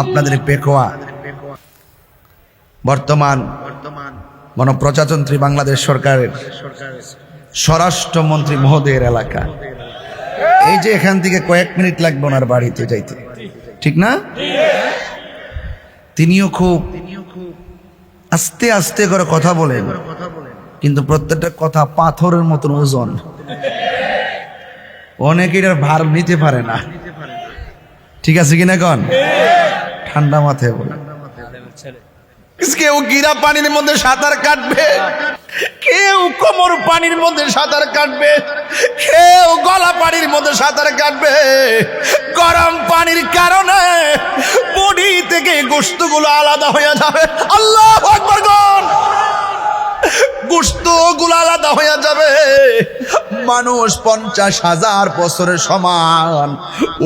আপনাদের পেকোয়া বর্তমান গণপ্রজাতন্ত্রী বাংলাদেশ সরকারের স্বরাষ্ট্রমন্ত্রী মহোদয়ের এলাকা। এই যে এখান থেকে কয়েক মিনিট লাগবে ওনার বাড়িতে যাইতে, ঠিক না? তিনিও খুব আস্তে আস্তে করে কথা বলেন, কিন্তু প্রত্যেকটা কথা পাথরের মতন ওজন। অনেকে এটার ভার নিতে পারে না, ঠিক আছে কিনা কন? ঠান্ডা মাথায় বলে কেউ গিরা পানির মধ্যে সাঁতার কাটবে, কেউ কোমর পানির মধ্যে সাঁতার কাটবে, কেউ গলা পানির মধ্যে সাঁতার কাটবে। গরম পানির কারণে বডি থেকে গোশতগুলো আলাদা হয়ে যাবে। আল্লাহু আকবার গণ, গোশতগুলো আলাদা হয়ে যাবে। মানুষ 50,000 বছরের সমান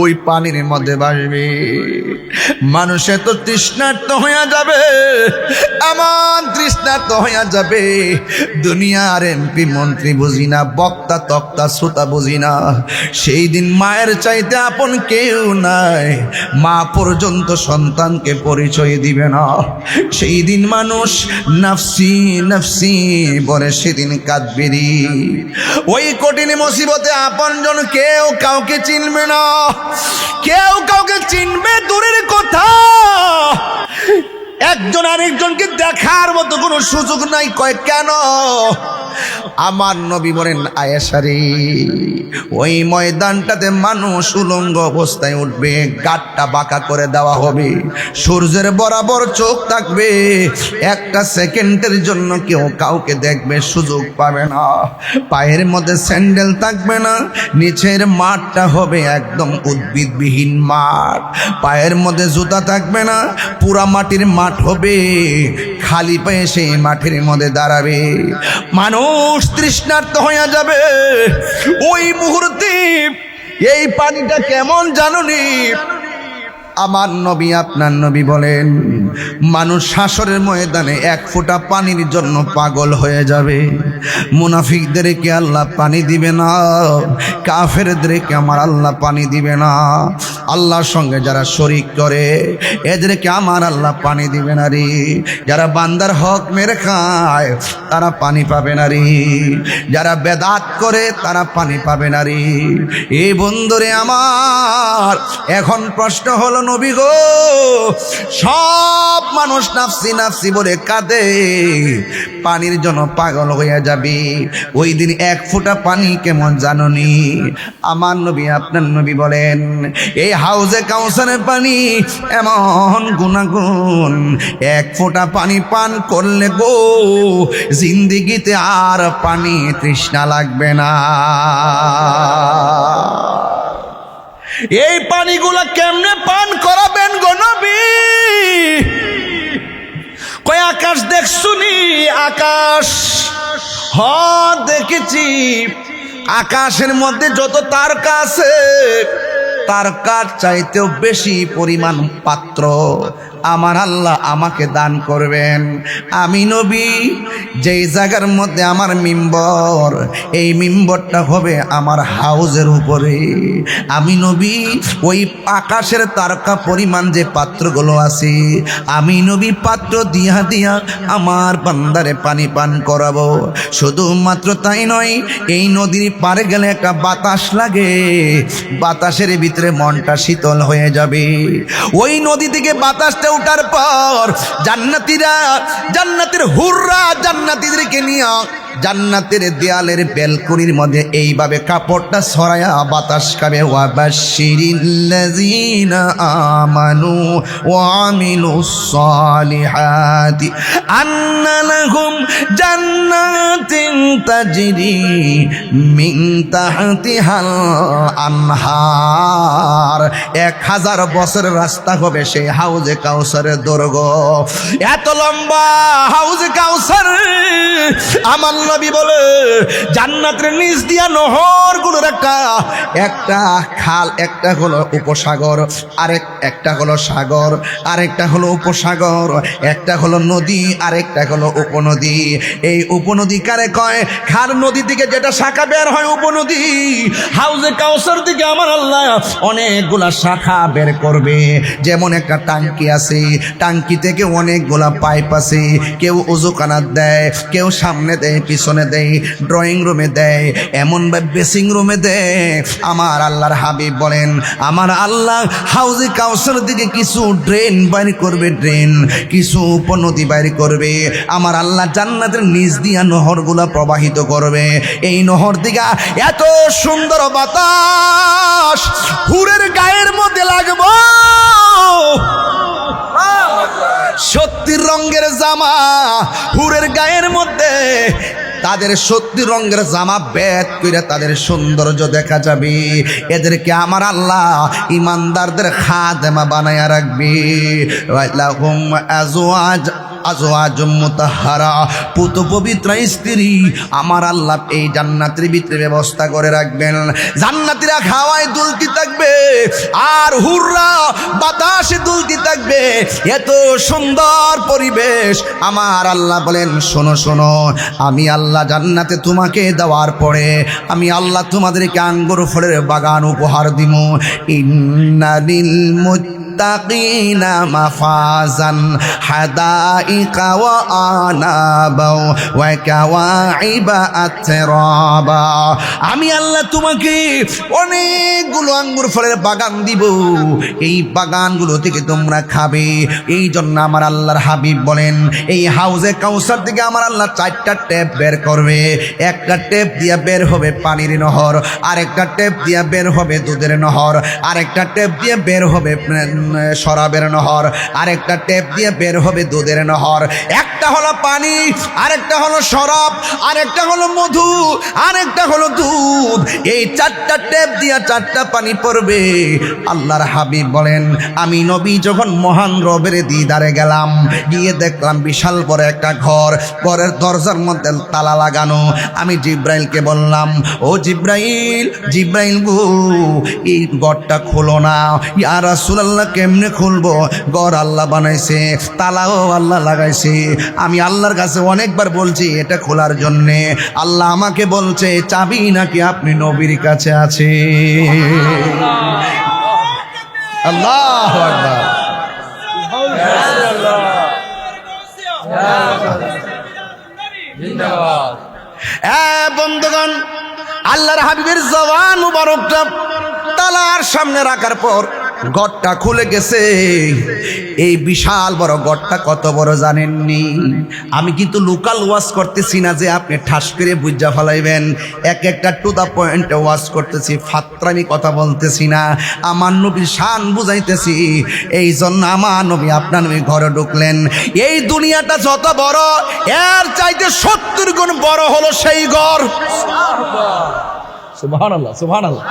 ওই পানির মধ্যে ভাসবে। মানুষ এত তৃষ্ণার্ত হয়ে যাবে, এমন তৃষ্ণার্ত হয়ে যাবে, দুনিয়ার এমপি মন্ত্রী বুঝি না, বক্তা তক্তা শ্রোতা বুঝি না। সেই দিন মায়ের চাইতে আপন কেউ নাই, মা পর্যন্ত সন্তানকে পরিচয় দিবে না। সেই দিন মানুষ নাফসি নাফসি বলে সেদিন কাঁদবে। ওই কঠিন মুসিবতে আপনজন কেউ কাউকে চিনবে না, কেউ কাউকে চিনবে দূরের কথা, একজন আরেকজনকে দেখার মতো কোনো সুযোগ নাই। কয় কেন? আমার নবী বলেন আয়েশারে, ওই ময়দানটাতে মানুষ উলঙ্গ অবস্থায় উঠবে, গাটটা বাঁকা করে দেওয়া হবে, সূর্যের বরাবর চোখ থাকবে, একটা সেকেন্ডের জন্য কেউ কাউকে দেখবে সুযোগ পাবে না। পায়ের মধ্যে স্যান্ডেল থাকবে না, নিচের মাঠটা হবে একদম উদ্ভিদবিহীন মাঠ, পায়ের মধ্যে জুতা থাকবে না, পুরা মাটির মাঠ হবে, খালি পায়ে সেই মাঠের মধ্যে দাঁড়াবে। মানুষ তৃষ্ণার্ত হয়ে যাবে ওই মুহূর্তে। এই পানিটা কেমন জানুনি? আমার নবী আপনার নবী বলেন, মানুষ হাসরের ময়দানে 1 ফোঁটা পানির জন্য পাগল হয়ে যাবে। মুনাফিকদেরকে আল্লাহ পানি দিবে না, কাফেরদেরকে আমার আল্লাহ পানি দিবে না। আল্লাহর সঙ্গে যারা শরিক করে এদেরকে আমার আল্লাহ পানি দিবে না রে। যারা বান্দার হক মেরে খায় তারা পানি পাবে না রে, যারা বেদাত করে তারা পানি পাবে না রে। এই বন্ধুরে আমার, এখন প্রশ্ন হলো নবী গো, সব মানুষ নাফসি নাফসি বলে কাঁদে, পানির জন্য পাগল হয়ে যাবে। ওই দিন 1 ফোঁটা পানি কেমন জাননি? আমার নবী আপনার নবী বলেন, এই হাউজে কাউসারের পানি এমন গুণাগুণ, 1 ফোঁটা পানি পান করলে গো জিন্দিগিতে আর পানি তৃষ্ণা লাগবে না। এই পানিগুলা কেমনে পান করাবেন গো নবী? কয় আকাশ দেখছুনি? আকাশ হ দেখেছি। আকাশের মধ্যে যত তারকা আছে, তারকার চাইতেও বেশি পরিমাণ পাত্র আমার আল্লাহ আমাকে দান করবেন। আমি নবী যেই জায়গার মধ্যে আমার মিম্বর, এই মিম্বরটা হবে আমার হাউজের উপরে। আমি নবী ওই আকাশের তারকা পরিমাণ যে পাত্রগুলো আছে, আমি নবী পাত্র দিয়া দিয়া আমার বান্দারে পানি পান করাবো। শুধুমাত্র তাই নয়, এই নদীর পারে গেলে একটা বাতাস লাগে, বাতাসের ভিতরে মনটা শীতল হয়ে যাবে। ওই নদী থেকে বাতাসটা উঠার পর জান্নাতীরা, জান্নাতের হুররা জান্নাতীদেরকে নিয়ে জান্নাতের দেয়ালের বেলকনির মধ্যে এইভাবে কাপড়টা ছড়ায়া বাতাস খাবে। ওয়াবাশশিরিল্লাযীনা আমানু ওয়া আমিলুস সালিহাতি আন্না লাহুম জান্নাতিন তাজরি মিন তাহতিহাল আনহার। 1000 বছরের রাস্তা হবে সেই হাউজে কাউসারের দৈর্ঘ্য। এত লম্বা হাউজে কাউসার। আমার নবী বলে জান্নাতের নিচ দিয়া নহর গুলোর একটা খাল, একটা হলো উপসাগর, একটা হলো সাগর, আরেকটা হলো উপসাগর, একটা হলো নদী, আরেকটা হলো উপনদী। এই উপনদী কারে কয়? খাল নদী থেকে যেটা শাখা বের হয় উপনদী। হাউজে কাউসার থেকে আমার আল্লাহ অনেকগুলা শাখা বের করবে। যেমন একটা টাঙ্কি আছে, টাঙ্কি থেকে অনেকগুলা পাইপ আছে। কেউ উজুখানা দেয়, কেউ সামনে দেয়, পিছনে দেয়, ড্রয়িং রুমে দেয়, এমন বেসিং রুমে দেয়। আমার আল্লাহর হাবিব বলেন, আমার আল্লাহ হাউজে কাউসার দিকে কিছু ড্রেন বাইর করবে, ড্রেন, কিছু উপনদী বাইর করবে। আমার আল্লাহ জান্নাতের নিচ দিয়া নহরগুলা প্রবাহিত করবে। এই নহর দিকে এত সুন্দর বাতাস হুরের গায়ের মধ্যে লাগবো। সত্যির রঙের জামা হুরের গায়ের মধ্যে, তাদের সত্যি রঙের জামা বেদ করে তাদের সৌন্দর্য দেখা যাবে। এদেরকে আমার আল্লাহ ইমানদারদের খাদেমা বানায়া রাখবে। লাহুম আজওয়াজুম মুতাহহারা, পুত পবিত্র স্ত্রী আমার আল্লাহ এই জান্নাতের ভিতরে ব্যবস্থা করে রাখবেন। জান্নাতীরা খাওয়ায় দুলতে থাকবে আর হুররা বাতাসে দুলতে থাকবে। এত সুন্দর পরিবেশ। আমার আল্লাহ বলেন, শোনো শোনো, আমি আল্লাহ জান্নাতে তোমাকে দেওয়ার পরে আমি আল্লাহ তোমাদেরকে আঙ্গুর ফলের বাগান উপহার দিব। ইন্নালিল মুত্তাকিনা মাফাজান হাদাইকা ওয়া আনাবা ওয়া কাওয়াইবা আতরাবা। আমি আল্লাহ তোমাকে অনেকগুলো আঙ্গুর ফলের বাগান দিব। এই বাগানগুলো থেকে তোমরা খাবে। এই জন্য আমার আল্লাহর হাবিব বলেন, এই হাউজে কাউসার থেকে আমার আল্লাহ 4টা ট্যাপ বের করবে। একটা ট্যাপ দিয়া বের হবে পানির নহর, আরেকটা ট্যাপ দিয়া বের হবে দুধের নহর, আরেকটা ট্যাপ দিয়ে বের হবে শরাবের নহর, আরেকটা ট্যাপ দিয়ে বের হবে দুধের নহর। একটা হলো পানি, আরেকটা হলো শরাব, আরেকটা হলো মধু, আরেকটা হলো দুধ। এই 4টা ট্যাপ দিয়া 4টা পানি পড়বে। আল্লাহর হাবিব বলেন, আমি নবী যখন মহান রবের দিদারে গেলাম, গিয়ে দেখলাম বিশাল বড় একটা ঘর, ঘরের দরজার মধ্যে তালা লাগানো। আমি জিব্রাইলকে বললাম, ও জিব্রাইল, জিব্রাইল গো, এই ঘরটা খোলো না। ইয়া রাসূলুল্লাহ, কেমনে খুলবো? ঘর আল্লাহ বানাইছে, তালাও আল্লাহ লাগাইছে। আমি আল্লাহর কাছে অনেকবার বলছি এটা খোলার জন্যে। আল্লাহ আমাকে বলছে, চাবি নাকি আপনি নবীর কাছে আছে। আল্লাহু আকবার। বন্ধুগণ, আল্লাহর হাবিবের জবান মুবারকটা তালার সামনে রাখার পর ঘরটা খুলে গেছে। এই বিশাল বড় ঘরটা কত বড় জানেননি? আমি কিন্তু লোকাল ওয়াজ করতেছি না যে আপনি ঠাস করে বুঝা ফেলাইবেন। একটা টু দা পয়েন্টে ওয়াজ করতেছি, ফাত্রামি কথা বলতেছি না। আমার নবীর শান বুঝাইতেছি। এই জন্য আমার নবী আপনার নবী ঘরে ঢুকলেন। এই দুনিয়াটা যত বড়, এর চাইতে 70 গুণ বড় হলো সেই ঘর। সুবহানাল্লাহ, সুবহানাল্লাহ।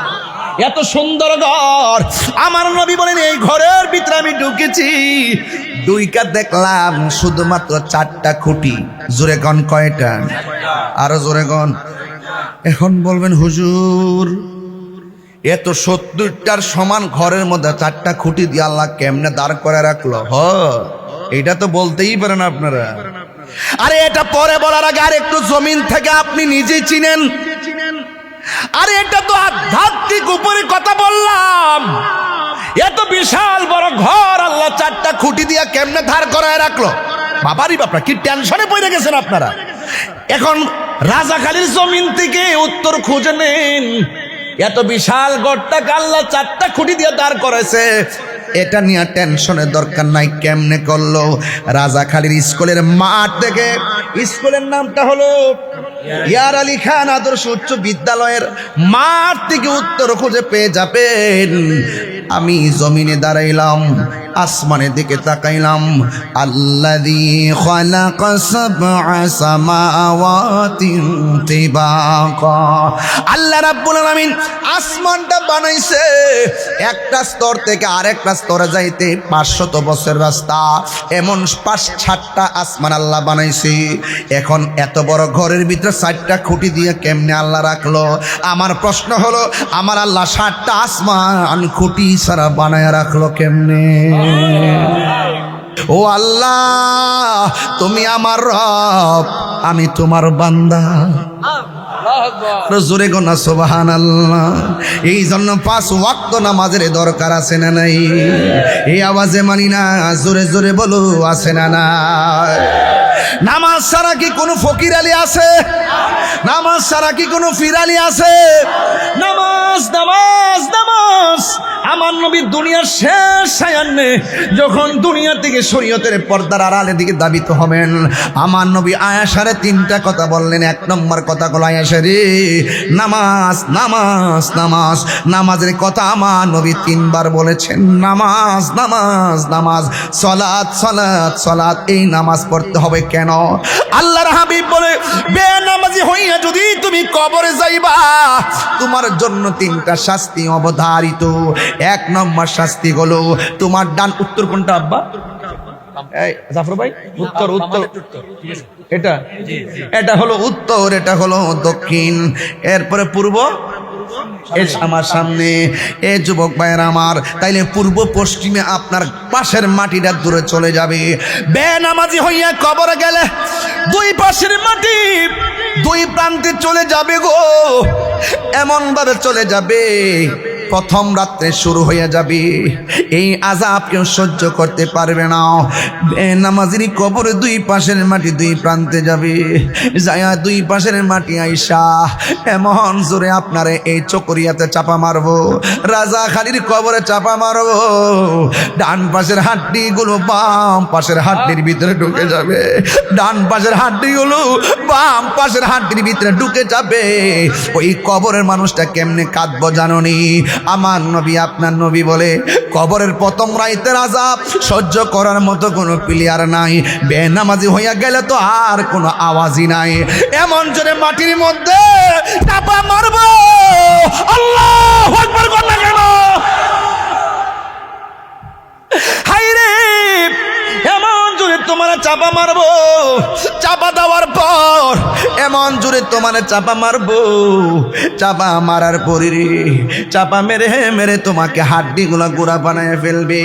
এত সুন্দর ঘর। আমার নবী বলেন, এই ঘরের ভিতরে আমি ঢুকেছি, 2 কাত দেখলাম শুধুমাত্র 4টা খুঁটি। জোরে গন কয়টা? আরো জোরে গন। এখন বলবেন, হুজুর এত 70টার সমান ঘরের মধ্যে 4টা খুঁটি দিয়ে আল্লাহ কেমনে দাঁড় করে রাখলো? এটা তো বলতেই পারেন আপনারা। আরে এটা পরে বলার আগে আর একটু জমিন থেকে আপনি নিজেই চিনেন। আরে এটা তো আধ্যাত্মিক উপরে কথা বললাম। এত বিশাল বড় ঘর আল্লাহ 4টা খুঁটি দিয়া কেমনে ধার করায় রাখলো? বাবারি বাপরা, কি টেনশনে পড়ে গেছেন আপনারা। এখন রাজাখালীর জমিন থেকে উত্তর খুঁজে নেন। এত বিশাল ঘরটাকে আল্লাহ 4টা খুঁটি দিয়ে দাঁড় করেছে, এটা নিয়ে টেনশনের দরকার নাই। কেমনে করলো? রাজাখালীর স্কুলের মাঠ থেকে, স্কুলের নামটা হলো ইয়ার আলী খান আদর্শ উচ্চ বিদ্যালয়ের মাঠ থেকে উত্তর খুঁজে পেয়ে যাবেন। আমি জমিনে দাঁড়াইলাম, আসমানের দিকে তাকাইলাম, আল্লাযী খালাকা সাবআ সামাওয়াতিন তিবাকা, আল্লাহ রাব্বুল আলামিন আসমানটা বানাইছে একটা স্তর থেকে আরেকটা স্তরে যাইতে 500 বছর রাস্তা, এমন 5-7টা আসমান আল্লাহ বানাইছে। এখন এত বড় ঘরের ভিতরে 4টা খুঁটি দিয়ে কেমনে আল্লাহ রাখলো? আমার প্রশ্ন হলো, আমার আল্লাহ 7টা আসমান খুঁটি ছাড়া বানায় রাখলো কেমনে? ও আল্লাহ, তুমি আমার রব, আমি তোমার বান্দা। জোরে গোনা সুবহানাল্লাহ। এই জন্য 5 ওয়াক্ত নামাজের দরকার আছে না নাই? এই আওয়াজে মানি না, জোরে জোরে বলো, আছে না না? নামাজ ছাড়া কি কোনো ফকির আলী আছে? নামাজ ছাড়া কি কোনো ফির আলী আছে? নামাজ নামাজ নামাজ। আমার নবী দুনিয়ার শেষ সায়ান্নে যখন দুনিয়া থেকে শরীয়তের পর্দার আড়ালে দিকে দাবিত হবেন, আমার নবী আয়েশারে 3টা কথা বললেন। 1 নম্বর কথা হলো, আয়েশা রে, নামাজ নামাজ নামাজ। নামাজের কথা আমার নবী 3 বার বলেছেন, নামাজ নামাজ নামাজ, সালাত সালাত সালাত। এই নামাজ পড়তে হবে কেন? আল্লাহর হাবিব বলে, বেনামাজি হইয়া যদি তুমি কবরে যাইবা, তোমার জন্য 3টা শাস্তি অবধারিত। 1 নম্বর শাস্তি হলো, তোমার ডান, উত্তর কোনটা আব্বা? এই জাফর ভাই, উত্তর উত্তর এটা, এটা হলো উত্তর, এটা হলো দক্ষিণ, এরপরে পূর্ব আমার সামনে। এ যুবক ভাইয়ের আমার, তাইলে পূর্ব পশ্চিমে আপনার পাশের মাটিটা দূরে চলে যাবে। বেনামাজি হইয়া কবরে গেলে 2 পাশের মাটি 2 প্রান্তে চলে যাবে গো, এমন ভাবে চলে যাবে, প্রথম রাত্রে শুরু হয়ে যাবে। এই আযাব কেউ সহ্য করতে পারবে না। বেনামাজির কবরে 2 পাশের মাটি 2 প্রান্তে যাবে, যায়া 2 পাশের মাটি আইসা এমন জোরে আপনারে এই চকরিয়াতে চাপা মারবো, রাজাখালীর কবরে চাপা মারবো। ডান পাশের হাড্ডিগুলো বাম পাশের হাড্ডির ভিতরে ঢুকে যাবে, ডান পাশের হাড্ডিগুলো বাম পাশের হাড্ডির ভিতরে ঢুকে যাবে। ওই কবরের মানুষটা কেমনে কাঁদবো জানোনি? আমার নবী, আপনার নবী বলে, কবরের প্রথম রাইতের আযাব সহ্য করার মতো কোনো প্লেয়ার নাই। বেনামাজি হইয়া গেলে তো আর কোনো আওয়াজই নাই। এমন জোরে মাটির মধ্যে চাপা মারবো, আল্লাহু আকবার বল না কেন? হায়রে, এমন জোরে তোমার চাপা মারবো, চাপা দেওয়ার পর এমন জোরে তোমার চাপা মারবো, চাপা মারার পরে চাপা মেরে মেরে তোমাকে হাড্ডিগুলা গুঁড়া বানায় ফেলবে।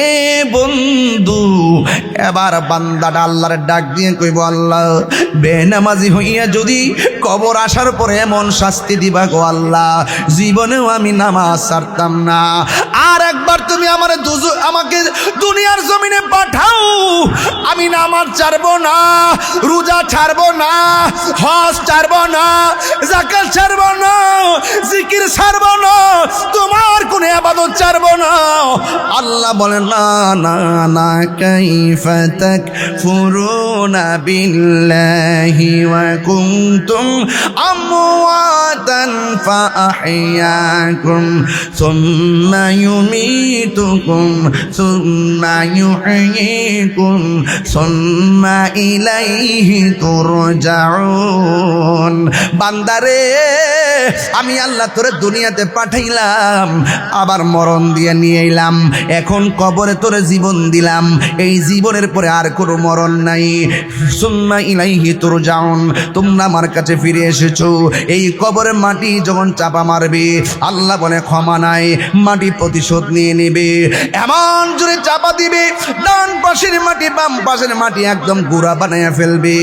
এ বন্ধু, এবার বান্দাটা আল্লাহর ডাক দিয়ে কইব, আল্লাহ, বেনামাজি হইয়া যদি কবর আসার পরে এমন শাস্তি দিবা গো আল্লাহ, জীবনেও আমি নামাজ ছাড়তাম না। আর একবার তুমি আমাকে দুনিয়ার জমিনে পাঠাও, আমি নামাজ ছাড়বো না, রোজা ছাড়বো না, হজ ছাড়বো না, যাকাত ছাড়বো না, জিকির ছাড়বো না, তোমার কোন ইবাদত ছাড়বো না। আল্লাহ বলেন, না না না, কাইফা তাকফুরুনা বিল্লাহি ওয়া কুনতুম আমওয়াতান ফাআহইয়াকুম সুম্মা ইউমীতুকুম সুম্মা ইউহয়ীকুম সুম্মা ইলাইহি তুরজাউন। বান্দারে, আমি আল্লাহ তোরে দুনিয়াতে পাঠাইলাম, আবার মরণ দিয়ে নিয়ে এলাম, এখন কবরে তোরে জীবন দিলাম, এই জীবনের পরে আর কোনো মরণ নাই। সুম্মা ইলাইহি তুরজাউন, তোমরা আমার কাছে ফিরে এসেছো। এই কবরের মাটি যখন চাপা মারবে, আল্লাহ বলে ক্ষমা নাই, মাটি প্রতিশোধ নিয়ে নেবে। এমন জোরে চাপা দিবে, ডান পাশের মাটি বাম পাশের মাটি একদম গুঁড়া বানাইয়া ফেলবে।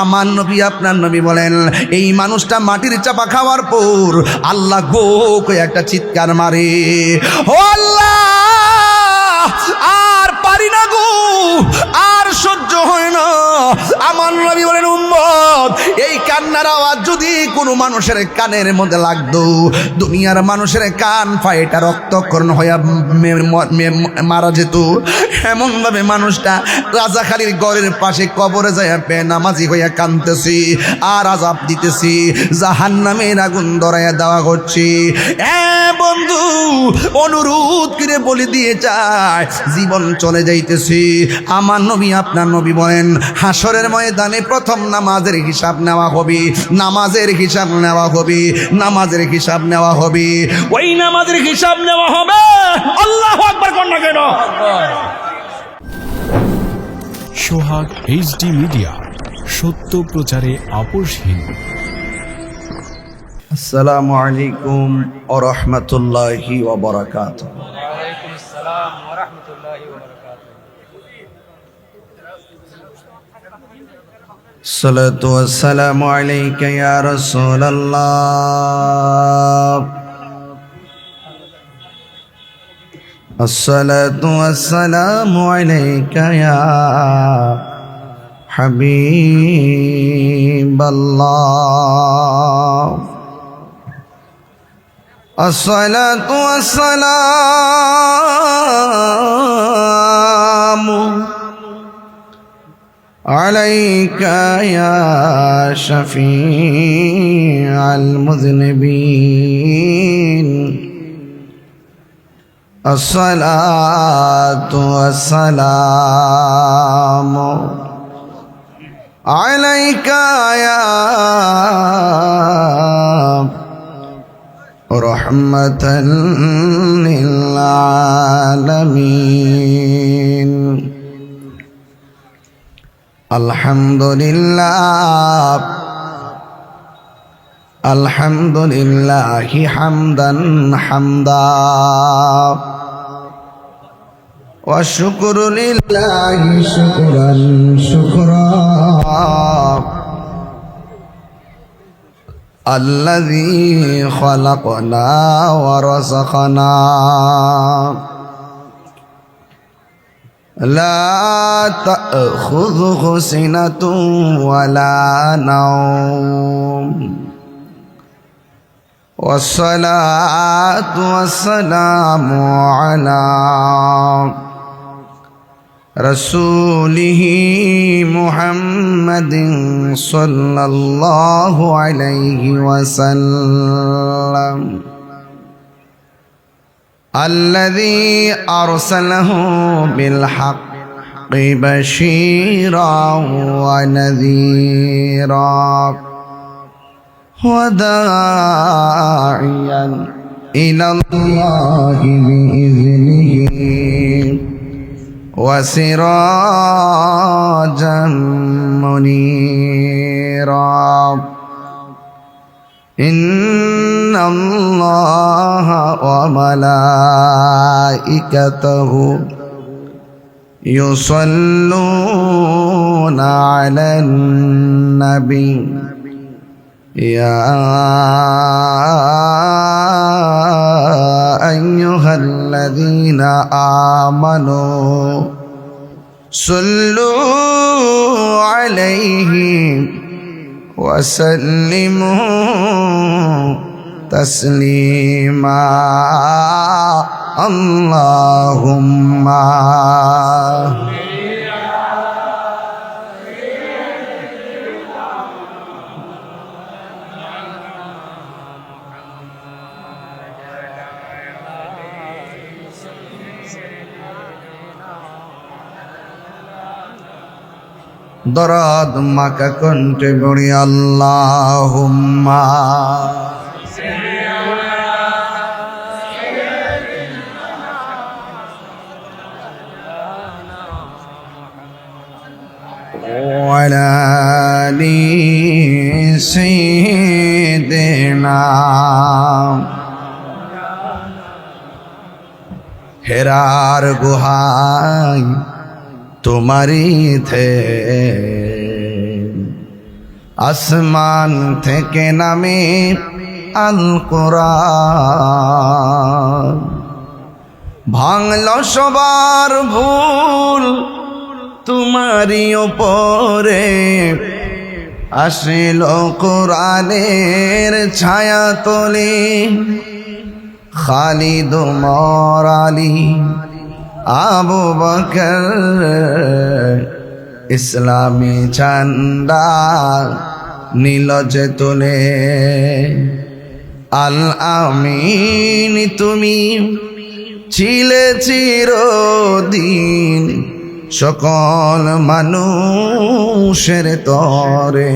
আমার নবী, আপনার নবী বলেন, এই মানুষটা মাটির চাপা খাওয়ার পর আল্লাহ গো করে একটা চিৎকার মারে, ও আল্লাহ, আর পারি না গো, আর সহ্য হয় না। আমার নবী বলেন, উম্মত, এই কান্নার আওয়াজ যদি কোনো মানুষের কানের মধ্যে লাগতো, দুনিয়ার মানুষের কান ফাইটা রক্তক্ষরণ হইয়া মারা যেত। এমন ভাবে মানুষটা রাজাখালীর গড়ের পাশে কবরে যায় বেনামাজি হইয়া কাঁদতেছি আর আযাব দিতেছি, জাহান্নামের আগুন ধরাইয়া দেওয়া হচ্ছে। বন্ধু অনুরোধ করে বলে দিয়ে যায়, জীবন চলে যাইতেছি, আমার নবী আপনার নবী বলেন হাসরের ময়দানে প্রথম নামাজের হিসাব নেওয়া হবে, নামাজের হিসাব নেওয়া হবে, নামাজের হিসাব নেওয়া হবে। ওই নামাজের হিসাব নেওয়া হবে। আল্লাহু আকবার কোন না কেন? সোহাগ এইচডি মিডিয়া, সত্য প্রচারে আপোষহীন। আসসালামু আলাইকুম ওয়া রাহমাতুল্লাহি ওয়া বারাকাতুহু। ওয়ালাইকুম আসসালাম ওয়া রাহমাতুল্লাহি ওয়া বারাকাতুহু। সালাতু ওয়াসসালামু আলাইকা ইয়া রাসূলুল্লাহ। আসসালাতু ওয়াসসালামু আলাইকা ইয়া হাবিবাল্লাহ। আসসালাতু ওয়াসসালামু আলাইকা ইয়া শাফিআল মুযনিবিন। আসসালাতু ওয়াসসালামু আলাইকা ইয়া রাহমাতাল লিল আলামিন। আলহামদুলিল্লাহ আলহামদুলিল্লাহি হামদান হামদা ওয়া শুকরু লিল্লাহি শুকরান শুকরা আল্লাযী খালাকনা ওয়া রাযাকানা লা তাখুযুহু সিনাতুন ওয়ালা নাওম। والصلاة والسلام على رسوله محمد صلى الله عليه وسلم الذي أرسله بالحق بشيرا ونذيرا وداعيا إلى الله بإذنه وسراجا منيرا إن الله وملائكته يصلون على النبي يا أيها الذين آمنوا صلوا عليه وسلموا تسليما اللهم দরদ মাকা কণ্ঠে বড়ি আল্লাহুম্মা ওয়ালা আলি সাইয়্যিদিনা। হেরার গুহায় তোমারি থে আসমান থেকে নামে আল কোরআন। ভাঙল সবার ভুল তোমারি ওপরে, আসিল কোরআনের ছায়া তলে। খালিদ ওমর আলী আবু বকর ইসলামী ঝান্ডা নীল যে তুলে। আল আমিন তুমি ছিলে চিরদিন সকল মানুষের তরে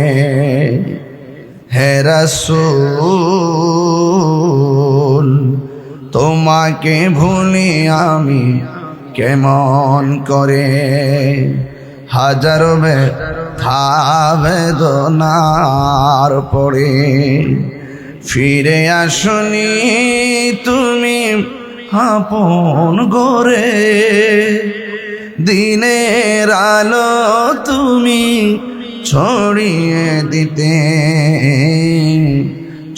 হে রাসূল তোমাকে ভুলি আমি কেমন করে হাজারো ব্যথা বেদনার পরে ফিরে আসনি তুমি আপন গরে দিনের আলো তুমি ছড়িয়ে দিতে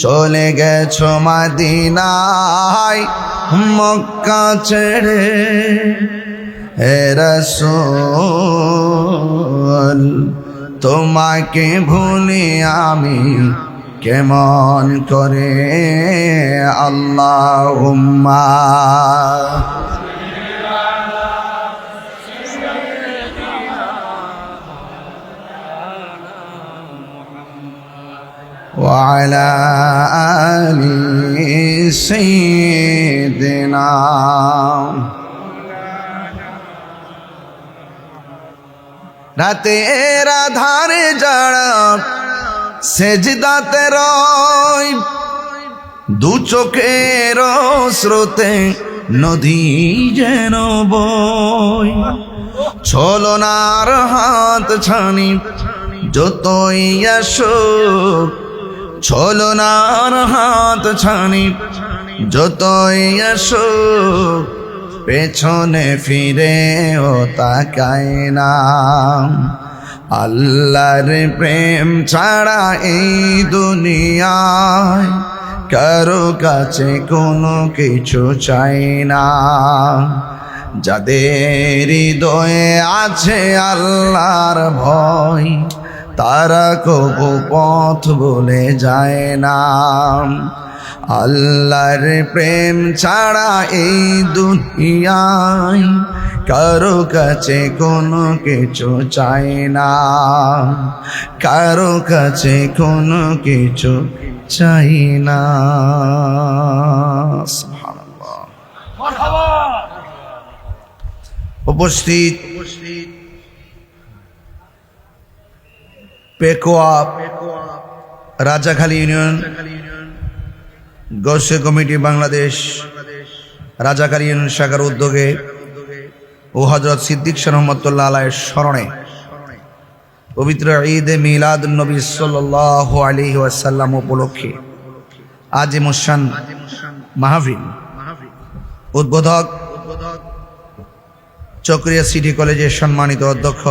চলে গেছো মদিনায় মক্কা ছেড়ে হে রাসূল তোমাকে ভুলি আমি কেমন করে আল্লাহুম্মা وعلى آل سيدنا রাতের আধারে যারা সেজদাতে রয় দু চোখের স্রোতে নদী যেন বয় ছলনার হাত ছানি যতই আসুক ছলনার হাত ছানি যতই আসুক পেছনে ফিরেও তাকায় না আল্লাহর প্রেম ছাড়া এই দুনিয়ায় কারো কাছে কোনো কিছু চাই না যাদের হৃদয়ে আছে আল্লাহর ভয় তারা কবু পথ ভুলে যায় না আল্লাহর প্রেম ছাড়া এই দুনিয়ায় কারো কাছে কোনো কিছু চাই না কারো কাছে কোনো কিছু চাই না সুবহানাল্লাহ মারহাবা উপস্থিত পেকুয়া রাজাখালী ইউনিয়ন গৌসে কমিটি বাংলাদেশ রাজাখালী ইউনিয়ন শাখার উদ্যোগে ও হযরত সিদ্দিক শাহ রহমাতুল্লাহ আলাইহির স্মরণে পবিত্র ঈদে মিলাদ নবী সাল্লাল্লাহু আলাইহি ওয়াসাল্লাম উপলক্ষে আজিমুশান মাহফিল উদ্বোধক চকরিয়া সিটি কলেজের সম্মানিত অধ্যক্ষ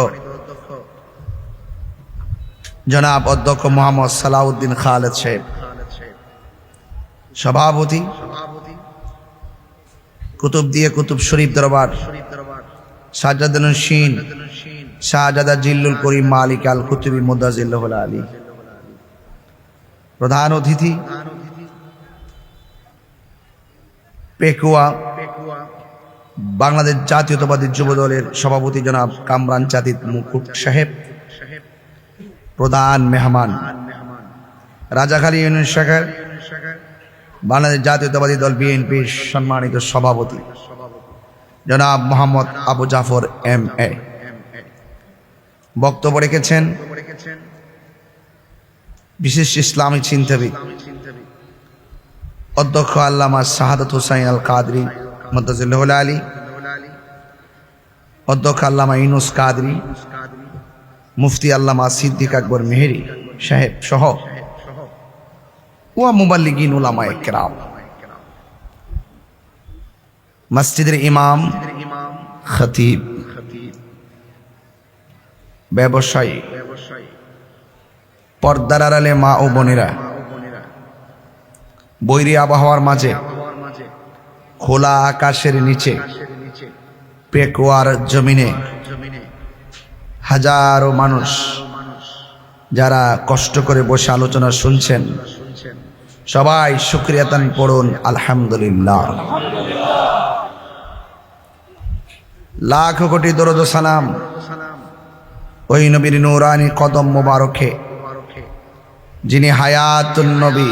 জনাব অধ্যক্ষ মোহাম্মদ সালাউদ্দিন খালেদ সাহেব, সভাপতি কুতুবদিয়া কুতুব শরীফ দরবার সাজ্জাদুন্নশীন শাহজাদা জিল্লুল করিম মালিক আল কুতুবী মুদাজিল্লাহুল আলী, প্রধান অতিথি পেকুয়া বাংলাদেশ জাতীয়তাবাদী যুব দলের সভাপতি জনাব কামরান জাদিদ মুকুট সাহেব, প্রধান মেহমান রাজাখালী ইউনিয়ন শাখার বাংলাদেশ জাতীয়তাবাদী দল বিএনপির সম্মানিত সভাপতি জনাব মোহাম্মদ আবু জাফর MA। বক্তব্য রেখেছেন বিশিষ্ট ইসলামী চিন্তাবিদ অধ্যক্ষ আল্লামা শাহাদাত হুসাইন আল কাদরি মুদাজিল্লাহুল আলী, অধ্যক্ষ আল্লামা ইউনুস কাদরি, মুফতি আল্লামা সিদ্দিক আকবর মেহেরি সাহেব সহ ওয়া মুবাল্লিগিন উলামায়ে কেরাম, মসজিদের ইমাম, খতিব, ব্যবসায়ী, পর্দার আড়ালে মা ও বোনেরা, বৈরী আবহাওয়ার মাঝে খোলা আকাশের নিচে পেকুয়ার জমিনে হাজারো মানুষ যারা কষ্ট করে বসে আলোচনা শুনছেন, সবাই শুকরিয়াতান পড়ুন আলহামদুলিল্লাহ। লাখ কোটি দরুদ ও সালাম ওই নবীর নূরানি কদম মোবারকে যিনি হায়াতুন নবী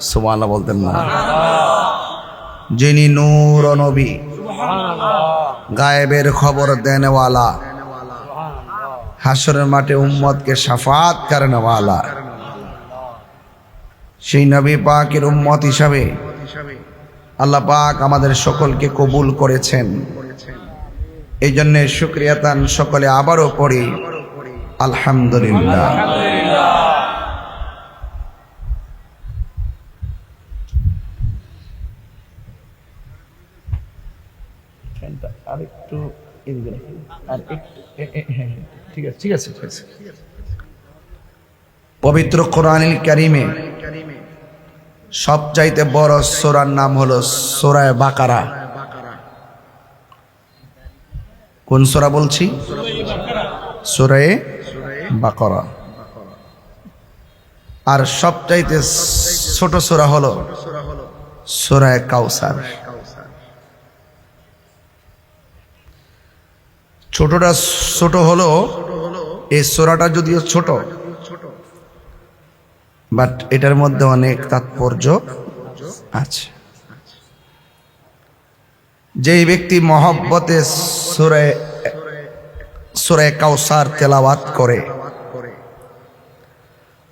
সুবহানাল্লাহ বলতেন না? যিনি নূর ও নবী, গায়েবের খবর দেনেওয়ালা, হাসরের মাঠে উম্মতকে শাফাত করেনেওয়ালা, সেই নবী পাকের উম্মত হিসাবে আল্লাহ পাক আমাদের সকলকে কবুল করেছেন। এই জন্য শুকরিয়া তান সকলে আবারও পড়ি আলহামদুলিল্লাহ। আরেকটু ঠিক আছে ঠিক আছে ঠিক আছে। পবিত্র কোরআনুল কারীমে সবচাইতে বড় সূরার নাম হলো সূরা বাকারা। কোন সূরা বলছি? সূরা বাকারা। আর সবচাইতে ছোট সূরা হলো সূরা কাউসার। ছোটটা ছোট হলো, এই সূরাটা যদিও ছোট, বাট এটার মধ্যে অনেক তাৎপর্য আছে। যেই ব্যক্তি মহব্বতে সূরা কাউসার তেলাওয়াত করে,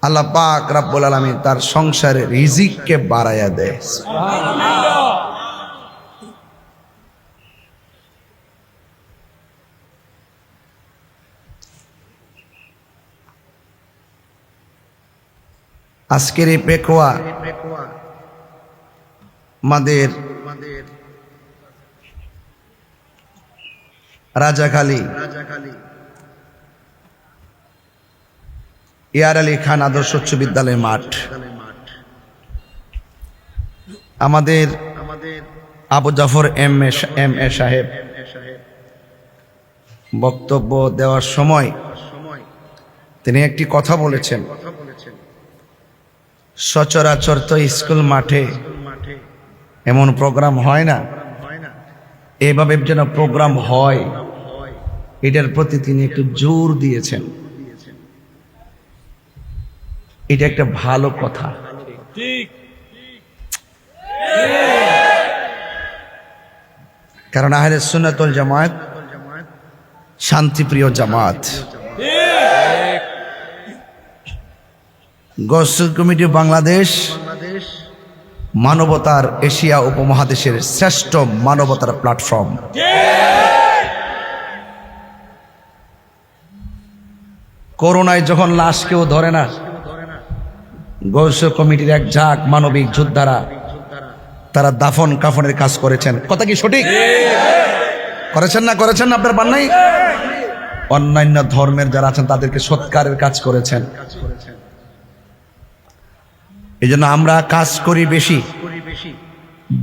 আল্লাহ পাক রব্বুল আলামিন তার সংসারে রিজিককে বাড়ায়া দেয়। আজকের এই পেকুয়া আমাদের রাজাখালী ইয়ার আলী খান আদর্শ উচ্চ বিদ্যালয় মাঠ। আমাদের আবু জাফর এম এ সাহেব বক্তব্য দেওয়ার সময় তিনি একটি কথা বলেছেন, সচরাচর তো স্কুল মাঠে এমন প্রোগ্রাম হয় না, এভাবে যেন প্রোগ্রাম হয় এটার প্রতি তিনি একটু জোর দিয়েছেন। এটা একটা ভালো কথা। কারণ আহলে সুন্নাত ওয়াল জামাত শান্তিপ্রিয় জামাত। গোসল কমিটি বাংলাদেশ মানবতার এশিয়া উপমহাদেশের শ্রেষ্ঠ মানবতার প্ল্যাটফর্ম। করোনায় যখন লাশ কেউ ধরে না, গোসল কমিটির এক ঝাঁক মানবিক যোদ্ধারা তারা দাফন কাফনের কাজ করেছেন। কথা কি সঠিক? করেছেন না? করেছেন না? আপনার পান নাই? অন্যান্য ধর্মের যারা আছেন তাদেরকে সৎকারের কাজ করেছেন। এই জন্য আমরা কাজ করি বেশি,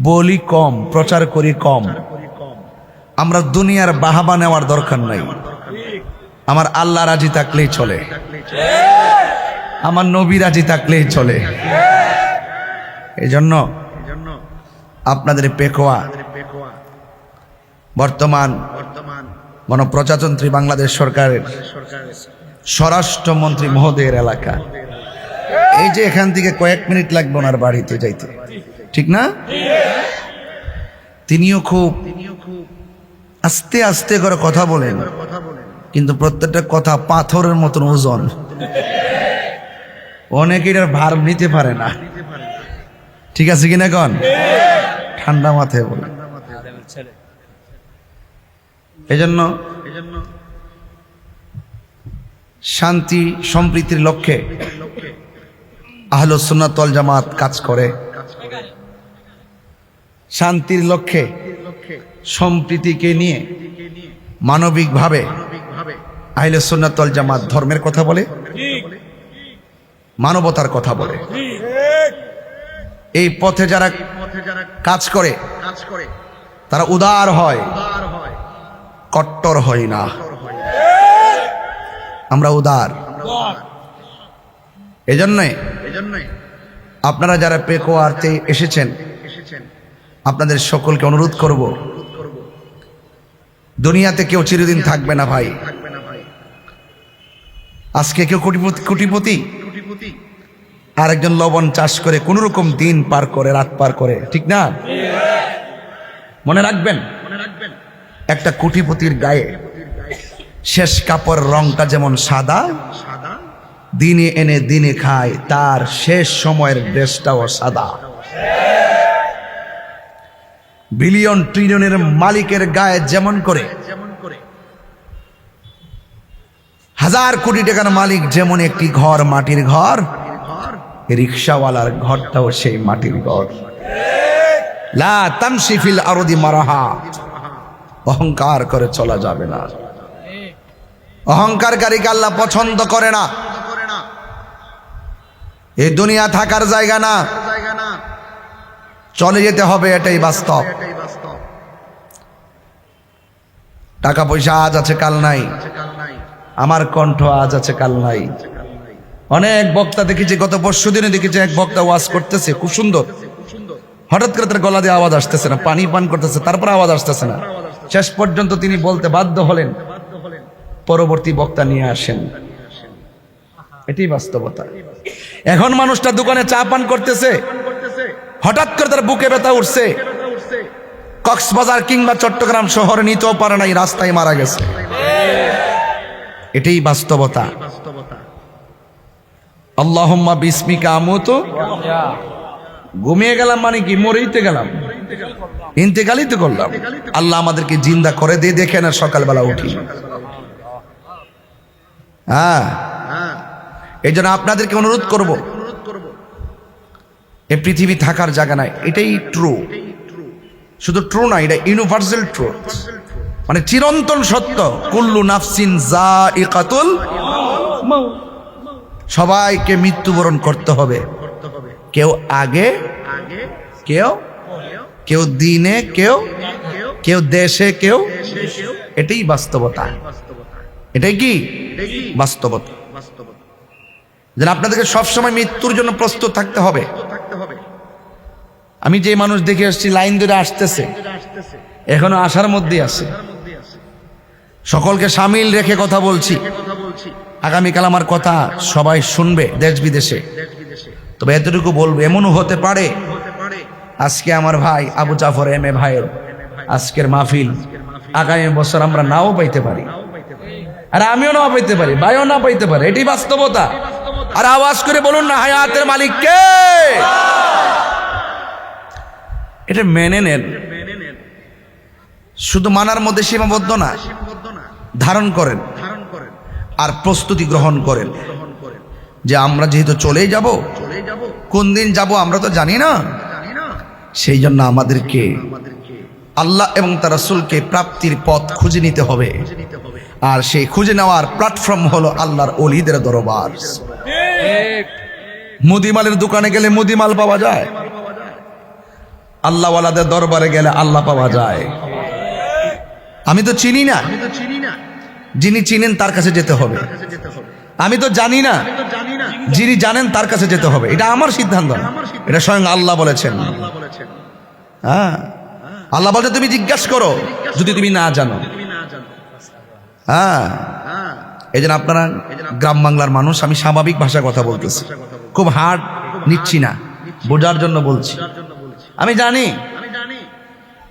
বলি কম, প্রচার করি কম। আমরা দুনিয়ার বাহাবা নেওয়ার দরকার নাই। আমার আল্লাহ রাজি থাকলেই চলে, আমার নবী রাজি থাকলেই চলে। এই জন্য আপনাদের পেকোয়া বর্তমান গণপ্রজাতন্ত্রী বাংলাদেশ সরকারের স্বরাষ্ট্রমন্ত্রী মহোদয়ের এলাকা। এই যে এখান থেকে কয়েক মিনিট লাগবে ওনার বাড়িতে যাইতে, ঠিক না? তিনিও খুব আস্তে আস্তে করে কথা বলেন, কিন্তু প্রত্যেকটা কথা পাথরের মতন ওজন। অনেকে এটার ভার নিতে পারে না, ঠিক আছে কিনা? কন ঠান্ডা মাথায় বলে। এজন্য শান্তি সম্প্রীতির লক্ষ্যে আহলুস সুন্নাত ওয়াল জামাত কাজ করে। শান্তির লক্ষ্যে, সম্প্রীতিকে নিয়ে মানবিকভাবে আহলুস সুন্নাত ওয়াল জামাত ধর্মের কথা বলে, মানবতার কথা বলে। এই পথে যারা কাজ করে তারা উদার হয়, কট্টর হয় না। আমরা উদার। এজন্যই আপনারা যারা পেকোয়াতে এসেছেন, আপনাদের সকলকে অনুরোধ করব, দুনিয়াতে কেউ চিরদিন থাকবে না ভাই। আজকে কেউ কোটিপতি, আরেকজন লবণ চাষ করে কোন রকম দিন পার করে, রাত পার করে, ঠিক না? মনে রাখবেন, একটা কোটিপতির গায়ে শেষ কাপড় রংটা যেমন সাদা, দিনে এনে দিনে খায়, তার শেষ সময়ের ড্রেসটাও সাদা। বিলিয়ন ট্রিলিয়নের মালিকের গায়ে যেমন করে, হাজার কোটি টাকার মালিক যেমন একটি ঘর, মাটির ঘর, রিকশাওয়ালার ঘরটাও সেই মাটির ঘর। লা তামশি ফিল আরদি মারাহা, অহংকার করে চলা যাবে না। অহংকারকারীকে আল্লাহ পছন্দ করে না। এই দুনিয়া থাকার জায়গা না, চলে যেতে হবে, এটাই বাস্তব। টাকা পয়সা আজ আছে কাল নাই, আমার কণ্ঠ আজ আছে কাল নাই। অনেক বক্তা দেখেছি, গত পরশু দিনে দেখেছি এক বক্তা ওয়াজ করতেছে খুব সুন্দর, হঠাৎ করে তার গলা দিয়ে আওয়াজ আসতেছে না, পানি পান করতেছে, তারপর আওয়াজ আসতেছে না। শেষ পর্যন্ত তিনি বলতে বাধ্য হলেন, পরবর্তী বক্তা নিয়ে আসেন। এটাই বাস্তবতা। এখন মানুষটা দোকানে চা পান করতেছে, হঠাৎ করে তার বুকে ব্যথা উঠছে, কক্সবাজার কিংবা চট্টগ্রাম শহরে নিতেও পারে নাই, রাস্তায় মারা গেছে। এটাই বাস্তবতা। আল্লাহুম্মা বিসমিকা আমুতু, ঘুমিয়ে গেলাম মানে কি, মরেইতে গেলাম, ইন্তেকালই তো করলাম। আল্লাহ আমাদেরকে জিন্দা করে দিয়ে দেখে না সকালবেলা উঠি। হ্যাঁ, এই জন্য আপনাদেরকে অনুরোধ করব, এই পৃথিবী থাকার জায়গা নাই, এটাই ট্রু। শুধু ট্রু না, এটা ইউনিভার্সাল ট্রুথ, মানে চিরন্তন সত্য। কুল্লু নাফসিন যায়িকাতুল মাউত, সবাইকে মৃত্যুবরণ করতে হবে। কেউ আগে, কেউ দিনে, কেউ দেশে, কেউ। এটাই বাস্তবতা। এটাই কি বাস্তবতা। যেন আপনাদেরকে সবসময় মৃত্যুর জন্য প্রস্তুত থাকতে হবে। আমি যে মানুষ দেখে আসছি লাইন ধরে আসতেছে, এখনো আসার মধ্যে আছে। সকলকে সামিল রেখে কথা বলছি, আগামীকাল আমার কথা সবাই শুনবে দেশ বিদেশে। তবে এতটুকু বলবো, এমনও হতে পারে আজকে আমার ভাই আবু জাফর এম.এ ভাইয়ের আজকের মাহফিল আগামী বছর আমরা নাও পাইতে পারি, আর আমিও নাও পাইতে পারি, ভাইও না পাইতে পারে। এটি বাস্তবতা। আর আওয়াজ করে বলুন না, হায়াতের মালিক কে? এটা মেনে নেন। শুধু মানার মধ্যে সীমাবদ্ধ না, ধারণ করেন আর প্রস্তুতি গ্রহণ করেন যে আমরা যেহেতু চলেই যাব, কোন দিন যাব আমরা তো জানি না। সেই জন্য আমাদেরকে আল্লাহ এবং তার রাসূলকে প্রাপ্তির পথ খুঁজে নিতে হবে। আর সেই খুঁজে নেওয়ার প্ল্যাটফর্ম হলো আল্লাহর ওলিদের দরবার। মুদিমালের দোকানে গেলে মুদিমাল পাওয়া যায়, আল্লাহওয়ালাদের দরবারে গেলে আল্লাহ পাওয়া যায়। আমি তো চিনি না, যিনি চিনেন তার কাছে যেতে হবে। আমি তো জানি না, যিনি জানেন তার কাছে যেতে হবে। এটা আমার সিদ্ধান্ত না, এটা স্বয়ং আল্লাহ বলেছেন। হ্যাঁ, আল্লাহ বলতে তুমি জিজ্ঞাসা করো যদি তুমি না জানো। হ্যাঁ, এই জন্য আপনারা গ্রাম বাংলার মানুষ, আমি স্বাভাবিক ভাষায় কথা বলতেছি, খুব হার্ড নিচ্ছি না, বোঝার জন্য বলছি। আমি জানি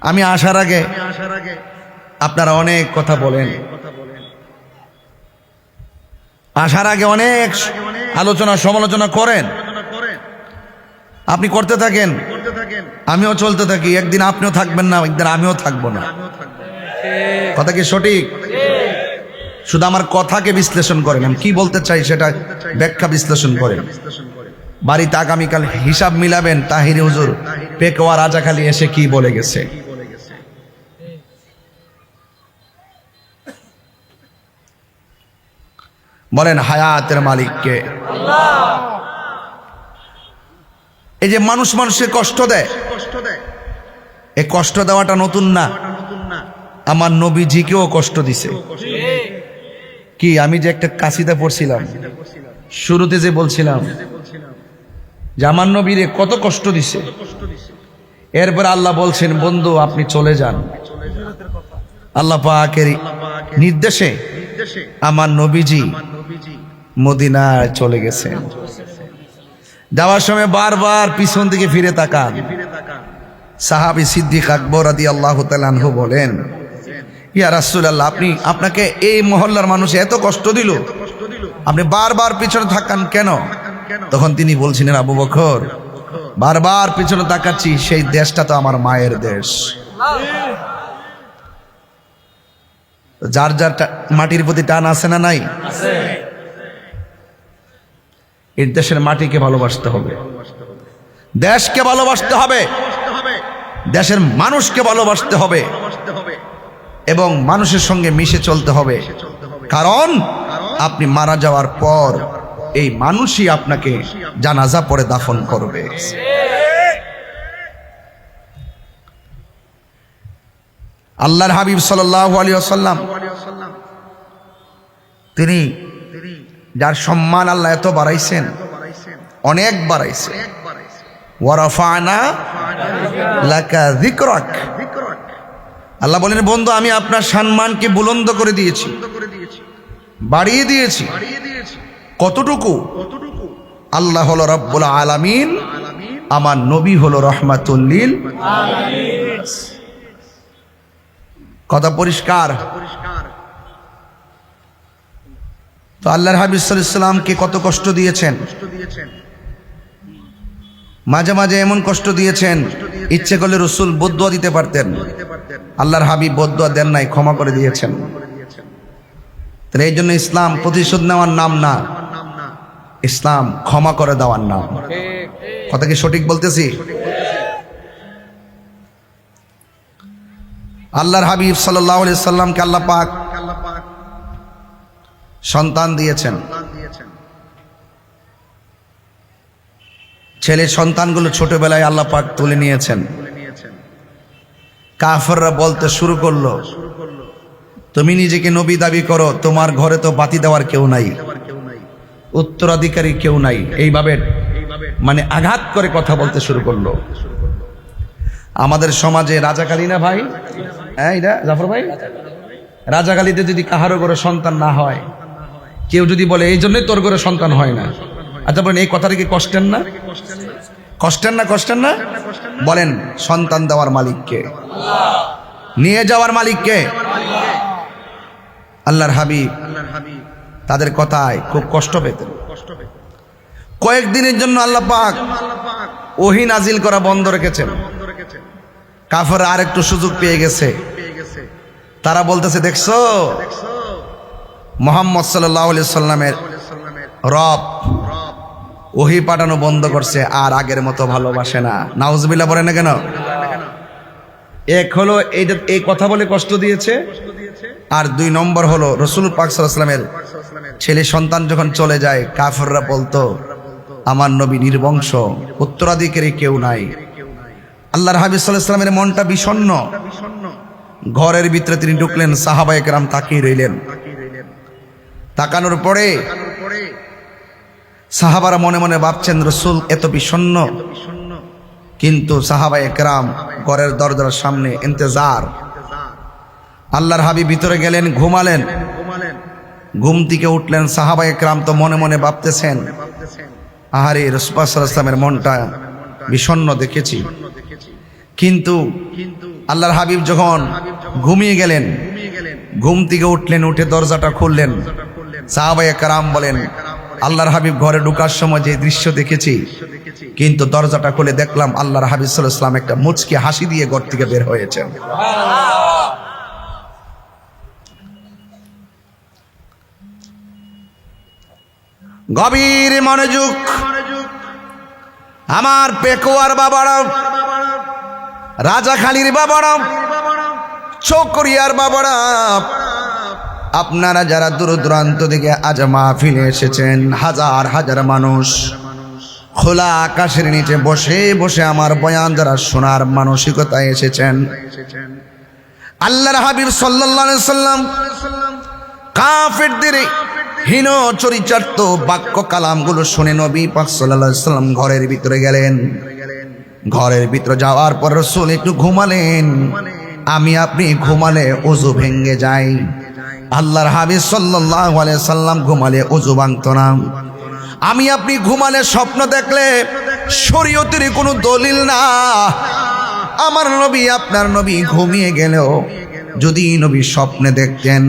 আমি আসার আগে আপনারা অনেক কথা বলেন, আসার আগে অনেক আলোচনা সমালোচনা করেন। আপনি করতে থাকেন, আমিও চলতে থাকি। একদিন আপনিও থাকবেন না, একদিন আমিও থাকবো না। কথা কি সঠিক? শুধু আমার কথাকে বিশ্লেষণ করেন, আমি কি বলতে চাই সেটা ব্যাখ্যা বিশ্লেষণ করেন। বাড়িতে আগামীকাল হিসাব মিলাবেন, তাহিরি হুজুর পেকোয়া রাজাখালী এসে কি বলে গেছে। বলেন হায়াতের মালিককে। এই যে মানুষ মানুষকে কষ্ট দেয়, এই কষ্ট দেওয়াটা নতুন না, আমার নবীজিকেও কষ্ট দিছে। কি আমি যে একটা কাসিদা পড়ছিলাম শুরুতে, যে বলছিলাম যে আমার নবীরে কত কষ্ট দিছে, এরপর আল্লাহ বলছেন বন্ধু আপনি চলে যান। আল্লাহ পাকের নির্দেশে আমার নবীজি মদিনায় চলে গেছেন। যাওয়ার সময় বারবার পিছন দিকে ফিরে তাকান। সাহাবী সিদ্দিক আকবর রাদিয়াল্লাহু তাআলা আনহু বলেন, ইয়া রাসূলুল্লাহ, আপনাকে এই মহল্লার মানুষ এত কষ্ট দিল, আপনি বারবার পিছনে তাকান কেন? তখন তিনি বলছিলেন, আবু বকর, বারবার পিছনে তাকাচ্ছি, সেই দেশটা তো আমার মায়ের দেশ। যার যার মাটির প্রতি টান আছে না নাই? এই দেশের মাটিকে ভালোবাসতে হবে, দেশকে ভালোবাসতে হবে, দেশের মানুষকে ভালোবাসতে হবে এবং মানুষের সঙ্গে মিশে চলতে হবে। কারণ আপনি মারা যাওয়ার পর এই মানুষই আপনাকে জানাজা পড়ে দাফন করবে। আল্লাহর হাবিব সাল্লাল্লাহু আলাইহি ওয়াসাল্লাম, তিনি যার সম্মান আল্লাহ এত বাড়াইছেন, অনেক বাড়াইছে, ওয়া রাফা'না লাকা যিকরাক, আল্লাহ বলেন, বন্ধু আমি আপনার সম্মানকে বুলন্দ করে দিয়েছি, বাড়িয়ে দিয়েছি। কতটুকু? আল্লাহ হলো রব্বুল আলামিন, আমার নবী হলো রাহমাতুল লিল আলামিন। কথা পরিষ্কার? তো আল্লাহর হাবিব সাল্লাল্লাহু আলাইহি ওয়াসাল্লামকে কত কষ্ট দিয়েছেন, মাঝে মাঝে এমন কষ্ট দিয়েছেন, ইচ্ছে করলে রাসূল বদদুয়া দিতে পারতেন, আল্লাহর হাবিব বদদুয়া দেন নাই, ক্ষমা করে দিয়েছেন। তাহলে এই জন্য ইসলাম প্রতিশোধ নেওয়ার নাম না, ইসলাম ক্ষমা করে দেওয়ার নাম। কথা কি সঠিক বলতেছি? আল্লাহর হাবিব সাল্লাল্লাহু আলাইহি সাল্লামকে আল্লাহ পাক সন্তান দিয়েছেন। ছেলে সন্তানগুলো ছোটবেলায় আল্লাহ পাক তুলে নিয়েছেন। কাফেররা বলতে শুরু করলো, তুমি নিজেকে নবী দাবি করো, তোমার ঘরে তো বাতি দেওয়ার কেউ নাই, উত্তরাধিকারী কেউ নাই। এইভাবে মানে আঘাত করে কথা বলতে শুরু করলো। আমাদের সমাজে রাজাকালী না ভাই, হ্যাঁ এটা জাফর ভাই, রাজাকালীতে যদি কাহারো ঘরে সন্তান না হয়, কেউ যদি বলে এই জন্যই তোর ঘরে সন্তান হয় না, আচ্ছা বলেন এই কথাটা কি কষ্টের না? কষ্টের না? কষ্টের না? বলেন, সন্তান দেওয়ার মালিককে, নিয়ে যাওয়ার মালিককে? আল্লাহর হাবিব তাদের কথায় খুব কষ্ট পেতেন। কয়েকদিনের জন্য আল্লাহ পাক ওহী নাজিল করা বন্ধ রেখেছেন। কাফেররা আরেকটু সুযোগ পেয়ে গেছে। তারা বলতেছে, দেখছো মুহাম্মদ সাল্লাল্লাহু আলাইহি সাল্লামের রব ওহী পাঠানো বন্ধ করছে, আর আগের মতো ভালোবাসে না। নাউজুবিল্লাহ বলেন না কেন? এক হলো এই কথা বলে কষ্ট দিয়েছে, আর দুই নম্বর হলো রাসূল পাক সাল্লাল্লাহু আলাইহি সাল্লামের ছেলে সন্তান যখন চলে যায়, কাফেররা বলতো আমার নবী নির্বংশ, উত্তরাধিকারী কেউ নাই। আল্লাহর হাবিব সাল্লাল্লাহু আলাইহি সাল্লামের মনটা বিষণ্ণ। ঘরের ভিতরে তিনি ঢুকলেন, সাহাবায়ে কেরাম তাকিয়ে রইলেন। তাকানোর পরে সাহাবারা মনে মনে ভাবছেন রাসূল এত বিষণ্ণ, কিন্তু সাহাবায়ে কেরাম ঘরের দরজার সামনে ইন্তজার। আল্লাহর হাবিব ভিতরে গেলেন, ঘুমালেন। ঘুম থেকে উঠলেন, সাহাবায়ে কেরাম তো মনে মনে ভাবতেছেন, আহারে রাসূল সাল্লাল্লাহু আলাইহি ওয়াসাল্লামের মনটা বিষণ্ণ দেখেছি। কিন্তু আল্লাহর হাবিব যখন ঘুমিয়ে গেলেন, ঘুম থেকে উঠলেন, উঠে দরজাটা খুললেন। সাহাবায়ে কেরাম বলেন, আল্লাহর হাবিব ঘরে ঢোকার সময় যে দৃশ্য দেখেছি, কিন্তু দরজাটা খুলে দেখলাম আল্লাহর হাবিব সাল্লাল্লাহু আলাইহি ওয়াসাল্লাম একটা মুচকি হাসি দিয়ে ঘর থেকে বের হয়েছেন। গভীর মনোযোগ আমার পেকুয়ার বাবারা, রাজাখালীর বাবারা, চকরিয়ার বাবারা, আপনারা যারা দূর দূরান্ত থেকে আজ মাহফিলে এসেছেন, হাজার হাজার মানুষ খোলা আকাশের নিচে বসে বসে আমার বয়ান যারা শোনার মানসিকতায় এসেছেন, আল্লাহর হাবিব সাল্লাল্লাহু আলাইহি সাল্লাম কাফেরদের হীন চরিচার্থ বাক্য কালামগুলো শুনে নবী পাক সাল্লাল্লাহু আলাইহি সাল্লাম ঘরের ভিতরে গেলেন। ঘরের ভিতরে যাওয়ার পর রাসূল একটু ঘুমালেন। আমি আপনি ঘুমালে ওযু ভেঙে যায়, আল্লাহর হাবিব সাল্লাল্লাহু আলাইহি সাল্লাম ঘুমালে ওযু ভাঙতো না। আমি আপনি ঘুমালে স্বপ্ন দেখলে শরীয়তের কোনো দলিল না। আমার নবী আপনার নবী ঘুমিয়ে গেলেও যদি নবী স্বপ্নে দেখতেন,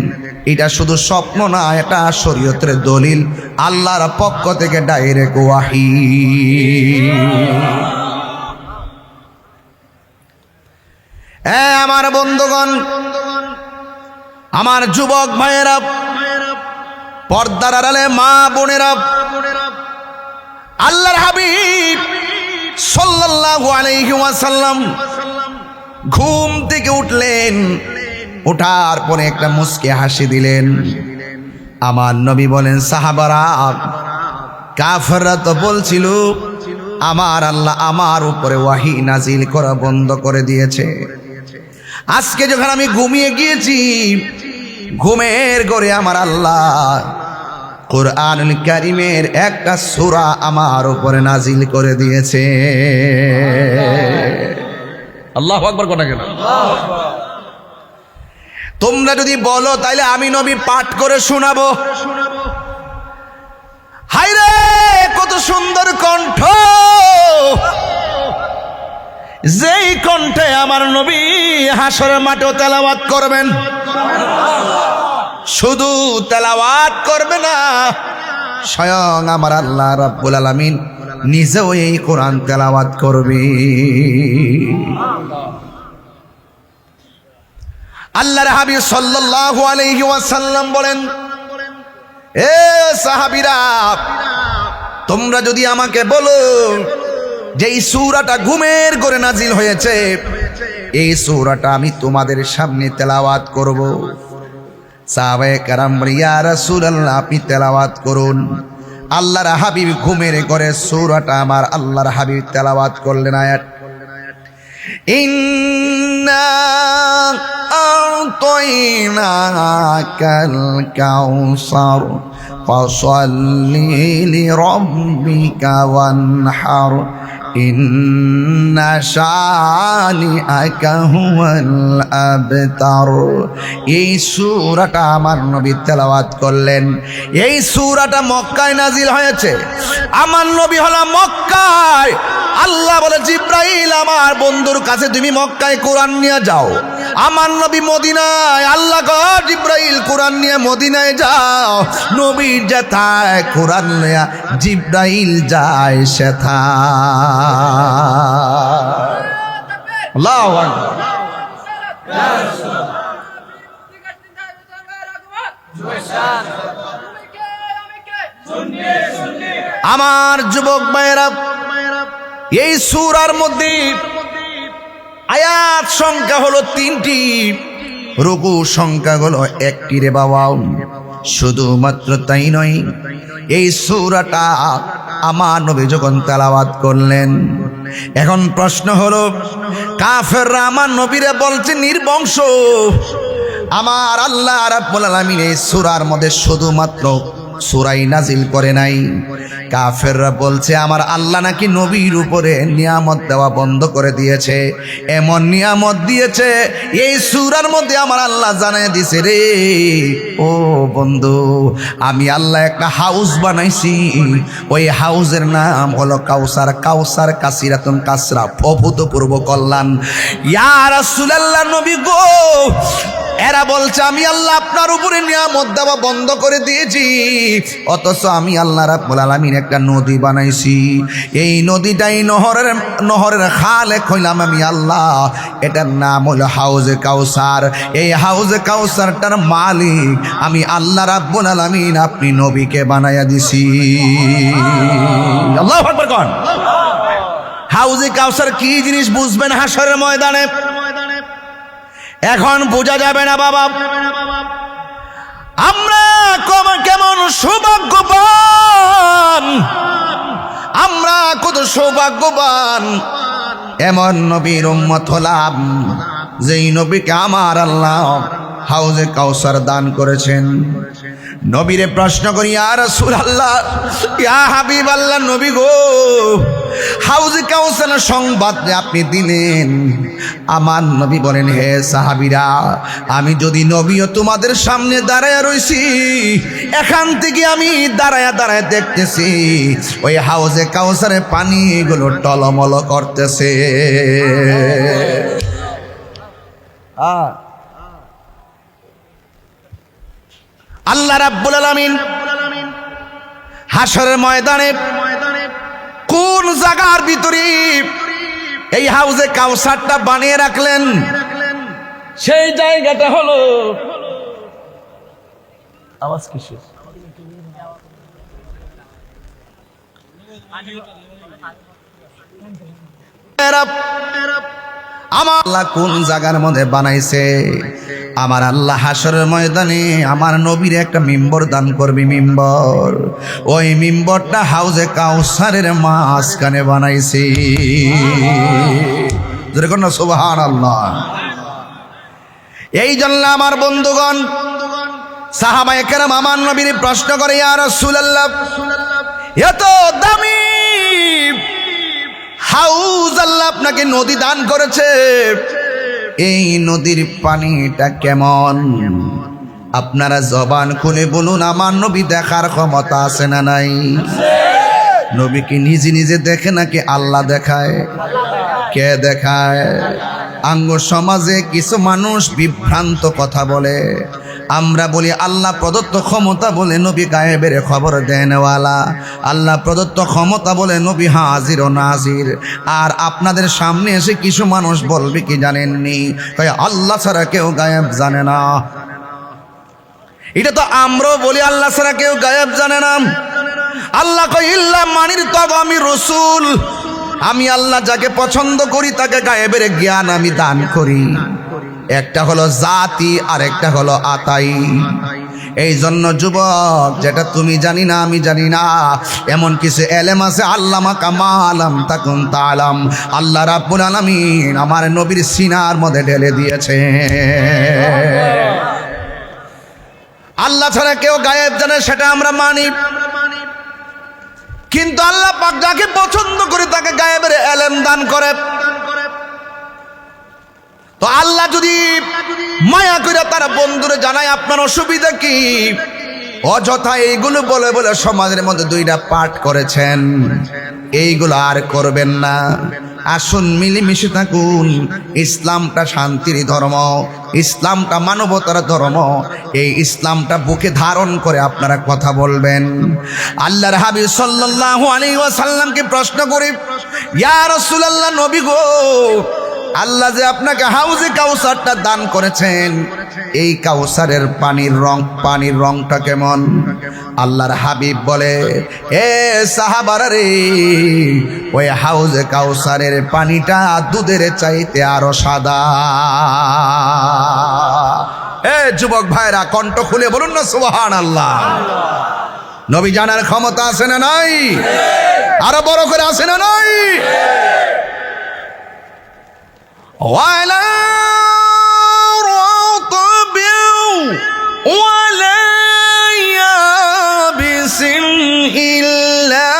এটা শুধু স্বপ্ন না, এটা শরীয়তের দলিল, আল্লাহর পক্ষ থেকে ডাইরেক্ট ওয়াহি। আমার বন্ধুগণ, আমার যুবক ভাইয়েরা, পর্দার আড়ালে মা বোনেরা, আল্লাহর হাবিব সাল্লাল্লাহু আলাইহি ওয়াসাল্লাম ঘুম থেকে উঠলেন, ওঠার পরে একটা মুস্কি হাসি দিলেন। আমার নবী বলেন, সাহাবারা, কাফেররা তো বলছিল আমার আল্লাহ আমার উপরে ওয়াহি নাজিল করা বন্ধ করে দিয়েছে। আজকে যখন আমি ঘুমিয়ে গিয়েছি, ঘুমের ঘরে আমার আল্লাহ কুরআনুল কারীমের একটা সূরা আমার উপরে নাজিল করে দিয়েছে। আল্লাহু আকবার কোনা গেল। তোমরা যদি বলো তাইলে আমি নবী পাঠ করে শোনাবো। হায়রে কত সুন্দর কণ্ঠ, যেই কণ্ঠে আমার নবী হাসরের মাঠেও তেলাওয়াত করবেন। শুধু তেলাওয়াত করবে না, স্বয়ং আমার আল্লাহ রাব্বুল আলামিন নিজেও এই কোরআন তেলাওয়াত করবে। আল্লাহর হাবিব সাল্লাল্লাহু আলাইহি ওয়াসাল্লাম বলেন, এ সাহাবীরা, তোমরা যদি আমাকে বলো যে এই সূরাটা ঘুমের ঘরে নাজিল হয়েছে, এই সূরাটা আমি তোমাদের সামনে তেলাওয়াত করব। সাহাবায়ে কেরাম বলেন, ইয়া রাসূলুল্লাহ, আপনি তেলাওয়াত করুন। আল্লাহর হাবিব ঘুমের ঘরে সূরাটা আমার আল্লাহর হাবিব তেলাওয়াত করলেন। আয়াত, ইন্না আ'তাইনাকাল কাউসার ফাসাল্লি লিরাব্বিকা ওয়ানহার ইন্না শানিআকা হুয়াল আবতার। এই সূরাটা আমার নবী তেলাওয়াত করলেন। এই সূরাটা মক্কায় নাজিল হয়েছে। আমার নবী হলো মক্কায়। আল্লাহ বলে, জিব্রাইল আমার বন্ধুর কাছে তুমি মক্কায় কোরআন নিয়ে যাও। আমার নবী মদিনায়, আল্লাহ গো জিব্রাইল কোরআন নিয়ে মদিনায় যাও। নবীর যেথায় কোরআন নিয়ে জিব্রাইল যায় সেথায়। আল্লাহু আকবার। আমার যুবক ভাইয়েরা, এই সূরার মধ্যে আয়াত সংখ্যা হলো 3টি, রুকু সংখ্যা হলো 1টি রে বাবা। শুধুমাত্র তাই নয়, এই সূরাটা আমার নবী যখন তেলাওয়াত করলেন, এখন প্রশ্ন হলো, কাফেররা আমার নবীরে বলছে নির্বংশ। আমার আল্লাহ রাব্বুল আলামিন এই সূরার মধ্যে শুধুমাত্র সূরাই নাজিল করে নাই। কাফেররা বলছে আমার আল্লাহ নাকি নবীর উপরে নিয়ামত দেওয়া বন্ধ করে দিয়েছে। এমন নিয়ামত দিয়েছে এই সূরার মধ্যে আমার আল্লাহ জানিয়ে দিছে, রে ও বন্ধু, আমি আল্লাহ একটা হাউস বানাইছি। ওই হাউসের নাম হলো কাউসার। কাউসার কাসিরাতুন কাসরা, অভূতপূর্ব কল্যাণ। ইয়া রাসূলুল্লাহ, নবী গো, এরা বলছে আমি আল্লাহ আপনার উপরে নিয়ামত দেওয়া বন্ধ করে দিয়েছি, অথচ আমি আল্লাহ রাব্বুল আলামিন একটা নদী বানাইছি। এই নদীটাই নহরের খালেক হইলাম আমি আল্লাহ। এটার নাম হলো হাউজে কাউসার। এই হাউজে কাউসারটার মালিক আমি আল্লাহ রাব্বুল আলামিন, আপনি নবীকে বানাইয়া দিছি। আল্লাহু আকবার কোন। হাউজে কাউসার কি জিনিস বুঝবেন হাশরের ময়দানে, এখন বোঝা যাবে না বাবা। আমরা কেমন সৌভাগ্যবান, আমরা কত সৌভাগ্যবান, এমন নবীর উম্মত হলাম যেই নবীকে আমার আল্লাহ হাউজে কাউসার দান করেছেন। নবীরে প্রশ্ন করি, ইয়া রাসূলুল্লাহ, ইয়া হাবিবাল্লাহ, নবী গো, হাউজে কাউসারের সংবাদ যে আপনি দিলেন, আমার নবী বলেন, হে সাহাবীরা, আমি যদি নবীও তোমাদের সামনে দাঁড়ায় রইছি, এখান থেকে আমি দাঁড়ায় দাঁড়ায় দেখতেছি ওই হাউজে কাউসারের পানিগুলো টলমল করতেছে। আল্লাহ রাব্বুল আলামিন হাশরের ময়দানে কোন জায়গার ভিতরে এই হাউজে কাউসারটা বানিয়ে রাখলেন, সেই জায়গাটা হলো আওয়াজ কিসের? আমার আল্লাহ কোন জায়গার মধ্যে বানাইছে? আমার আল্লাহ হাশরের ময়দানে আমার নবীর একটা মিম্বর দান করবি, মিম্বর। ওই মিম্বরটা হাউজে কাউসারের মাঝখানে বানাইছে। যেরকম না, সুবহানাল্লাহ। এই জন্য আমার বন্ধুগণ, সাহাবায়ে কেরাম আমার নবীর প্রশ্ন করে, ইয়া রাসূলুল্লাহ, এত দামি হাউজ আল্লাহ আপনাকে নদী দান করেছে, এই নদীর পানিটা কেমন? আপনারা জবান খুলে বলুন, আমার নবী দেখার ক্ষমতা আছে না নাই? নবী কি নিজে নিজে দেখে নাকি আল্লাহ দেখায়? কে দেখায়? আঙ্গ সমাজে কিছু মানুষ বিভ্রান্ত কথা বলে। আমরা বলি আল্লাহ প্রদত্ত ক্ষমতা বলে নবী গায়েবের খবর দেনওয়ালা, আল্লাহ প্রদত্ত ক্ষমতা বলে নবী হাজির ও নাজির। আর আপনাদের সামনে এসে কিছু মানুষ বলবে কি জানেননি, আল্লাহ ছাড়া কেউ গায়েব জানে না। এটা তো আমরাও বলি আল্লাহ ছাড়া কেউ গায়েব জানে না। আল্লাহ কই, ইল্লা মানির তব আমি রসুল, আমি আল্লাহ যাকে পছন্দ করি তাকে গায়েবের জ্ঞান আমি দান করি। একটা হলো জাতি আর একটা হলো আতাই। এই জন্য যুবক, যেটা তুমি জানি না আমি জানি না, এমন কিছু এলেম আছে, আল্লামা কামালাম তাকুন তালাম, আল্লাহ রাব্বুল আলামিন আমার নবীর সিনার মধ্যে ঢেলে দিয়েছে। আল্লাহ ছাড়া কেউ গায়েব জানে সেটা আমরা মানি, কিন্তু আল্লাহ পাক যাকে পছন্দ করে তাকে গায়েবের এলেম দান করে। তো আল্লাহ যদি মায়া করে তারা বন্ধুরে জানায় আপনার অসুবিধা কি, অযথা এইগুলো বলে বলে সমাজের মধ্যে দুইটা পাঠ করেছেন, এইগুলো আর করবেন না। আসুন মিলেমিশে থাকুন। ইসলামটা শান্তির ধর্ম, ইসলামটা মানবতার ধর্ম। এই ইসলামটা বুকে ধারণ করে আপনারা কথা বলবেন। আল্লাহর হাবিব সাল্লাল্লাহু আলাইহি ওয়াসাল্লামকে প্রশ্ন করি, ইয়া রাসূলুল্লাহ, নবী গো, আল্লাহ যে আপনাকে হাউজে কাউসারটা দান করেছেন, এই কাউসারের পানির রংটা কেমন? আল্লাহর হাবিব বলে, এ সাহাবারা রে, ওই হাউজে কাউসারের পানিটা দুধের চাইতে আরো সাদা। এ যুবক ভাইরা, কণ্ঠ খুলে বলুন না সুবহানাল্লাহ। নবী জানার ক্ষমতা আছে না নাই? আরো বড় করে আছে না নাই? ولا رطب ولا يابس إلا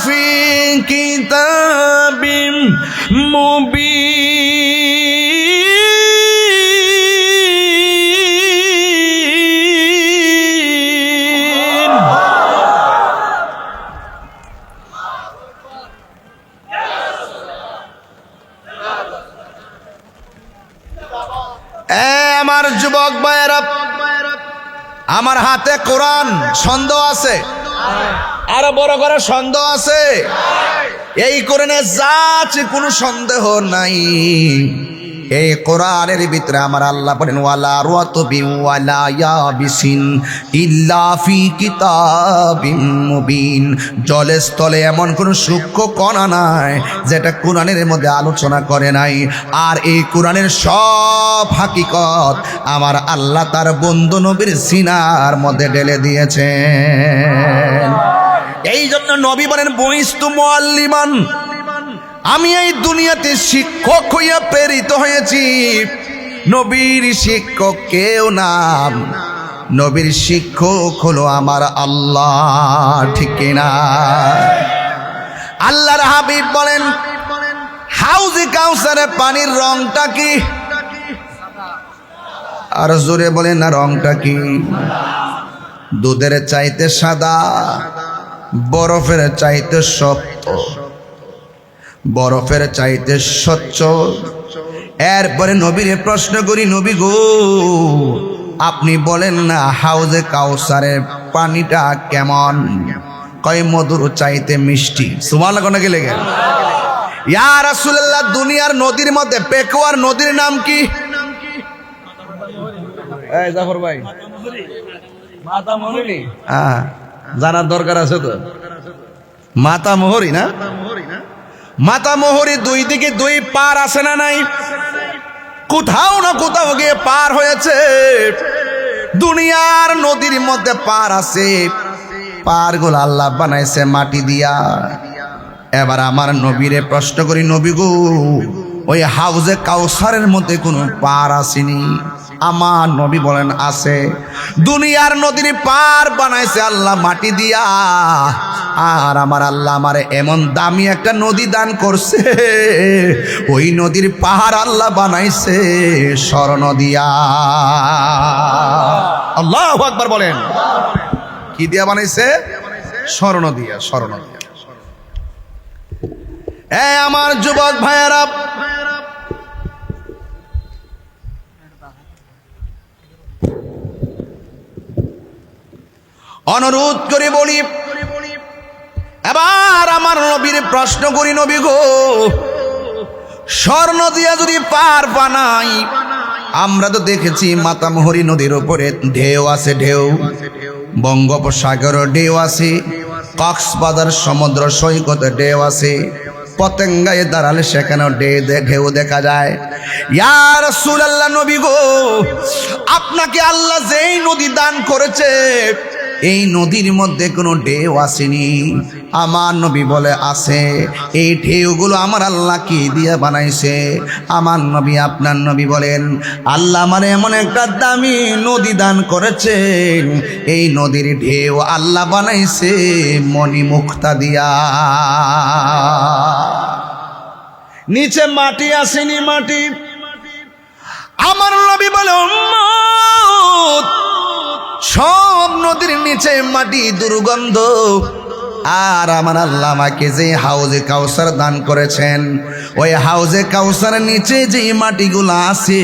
في كتاب مبين. আমার যুবক ভাইয়েরা, আমার হাতে কোরআন, সন্দেহ আছে? আরো বড় করে সন্দেহ আছে? এই কোরআনে যা আছে কোনো সন্দেহ নাই। এই কোরআনের ভিতরে আমার আল্লাহ বলেন, ওয়ালা রাতবিন ওয়ালা ইয়াবিসিন ইল্লা ফি কিতাবিম মুবিন। জলের স্থলে এমন কোন সূক্ষ্ম কণা নাই যেটা কোরআনের মধ্যে আলোচনা করে নাই। আর এই কোরআনের সব হাকিকত আমার আল্লাহ তার বন্ধু নবীর সিনার মধ্যে ঢেলে দিয়েছেন। এই জন্য নবী বলেন, বুইস্তু মুআল্লিমান, আমি এই দুনিয়াতে শিক্ষক হইয়া প্রেরিত হয়েছি। নবীর শিক্ষক কেউ নাম, নবীর শিক্ষক হলো আমার আল্লাহ, ঠিক কিনা? আল্লাহর হাবিব বলেন, হাউজে কাউসারের পানির রংটা কি? আর জোরে বলেন না, রংটা কি? দুধের চাইতে সাদা, বরফের চাইতে শক্ত, বরফের চাইতে স্বচ্ছ। এরপরে নবীরে প্রশ্ন করি, নবী গো আপনি বলেন না হাউজে কাউসারের পানিটা কেমন? কয় মধুর চাইতে মিষ্টি। সুবহানাল্লাহ কোন গেলে গেল? ইয়া রাসূলুল্লাহ, দুনিয়ার নদীর মধ্যে পেকুয়ার নদীর নাম কি? এই জাফর ভাই, মাতামুহুরী। হ্যাঁ, জানার দরকার আছে তো। মাতামুহুরী না? মাতামুহুরী দুই দিকে দুই পার আছে না নাই? কোথাও না কোথাও গিয়ে পার হয়েছে। দুনিয়ার নদীর মধ্যে পার আছে, পারগুলো আল্লাহ বানাইছে মাটি দিয়া। এবার আমার নবীরে প্রশ্ন করি, নবী গো ওই হাউজে কাউসারের মধ্যে কোনো পার আসেনি? আমার নবী বলেন আছে। দুনিয়ার নদীর পার বানাইছে আল্লাহ মাটি দিয়া, আর আমার আল্লাহ আমারে এমন দামি একটা নদী দান করছে, ওই নদীর পাহাড় আল্লাহ বানাইছে স্বর্ণ দিয়া। আল্লাহু আকবার বলেন। কি দিয়া বানাইছে? স্বর্ণ দিয়া, স্বর্ণ দিয়া। আমার যুবক ভাইয়েরা, অনুরোধ করে বলি, এবার আমার নবীর প্রশ্ন করি, নবী গো স্বর্ণ দিয়া যদি পার বানাই, আমরা তো দেখেছি মাতামুহুরী নদীর উপরে ঢেউ আছে, ঢেউ বঙ্গোপসাগরের ঢেউ আছে, কক্সবাজার সমুদ্র সৈকতে ঢেউ আছে, পতেঙ্গায় দাঁড়ালে সেখানেও ঢেউ দেখা যায়। ইয়া রাসূলুল্লাহ, নবী গো আপনাকে আল্লাহ যেই নদী দান করেছে, এই নদীর মধ্যে কোনো ঢেউ আসেনি? আমার নবী বলে আছে। এই ঢেউগুলো আমার আল্লাহ কি দিয়ে বানাইছে? আমার নবী, আপনার নবী বলেন, আল্লাহ আমার এমন একটা দামি নদী দান করেছেন, এই নদীর ঢেউ আল্লাহ বানাইছে মণিমুক্তা দিয়া। নিচে মাটি আসেনি, মাটি। আমার নবী বলে, উম্মত সব নদীর নিচে মাটি দুর্গন্ধ, আর আমার আল্লাহ আমাকে যে হাউজে কাউসার দান করেছেন, ওই হাউজে কাউসারের নিচে যে মাটিগুলো আছে,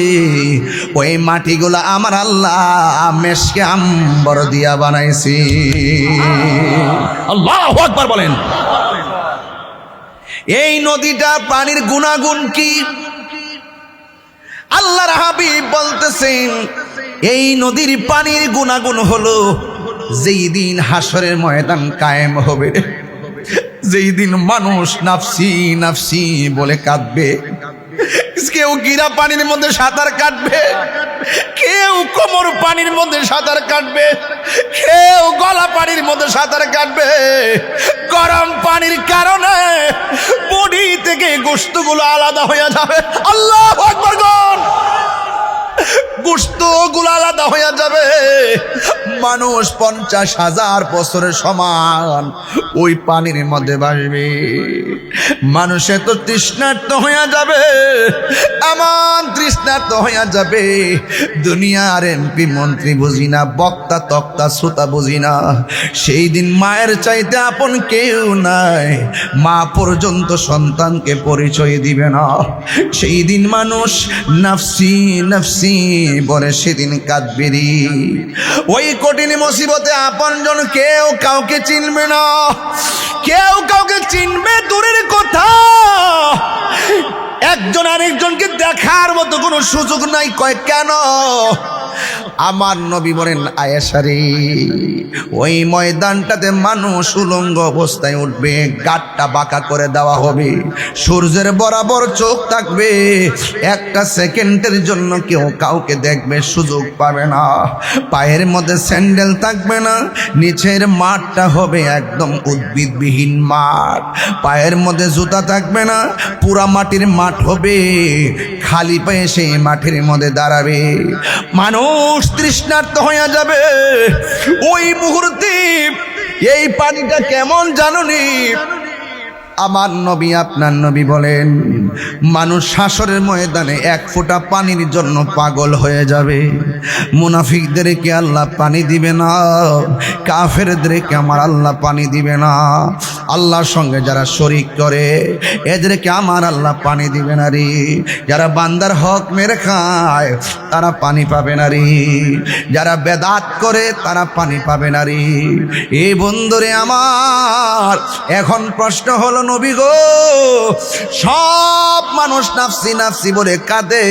ওই মাটিগুলো আমার আল্লাহ মেশকে আম্বর দিয়া বানাইছি। আল্লাহু আকবার বলেন। এই নদীটা পানির গুণাগুণ কি? আল্লাহর হাবিব বলতেছেন, এই নদীর পানির গুণাগুণ হলো, যেই দিন হাসরের ময়দান কায়েম হবে, যেই দিন মানুষ নাফসি নাফসি বলে কাঁদবে, কেউ গিরা পানির মধ্যে সাঁতার কাটবে, কেউ কোমর পানির মধ্যে সাঁতার কাটবে, কেউ গলা পানির মধ্যে সাঁতার কাটবে। গরম পানির কারণে বডি থেকে গোশতগুলো আলাদা হয়ে যাবে। আল্লাহু আকবার গণ। গোশতগুলো আলাদা হয়ে যাবে। মানুষ 50,000 বছরের সমান ওই পানির মধ্যে ভাসবে। মানুষে তো তৃষ্ণার্ত হয়ে যাবে, এমন তৃষ্ণার্ত হয়ে যাবে, দুনিয়ার এমপি মন্ত্রী বুঝি না, বক্তা তক্তা শ্রোতা বুঝি না, সেই দিন মায়ের চাইতে আপন কেউ নাই, মা পর্যন্ত সন্তানকে পরিচয় দিবে না। সেই দিন মানুষ নাফসি নাফসি বলে সেদিন কাঁদবে। ওই কঠিন মুসিবতে আপনজন কেউ কাউকে চিনবে না, কেউ কাউকে চিনবে দূরের কথা, একজন আরেকজনকে দেখার মতো কোনো সুযোগ নাই। কয় কেন? আমার নবী বলেন, আয়েশা রে, ওই ময়দানটাতে মানুষ উলঙ্গ অবস্থায় উঠবে, গাটটা বাঁকা করে দেওয়া হবে, সূর্যের বরাবর চোখ থাকবে, একটা সেকেন্ডের জন্য কেউ কাউকে দেখবে সুযোগ পাবে না, পায়ের মধ্যে স্যান্ডেল থাকবে না, নিচের মাঠটা হবে একদম উদ্ভিদবিহীন মাঠ, পায়ের মধ্যে জুতা থাকবে না, পুরা মাটির মাঠ হবে, খালি পায়ে সেই মাঠের মধ্যে দাঁড়াবে, মানুষ তৃষ্ণার্ত হয়ে যাবে। ওই মুহূর্তে এই পানিটা কেমন জানুনি? আমার নবী আপনার নবী বলেন, মানুষ হাসরের ময়দানে এক ফোঁটা পানির জন্য পাগল হয়ে যাবে। মুনাফিকদেরকে আল্লাহ পানি দিবে না, কাফেরদেরকে আমার আল্লাহ পানি দিবে না। আল্লাহর সঙ্গে যারা শরিক করে এদেরকে আমার আল্লাহ পানি দিবে না রে। যারা বান্দার হক মেরে খায় তারা পানি পাবে না রে। যারা বেদাত করে তারা পানি পাবে না রে। এই বন্ধুরে আমার, এখন প্রশ্ন হলো নবী গো, সব মানুষ নাফসি নাফসি বলে কাঁদে,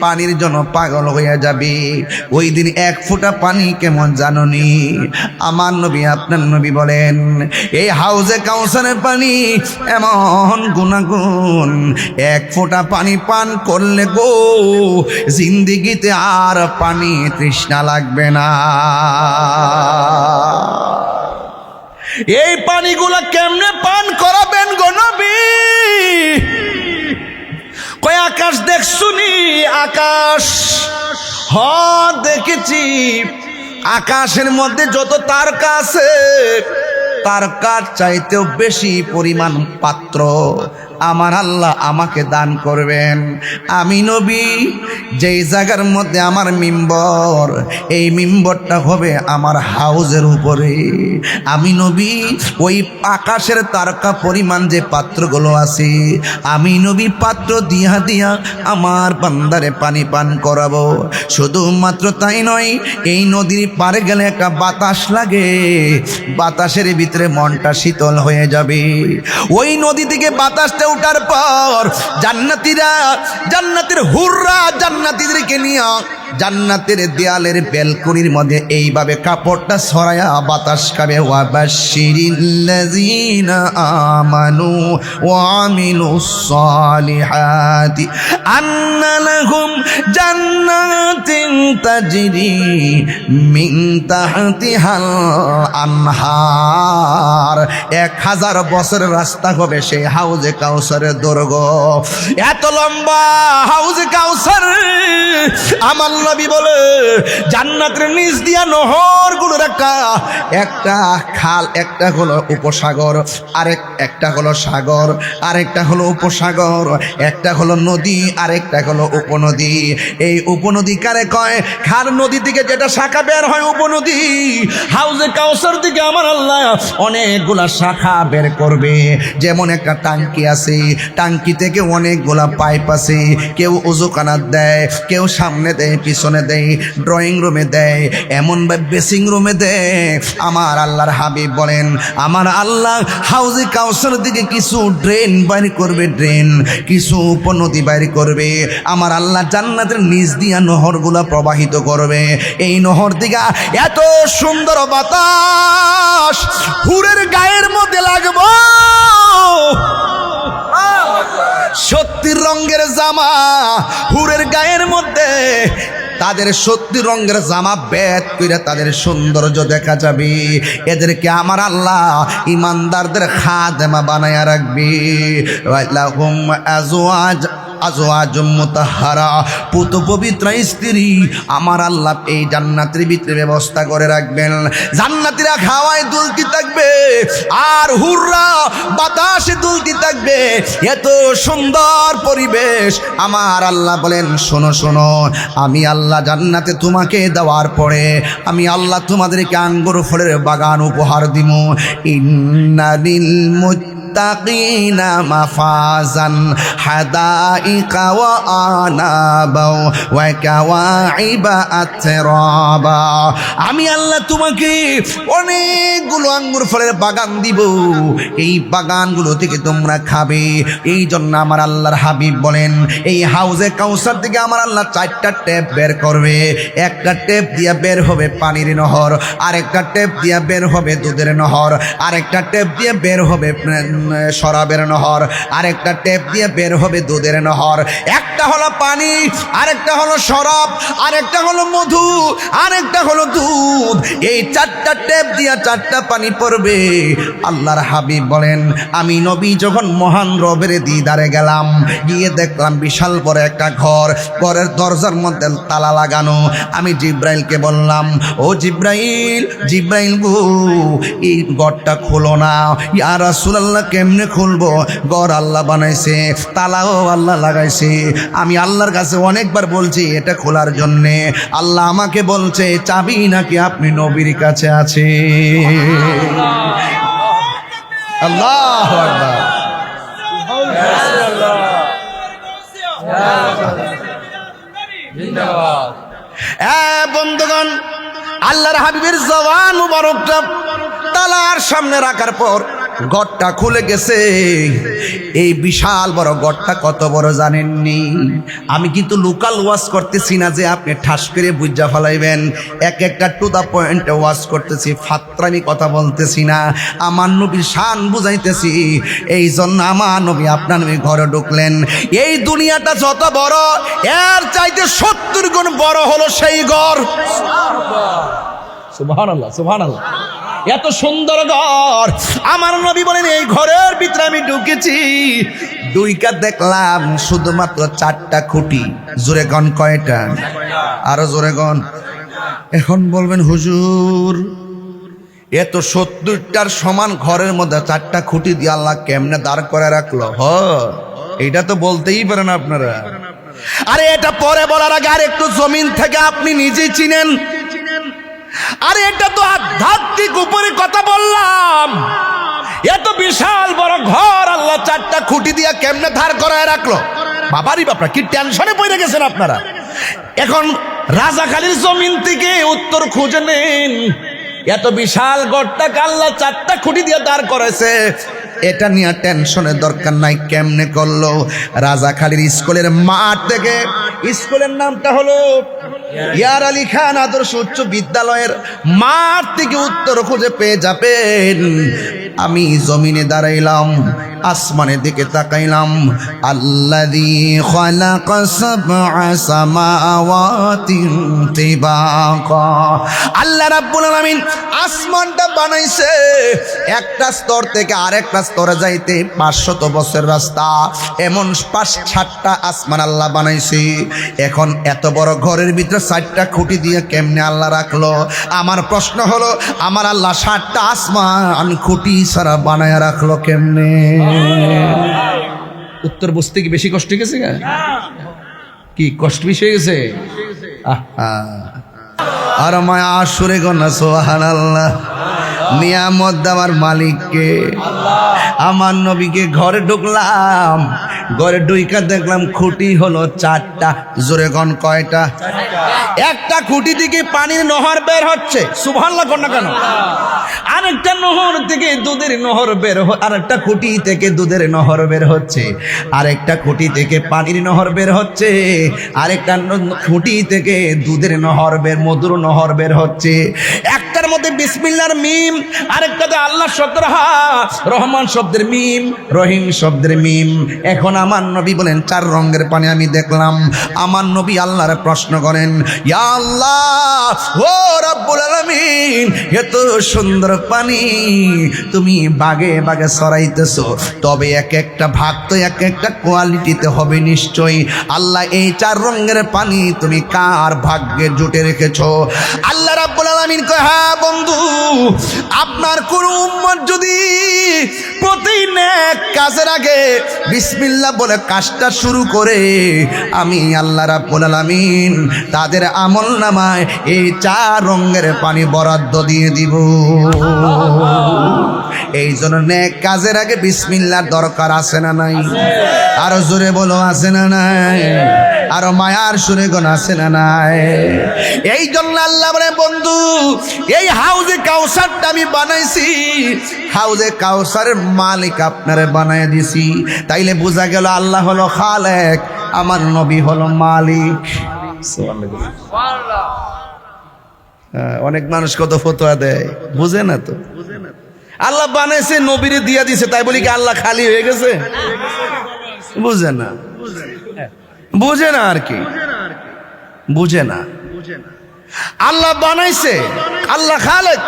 পানির জন্য পাগল হয়ে যাবে। ওই দিন এক ফোঁটা পানি কেমন জাননি? আমার নবী আপনার নবী বলেন, এই হাউজে কাউসারের পানি এমন গুণাগুণ, এক ফোঁটা পানি পান করলে গো জিন্দিগিতে আর পানি তৃষ্ণা লাগবে না। এই পানিগুলা কেমনে পান করাবেন গো নবী? কয় আকাশ দেখছুনি? আকাশ হ দেখেছি। আকাশের মধ্যে যত তারকা আছে, তারকার চাইতেও বেশি পরিমাণ পাত্র আমার আল্লাহ আমাকে দান করবেন। আমি নবী যেই জায়গার মধ্যে আমার মিম্বর, এই মিম্বরটা হবে আমার হাউজের উপরে। আমি নবী ওই আকাশের তারকা পরিমাণ যে পাত্রগুলো আছে, আমি নবী পাত্র দিয়া দিয়া আমার বান্দারে পানি পান করাবো। শুধুমাত্র তাই নয়, এই নদীর পারে গেলে একটা বাতাস লাগে, বাতাসের ভিতরে মনটা শীতল হয়ে যাবে। ওই নদী থেকে বাতাসটা উঠার পর জান্নাতীরা, জান্নাতের হুররা জান্নাতীদেরকে নিয়ে জান্নাতের দেয়ালের বেলকনির মধ্যে এইভাবে কাপড়টা ছড়ায়া বাতাস খাবে। ওয়াবাশশিরিল্লাযীনা আমানু ওয়া আমিলুস সালিহাতি আন্না লাহুম জান্নাতিন তাজরি মিন তাহতিহাল আনহার। 1000 বছরের রাস্তা হবে সেই হাউজে কাউসারের দৈর্ঘ্য। এত লম্বা হাউজে কাউসার। আমার নবী বলে, জান্নাতের নিচ দিয়া নহরগুলোর একটা খাল, একটা হলো উপসাগর, একটা হলো সাগর, আরেকটা হলো উপসাগর, একটা হলো নদী, আরেকটা হলো উপনদী। এই উপনদী কারে কয়? খাল নদী থেকে যেটা শাখা বের হয় উপনদী। হাউজে কাউসার থেকে আমার আল্লাহ অনেকগুলা শাখা বের করবে। যেমন একটা টাঙ্কি আছে, টাঙ্কি থেকে অনেকগুলা পাইপ আছে। কেউ ওযুখানাত দেয়, কেউ সামনে দেয়, পিছনে দেয়, ড্রয়িং রুমে দেয়, এমনভাবে বেসিং রুমে দেয়। আমার আল্লাহর হাবিব বলেন, আমার আল্লাহ হাউজে কাউসার দিকে কিছু ড্রেন বাইর করবে, ড্রেন কিছু উপনদী বাইর করবে। আমার আল্লাহ জান্নাতের নিচ দিয়া নহরগুলা প্রবাহিত করবে। এই নহর দিকে এত সুন্দর বাতাস হুরের গায়ের মধ্যে লাগবো। 70 রঙের জামা হুরের গায়ের মধ্যে, তাদের 70 রঙের জামা বেদ করে তাদের সৌন্দর্য দেখা যাবে। এদেরকে আমার আল্লাহ ইমানদারদের খাদেমা বানায়া রাখবে। লাহুম আজওয়াজ, আজওয়াজুম মুতাহহারা, পুত পবিত্র স্ত্রী আমার আল্লাহ এই জান্নাতের ভিতরে ব্যবস্থা করে রাখবেন। জান্নাতীরা খাওয়ায় দুলতে থাকবে, আর হুররা বাতাসে দুলতে থাকবে। এত সুন্দর পরিবেশ। আমার আল্লাহ বলেন, শোনো শোনো, আমি আল্লাহ জান্নাতে তোমাকে দেওয়ার পরে আমি আল্লাহ তোমাদেরকে আঙ্গুর ফলের বাগান উপহার দিব। ইন্নালিল মুত্তাকিনা মাফাজান হাদাইকা ওয়া আনাবা ওয়া কাওয়াইবা আতরাবা। আমি আল্লাহ তোমাকে অনেকগুলো আঙ্গুর ফলের বাগান দিব, এই বাগানগুলো থেকে তোমরা খাবে। এই জন্য আমার আল্লাহর হাবিব বলেন, এই হাউজে কাউসার থেকে আমার আল্লাহ 4টা টেপ বের করবে। একটা টেপ দিয়া বের হবে পানির নহর, আরেকটা টেপ দিয়া বের হবে দুধের নহর, আরেকটা টেপ দিয়ে বের হবে শরাবের নহর, আরেকটা টেপ দিয়ে বের হবে দুধের নহর। নহর, একটা হলো পানি, আরেকটা হলো শরাব, আরেকটা হলো মধু, আরেকটা হলো দুধ। এই চারটা ট্যাপ দিয়া চারটা পানি পড়বে। আল্লাহর হাবিব বলেন, আমি নবী যখন মহান রবের দিদারে গেলাম, গিয়ে দেখলাম বিশাল বড় একটা ঘর, ঘরের দরজার মধ্যে তালা লাগানো। আমি জিব্রাইলকে বললাম, ও জিব্রাইল, জিব্রাইল গো, এই ঘরটা খোলো না। ইয়া রাসূলুল্লাহ, কেমনে খুলবো? ঘর আল্লাহ বানাইছে, তালাও আল্লাহ লাগাইছে। আমি আল্লাহর কাছে অনেকবার বলছি এটা খোলার জন্যে। আল্লাহ আমাকে বলছে চাবি নাকি আপনি নবীর কাছে আছে। আল্লাহু আকবার। জিন্দাবাদ। বন্ধুগণ, আল্লাহর হাবিবের জওয়ান মুবারকটা তালার সামনে রাখার পর ঘরটা খুলে গেছে। এই বিশাল বড় ঘরটা কত বড় জানেননি? আমি কিন্তু লোকাল ওয়াজ করতেছি না যে আপনি ঠাস করে বুঝা ফেলাইবেন। এক একটা টু দা পয়েন্টে ওয়াজ করতেছি, ফাত্রামি কথা বলতেছি না। আমার নবীর শান বুঝাইতেছি। এই জন্য আমার নবী আপনার নবী ঘরে ঢুকলেন। এই দুনিয়াটা যত বড়, এর চাইতে 70 গুণ বড় হলো সেই ঘর। সুবহানাল্লাহ, সুবহানাল্লাহ। এত সুন্দর ঘর। আমার নবী বলেন, এই ঘরের ভিতরে আমি ঢুকেছি, দুইটা দেখলাম শুধুমাত্র 4টা খুঁটি। জোরে গন কয়টা? আরো জোরে গন। এখন বলবেন, হুজুর এত 70টার সমান ঘরের মধ্যে 4টা খুঁটি দিয়ে আল্লাহ কেমনে দাঁড় করে রাখলো? এইটা তো বলতেই পারেন আপনারা। আরে এটা পরে বলার আগে আর একটু জমিন থেকে আপনি নিজেই চিনেন। আরে এটা তো আধ্যাত্মিক উপরে কথা বললাম। এত বিশাল বড় ঘর আল্লাহ 4টা খুঁটি দিয়ে কেমনে ধার করায় রাখলো? বাবারি বাপরা, কি টেনশনে পড়ে গেছেন আপনারা। এখন রাজাখালীর জমিন থেকে উত্তর খুঁজে নেন। এত বিশাল ঘরটাকে আল্লাহ 4টা খুঁটি দিয়ে দাঁড় করেছে, এটা নিয়ে টেনশনের দরকার নাই। কেমনে করলো? রাজাখালীর স্কুলের মাঠ থেকে, স্কুলের নামটা হলো ইয়ার আলী খান আদর্শ উচ্চ বিদ্যালয়ের মাঠ থেকে উত্তর খুঁজে পেয়ে যাবেন। আমি জমিনে দাঁড়াইলাম, আসমানের দিকে তাকাইলাম। আল্লাযী খালাকা সাবআ সামাওয়াতিন তিবাকা। আল্লাহ রাব্বুল আলামিন আসমানটা বানাইছে, একটা স্তর থেকে আরেকটা স্তরে যাইতে 500 বছর রাস্তা। এমন 5-7টা আসমান আল্লাহ বানাইছে। এখন এত বড় ঘরের ভিতরে 4টা খুঁটি দিয়ে কেমনে আল্লাহ রাখলো? আমার প্রশ্ন হলো, আমার আল্লাহ 7টা আসমান খুঁটি ছাড়া বানায় রাখলো কেমনে? উত্তর বুঝতে কি বেশি কষ্ট গেছে? কি কষ্ট বেশি হয়ে গেছে? আর মায়া সুরে গনা সুবহানাল্লাহ। নিয়ামত দেওয়ার মালিককে, আমার নবীকে ঘরে ঢুকলাম। ঘরে ঢুইকা দেখলাম খুঁটি হলো 4টা। জোরে গন কয়টা? একটা খুঁটি থেকে পানির নহর বের হচ্ছে। সুবহানাল্লাহ কোন না কেন? আরেকটা নহর থেকে দুধের নহর বের, আরেকটা খুঁটি থেকে দুধের নহর বের হচ্ছে। আরেকটা খুঁটি থেকে পানির নহর বের হচ্ছে। আরেকটা খুঁটি থেকে দুধের নহর বের, মধুর নহর বের হচ্ছে। একটার মধ্যে বিসমিল্লাহর মিম, আরেকটাতে আল্লাহ শব্দের হা, রহমান শব্দের মিম, রহিম শব্দের মিম। এখন আমার নবী বলেন 4 রঙের পানি আমি দেখলাম। আমার নবী আল্লাহর প্রশ্ন করেন, ইয়া আল্লাহ, ও রব্বুল আলামিন, এত সুন্দর পানি তুমি বাগে বাগে ছড়াইতেছো, তবে এক একটা ভাগ তো এক একটা কোয়ালিটিতে হবে নিশ্চয়ই। আল্লাহ, এই 4 রঙের পানি তুমি কার ভাগ্যে জুটে রেখেছো? আল্লাহ রাব্বুল আলামিন কয়, হ্যাঁ বন্ধু, আপনার কোন উম্মত যদি প্রতি নেক কাজের আগে বিসমিল্লাহ বলে কাজটা শুরু করে, আমি আল্লাহ রাব্বুল আলামিন তাদের আমলনামায় এই 4 রঙের পানি বরাদ্দ দিয়ে দিব। এই জন্য নেক কাজের আগে বিসমিল্লাহর দরকার আছে না নাই? আরো জোরে বলো, আছে না নাই? আরো মায়ার সুরে গুণ আছে না নাই? এই জন্য আল্লাহ বলে, বন্ধু, এই হাউজে কাউসারটা আমি বানাইছি, হাউজে কাউসারের মালিক আপনারে বানায় দিছি। তাইলে বোঝা গেল আল্লাহ হলো খালেক, আমার নবী হলো মালিক। অনেক মানুষ কত ফতোয়া দেয়, বুঝে না তো। আল্লাহ বানাইছে, নবীরে দিয়া দিছে, তাই বলি কি আল্লাহ খালি হয়ে গেছে? বুঝে না। বুঝে না আর কি, বুঝে না। আল্লাহ বানাইছে, আল্লাহ খালেক,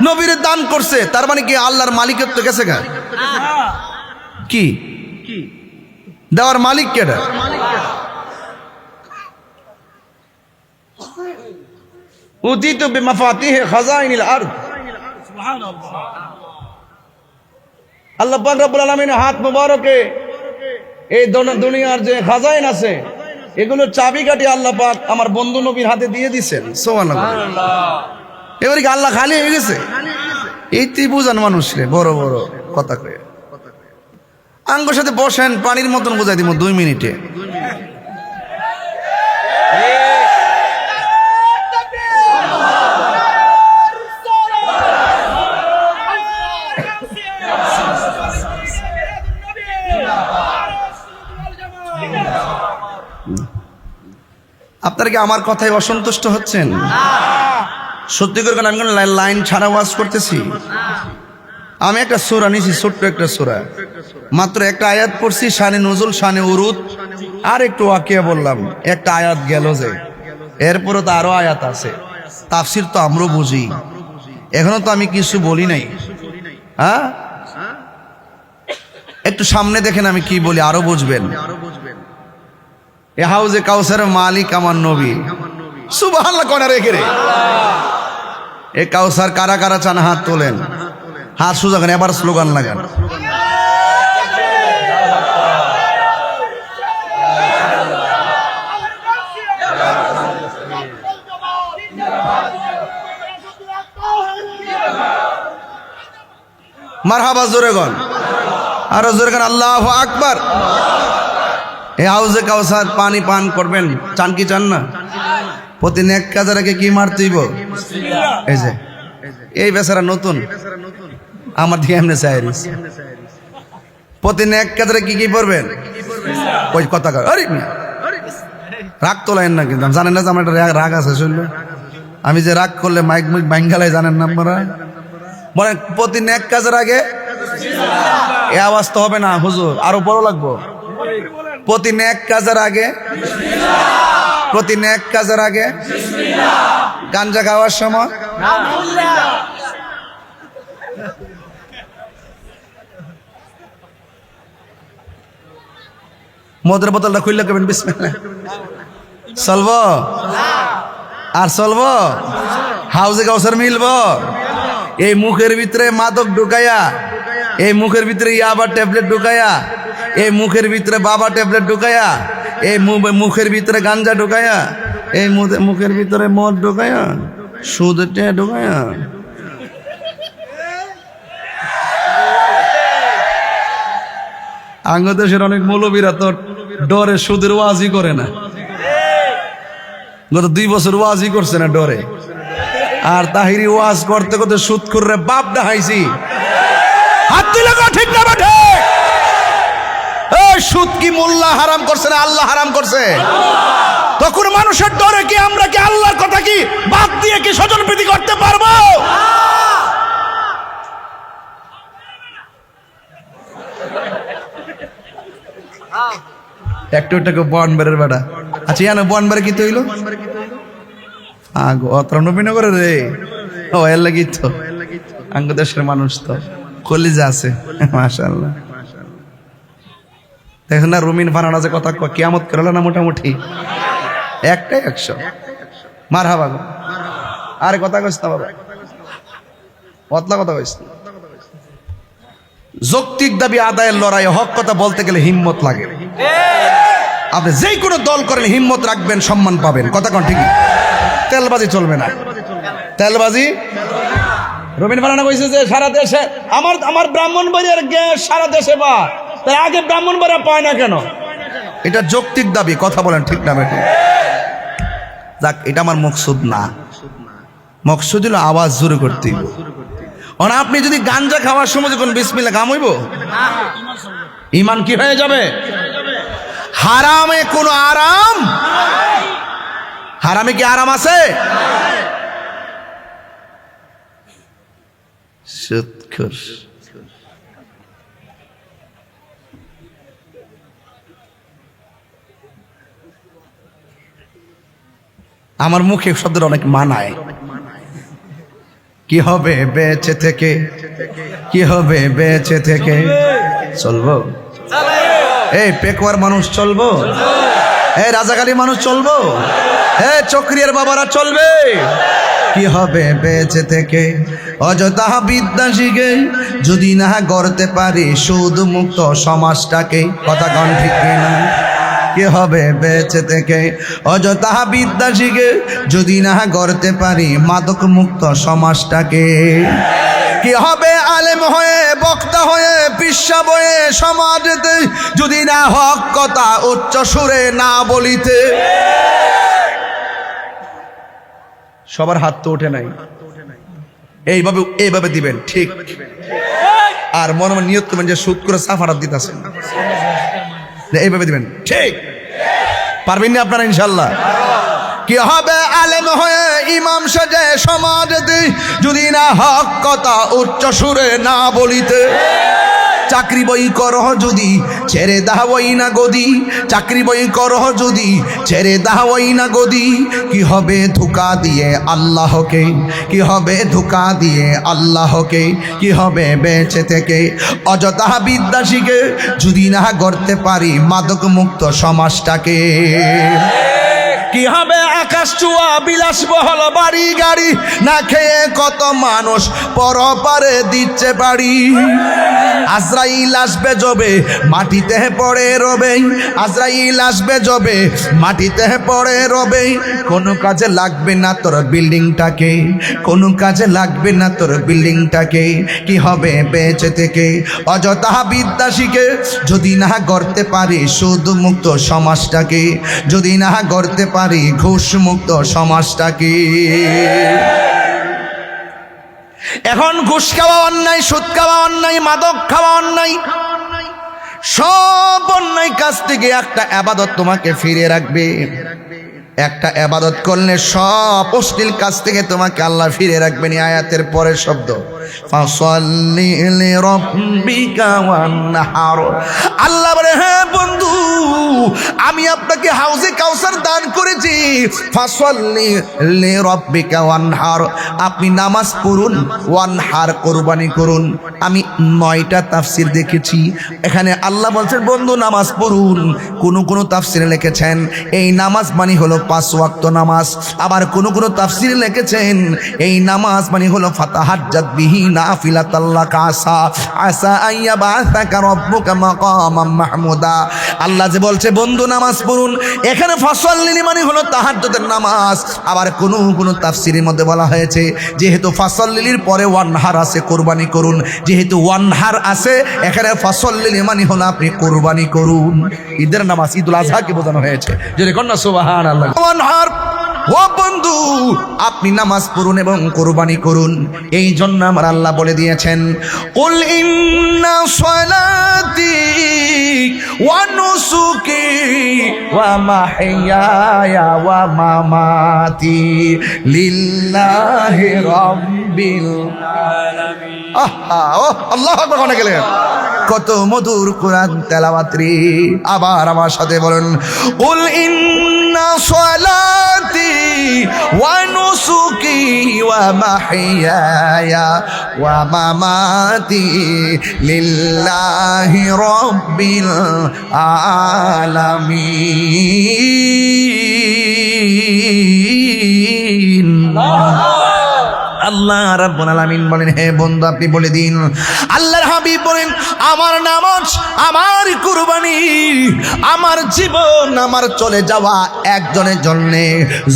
নবীর দান করছে, তার মানে কি আল্লাহর মালিকত্ব গেছে গা? কি দেওয়ার মালিক কেডা? উতিতু বিমাফাতিহি খাজাইনিল আরদ। আল্লাহ পাক রব্বুল আলামিনের হাত মোবারকে এই দুনিয়ার যে খাজাইন আছে এগুলো চাবিকাঠি আল্লাহ পাক আমার বন্ধু নবীর হাতে দিয়ে দিয়েছেন। সুবহানাল্লাহ। এবারে কি আল্লাহ খালি হয়ে গেছে? এইটি বুঝান মানুষরে বড় বড় কথা কয়ে। আঙ্গুর সাথে বসেন, পানির মতন বুঝাই দিব 2 মিনিটে। আপনারা কি আমার কথায় অসন্তুষ্ট হচ্ছেন? সত্যি করে আমি কোন লাইন ছাড়া ওয়াজ করতেছি? আমি একটা সূরা নিছি, ছোট্ট একটা সূরা, মাত্র একটা আয়াত পড়ছি, শানে নজুল, শানে উরুদ, আর একটু ওয়াকিয়া বললাম, একটা আয়াত গেল যে, এরপরে তো আরো আয়াত আছে। তাফসির তো আমরাও বুঝি, এখনো তো আমি কিছু বলি নাই। হ্যাঁ, একটু সামনে দেখেন আমি কি বলি, আরো বুঝবেন। এ হাউজে কাউসারের মালিক আমার নবী। সুবহানাল্লাহ কোনা রেখে রে। এ কাউসার কারা কারা চান হাত তোলেন, হাত সোজা করেন, এবার স্লোগান লাগান। মারহাবা জোরে গন, আরো জোরে গন, আল্লাহু আকবার। এই হাউজে কাউসার পানি পান করবেন, চান কি চান না? প্রতি নেক কাজের আগে কি মারতেইব? এই যে এই বেচারা নতুন আমার দিকে এমনি চাইরিস, প্রতি নেক কাজের কি কি পড়বেন? ওই কথা কর, আরে রাগ তোলেন না, কিন্তু জানেন না যে আমার একটা রাগ আছে শুনলে, আমি যে রাগ করলে মাইক মুইক বাঙ্গালাই জানেন না আপনারা? বলেন প্রতি নেক কাজের আগে এ আওয়াজ তো হবে না হুজুর, আরো বড় লাগবো। প্রতি নেক কাজের আগে, প্রতি নেক কাজের আগে গাঞ্জা খাওয়ার সময়, মদের বোতলটা খুললে কেবেন বিসমিল্লাহ, চলবো আর চলবো? হাউজে কাউসার মিলবো? এই মুখের ভিতরে মাদক ঢুকাইয়া, এই মুখের ভিতরে ইয়াবা ট্যাবলেট ঢুকাইয়া, এই মুখের ভিতরে বাবা ট্যাবলেট ঢুকাইয়া, এই মুখের ভিতরে গাঞ্জা ঢুকাইয়া, এই মুখের ভিতরে মদ ঢুকাইয়া, সুদে ঢুকাইয়া, আঙ্গদেশের অনেক মৌলবীরা তো ডরে সুদের ওয়াজই করে না। গত 2 বছর ওয়াজই করছে না ডরে। আর তাহিরি ওয়াজ করতে করতে সুদ করে বাপ ডাহাইছি। হাত দিলে ঠিক না বেঠে? সুদ কি মোল্লা হারাম করছে না আল্লাহ হারাম করছে? তখন মানুষের ডরে কি আমরা কি আল্লাহর কথা কি বাদ দিয়ে কি স্বজন প্রীতি করতে পারবো? একটু একটু বনবারের বেড়া। আচ্ছা জানো বনবারে কি তৈল নবীনগরে রে? ও এর লাগি তো আঙ্গ দেশের মানুষ তো কলিজা আছে মাশাআল্লাহ। দেখেন না রুমিন ফানানা যে কথা কিয়ামত করলো না মোটামুটি একটাই 100। মারহাবা গো। আরে কথা কইস না বাবা, পতলা কথা কইস না। যৌক্তিক দাবি আদায়ের লড়াই, হক কথা বলতে গেলে হিম্মত লাগে। আপনি যেই কোনো দল করেন হিম্মত রাখবেন, সম্মান পাবেন। কথা কোন ঠিকই, তেলবাজি চলবে না। তেলবাজি রবীন্দ্র ফারানা কইছে যে সারা দেশে আমার ব্রাহ্মণবাড়িয়ার গ্যাস সারা দেশে বা তার আগে ব্রাহ্মণবাড়িয়া পায় না কেন? এটা যৌক্তিক দাবি, কথা বলেন ঠিক না বেঠিক? যাক, এটা আমার মকসুদ না। মকসুদ হলো আওয়াজ জোরে করতে হইব। আপনি যদি গাঞ্জা খাওয়ার সময় যখন বিসমিল্লাহ গাম হইব, ইমান কি হয়ে যাবে? হারামে কোনো আরাম? হারামে কি আরাম আছে? সুদখোর। আমার মুখে শব্দটা অনেক মানায়। কি হবে বেঁচে থেকে, কি হবে বেঁচে থেকে, চলবো এই পেকুয়ার মানুষ চলবো, এই রাজাকালী মানুষ চলবো, এই চক্রিয়ার বাবারা চলবে। কি হবে বেঁচে থেকে অযথা বিদ্যা শিখে যদি না গড়তে পারি সুদ মুক্ত সমাজটাকে, কথা কন ঠিক কিনা? কি হবে বেঁচে থেকে অযথা বিদ্যা শিখে যদি না গড়তে পারি মাদক মুক্ত সমাজটাকে? কি হবে আলেম হয়ে বক্তা হয়ে পিসা বয়ে সমাজেতে যদি না হক কথা উচ্চ সুরে না বলিতে? সবার হাত তো ওঠে নাই, এইভাবে এইভাবে দিবেন ঠিক। আর মনে মনে নিয়ত করবেন যে সুদ করে সাফারাত দিতেছেন, এইভাবে দিবেন ঠিক। পারবেন না আপনারা ইনশাল্লাহ? কি হবে আলেম হয়ে ইমাম সাজে সমাজে যদি না হক কথা উচ্চ সুরে না বলিতে? চাকরি বই করহ যদি ছেড়ে দাওই না গদি, চাকরি বই করহ যদি ছেড়ে দাওই না গদি। কি হবে ধোঁকা দিয়ে আল্লাহকে, কি হবে ধোঁকা দিয়ে আল্লাহকে? কি হবে বেঁচে থেকে অযথা বিদ্যা শিখে যদি না গড়তে পারি মাদক মুক্ত সমাজটাকে? কি হবে আকাশ চুয়া বিলাসবহল বাড়ি গাড়ি না খেয়ে কত মানুষ পরপারে দিচ্ছে বাড়ি? আজরাইল আসবে জবে মাটিতে পড়ে রবে, আজরাইল আসবে জবে মাটিতে পড়ে রবে। কোনো কাজে লাগবে না তোর বিল্ডিংটাকে, কোনো কাজে লাগবে না তোর বিল্ডিংটাকে। কি হবে বেঁচে থেকে অযথা বিদ্যা শিখে যদি না গড়তে পারি সুদ মুক্ত সমাজটাকে, যদি না গড়তে পারি ঘুষ মুক্ত সমাজটাকে? এখন ঘুষ খাওয়া অন্যায়, সুদ খাওয়া অন্যায়, মাদক খাওয়া অন্যায়, সব অন্যায় কাজ থেকে একটা ইবাদত তোমাকে ফিরে রাখবে। একটা ইবাদত করলে সব অশ্লীল কাজ থেকে তোমাকে আল্লাহ ফিরে রাখবেন। আয়াতের পরের শব্দ ফাসাল্লি লিরাব্বিকা ওয়ানহার। আল্লাহ বলে হ্যাঁ বন্ধু, আমি আপনাকে হাউজে কাউসার দান করেছি। ফাসাল্লি লিরাব্বিকা ওয়ানহার, আপনি নামাজ পড়ুন, ওয়ানহার কুরবানি করুন। আমি 9টা তাফসীর দেখেছি, এখানে আল্লাহ বলছেন বন্ধু নামাজ পড়ুন। কোন তাফসীরে লিখেছেন এই নামাজ মানে হলো 5 ওয়াক্ত নামাজ। আবার কোন তাফসীরে লিখেছেন এই নামাজ মানে হলো ফাতাহাজ্জাত বিহি নাফিলাতাল লাকা আসা আইয়াবাসাকা রাব্বুকা মাকামাম মাহমুদা। আল্লাহ যে বলছে বন্ধু নামাজ পড়ুন, এখানে ফাসাল্লি মানে হলো তাহাজ্জুদের নামাজ। আবার কোন তাফসীরের মধ্যে বলা হয়েছে যেহেতু ফাসাল্লির পরে ওয়ানহার আছে কুরবানি করুন, যেহেতু ওয়ানহার আছে এখানে ফাসাল্লি মানে হলো আপনি কুরবানি করুন। ঈদের নামাজ ঈদুল আজহাকে বোঝানো হয়েছে। যদি কন্যা সুবহানাল্লাহ। ওয়ানহার ও বন্ধু আপনি নামাজ পড়ুন এবং কুরবানি করুন। এই জন্য আমার আল্লাহ বলে দিয়েছেন কুল ইন্না সলাতি ওয়া নুসুকি ওয়া মাহইয়ায়া ওয়া মামাতি লিল্লাহি রাব্বিল আলামিন। আল্লাহু আকবার বলে গেলেন। কত মধুর কোরআন তেলাওয়াত রে। আবার আমার সাথে বলেন কুল ইন্না সলাতি ওয়া নুসুকি ওয়া মাহইয়ায়া ওয়া মামাতি লিল্লাহি রাব্বিল আলামিন। আল্লাহ রাব্বুল আলামিন বলেন হে বন্ধু আপনি বলে দিন, আল্লাহর হাবিব বলেন আমার নামাজ, আমার কুরবানি, আমার জীবন, আমার চলে যাওয়া একজনের জন্য।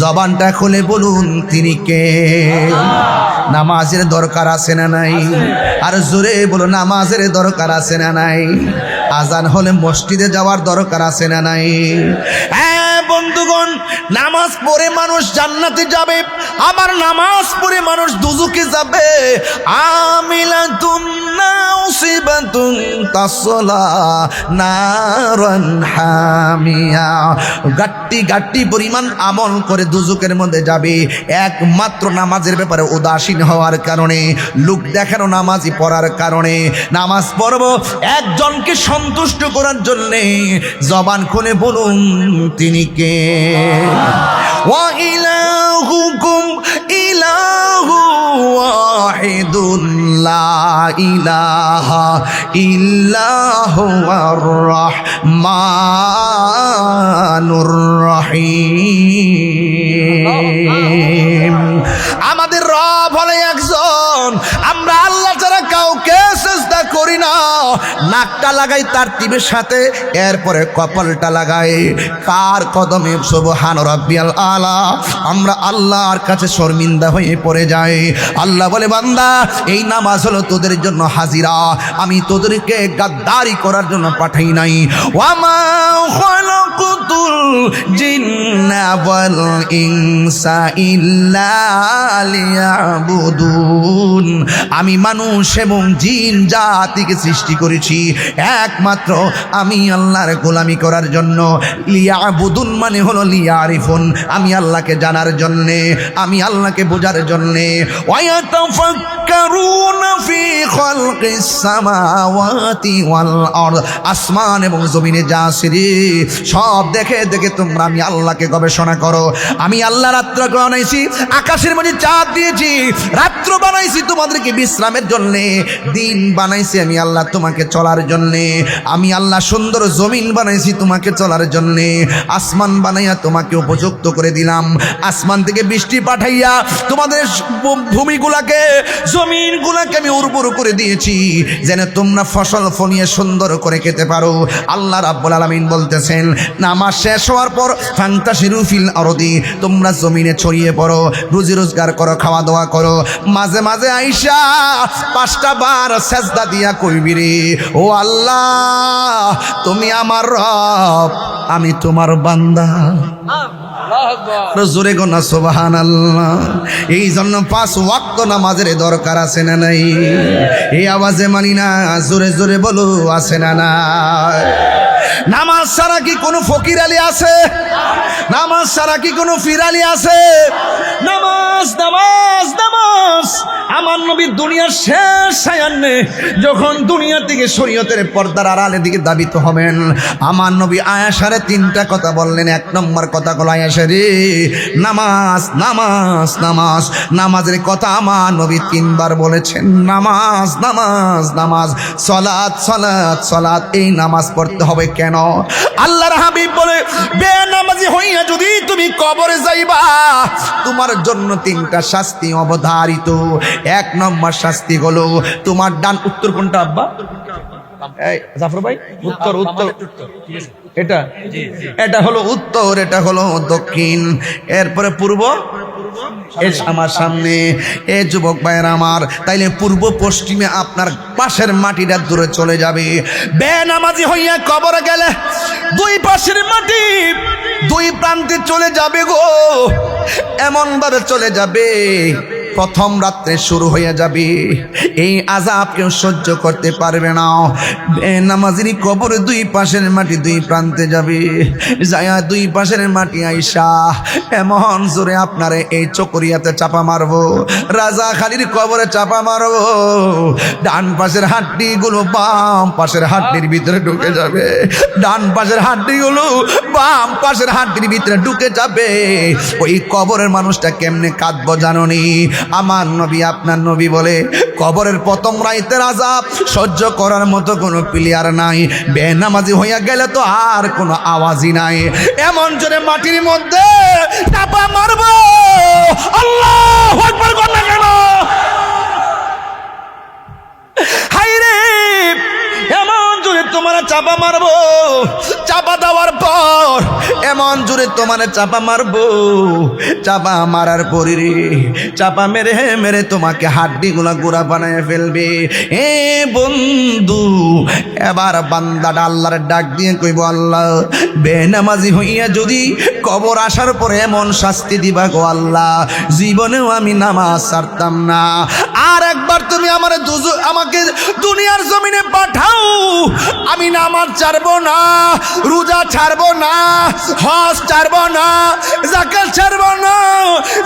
জবানটা খুলে বলুন তিনি কে? নামাজের দরকার আছে না নাই? আর জোরে বলো নামাজের দরকার আছে না নাই? আজান হলে মসজিদে যাওয়ার দরকার আছে না নাই? হ্যাঁ বন্ধুগণ, নামাজ পড়ে মানুষ জান্নাতে যাবে, আবার নামাজ পড়ে মানুষ দুজকে যাবে। আমিলাতুন নাসিবাতুন তাসলা নারান হামিয়া, গাট্টি গাট্টি পরিমাণ আমল করে দুজকের মধ্যে যাবে একমাত্র নামাজের ব্যাপারে উদাসীন হওয়ার কারণে, লোক দেখানো নামাজি পড়ার কারণে। নামাজ পড়ব একজনকে সন্তুষ্ট করার জন্যে, জবান খুলে বলুন তিনি কে? ওয়া ইলা ইলাহুকুম ইলাহু ওয়াহিদুন লা ইলাহা ইল্লা হুয়ার রাহমানুর রহিম। আমাদের রব হলো একজন, আমরা আল্লাহ ছাড়া কাউকে সিজদা করি না। নাকটা লাগাই তার টিপের সাথে, এরপরে কপালটা লাগাই কার কদমে সুবহান রাব্বিয়াল আলা। আমরা আল্লাহর কাছে শর্মিন্দা হয়ে পড়ে যাই। আল্লাহ বলে, বান্দা এই নামাজ হলো তোদের জন্য হাজিরা, আমি তোদেরকে গাদ্দারি করার জন্য পাঠাই নাই। ওয়ামা খালাকুতুল জিন্না ওয়াল ইনসা ইল্লা লিয়াবুদুন। আমি মানুষ এবং জিন জাতিকে সৃষ্টি করেছি একমাত্র আমি আল্লাহর গোলামি করার জন্য। লিয়াবুদুন মানে হলো লিয়ারিফুন, আমি আল্লাহকে জানার জন্যে, আমি আল্লাহকে বোঝার জন্যে। ওয়ায়াতাফাক্কারুনা ফি খালকিস সামাওয়াতি ওয়াল আরদ, আসমান এবং জমিনে যা আছে রে সব দেখে দেখে তোমরা আমি আল্লাহকে গবেষণা করো। আমি আল্লাহ রাত্রকে বানাইছি, আকাশের মধ্যে চাঁদ দিয়েছি, রাত্র বানাইছি তোমাদেরকে বিশ্রামের জন্যে, দিন বানাইছি আমি আল্লাহ তোমাকে চলার জন্যে। আমি আল্লাহ সুন্দর জমিন বানাইছি তোমাকে চলার জন্যে, আসমান বানাইয়া তোমাকে উপযুক্ত করে দিলাম। আসমান থেকে বৃষ্টি পাঠাইয়া তোমাদের ভূমিগুলাকে, জমিনগুলাকে আমি উর্বর করে দিয়েছি যেন তোমরা ফসল ফলিয়ে সুন্দর করে খেতে পারো। আল্লাহ রাব্বুল আলামিন বলতেছেন, নামাজ শেষ হওয়ার পর ফান্তাশিরু ফিল আরদি, তোমরা জমিনে ছড়িয়ে পড়ো, রুজি রোজগার করো, খাওয়া দাওয়া করো। মাঝে মাঝে আইসা 5টা বার সেজদা দিয়া কইবি রে, ও আল্লাহ তুমি আমার রব, আমি তোমার বান্দা। আল্লাহু আকবার। জোরে গোনা সুবহানাল্লাহ। এই জন্য 5 ওয়াক্ত নামাজের দরকার আছে না নাই? এই আওয়াজে মানি না, জোরে জোরে বলো আছে না নাই? নামাজ ছাড়া কি কোনো ফকির আলী আছে? নামাজ ছাড়া কি কোনো ফির আলী আছে? নামাজ নামাজ নামাজ। আমার নবী দুনিয়ার শেষ সায়ান্নে যখন দুনিয়া থেকে শরীয়তের পর্দার আড়ালের দিকে দাবিত হবেন, আমার নবী আয়েশারে 3টা কথা বললেন। 1 নম্বর কথা হলো, আয়েশা রে নামাজ নামাজ নামাজ। নামাজের কথা আমার নবী 3 বার বলেছেন, নামাজ নামাজ নামাজ, সালাত সালাত সালাত। এই নামাজ পড়তে হবে কেন? আল্লাহর হাবিব বলে, বেনামাজি হইয়া যদি তুমি কবরে যাইবা তোমার জন্য 3টা শাস্তি অবধারিত। 1 নম্বর শাস্তি হলো তোমার ডান, উত্তর কোনটা আব্বা? এই জাফর ভাই, উত্তর উত্তর এটা, এটা হলো উত্তর, এটা হলো দক্ষিণ, এরপরে পূর্ব আমার সামনে। এ যুবক ভাইয়ের আমার, তাইলে পূর্ব পশ্চিমে আপনার পাশের মাটিটা দূরে চলে যাবে। বেনামাজি হইয়া কবরে গেলে 2 পাশের মাটি 2 প্রান্তে চলে যাবে গো, এমন ভাবে চলে যাবে প্রথম রাত্রে শুরু হয়ে যাবে। এই আযাব কেউ সহ্য করতে পারবে না। বেনামাজির কবরে 2 পাশের মাটি 2 প্রান্তে যাবে, যায়া 2 পাশের মাটি আইসা এমন জোরে আপনারে এই চকরিয়াতে চাপা মারবো, রাজা খালির কবরে চাপা মারবো। ডান পাশের হাড্ডিগুলো বাম পাশের হাড্ডির ভিতরে ঢুকে যাবে, ডান পাশের হাড্ডিগুলো বাম পাশের হাড্ডির ভিতরে ঢুকে যাবে। ওই কবরের মানুষটা কেমনে কাঁদবো জানোনি? আমার নবী আপনার নবী বলে, কবরের প্রথম রাইতের আযাব সহ্য করার মতো কোনো প্লেয়ার নাই। বেনামাজি হইয়া গেলে তো আর কোনো আওয়াজই নাই। এমন জোরে মাটির মধ্যে চাপা মারবো, আল্লাহু আকবার বলনা কেন? হায়রে এমন জোরে তোমার চাপা মারবো, চাপা দেওয়ার পর এমন জোরে তোমার চাপা মারবো, চাপা মারার পরে রে চাপা মেরে মেরে তোমাকে হাড্ডিগুলা গুঁড়া বানায় ফেলবে। এ বন্ধু, এবার বান্দাটা আল্লাহর ডাক দিয়ে কইব, আল্লাহ বেনামাজি হইয়া যদি কবর আসার পরে এমন শাস্তি দিবা গো আল্লাহ, জীবনেও আমি নামাজ ছাড়তাম না। আর একবার তুমি আমাকে দুনিয়ার জমিনে পাঠাও, আমি নামাজ ছাড়বো না, রোজা ছাড়বো না, হজ ছাড়বো না, যাকাত ছাড়বো না,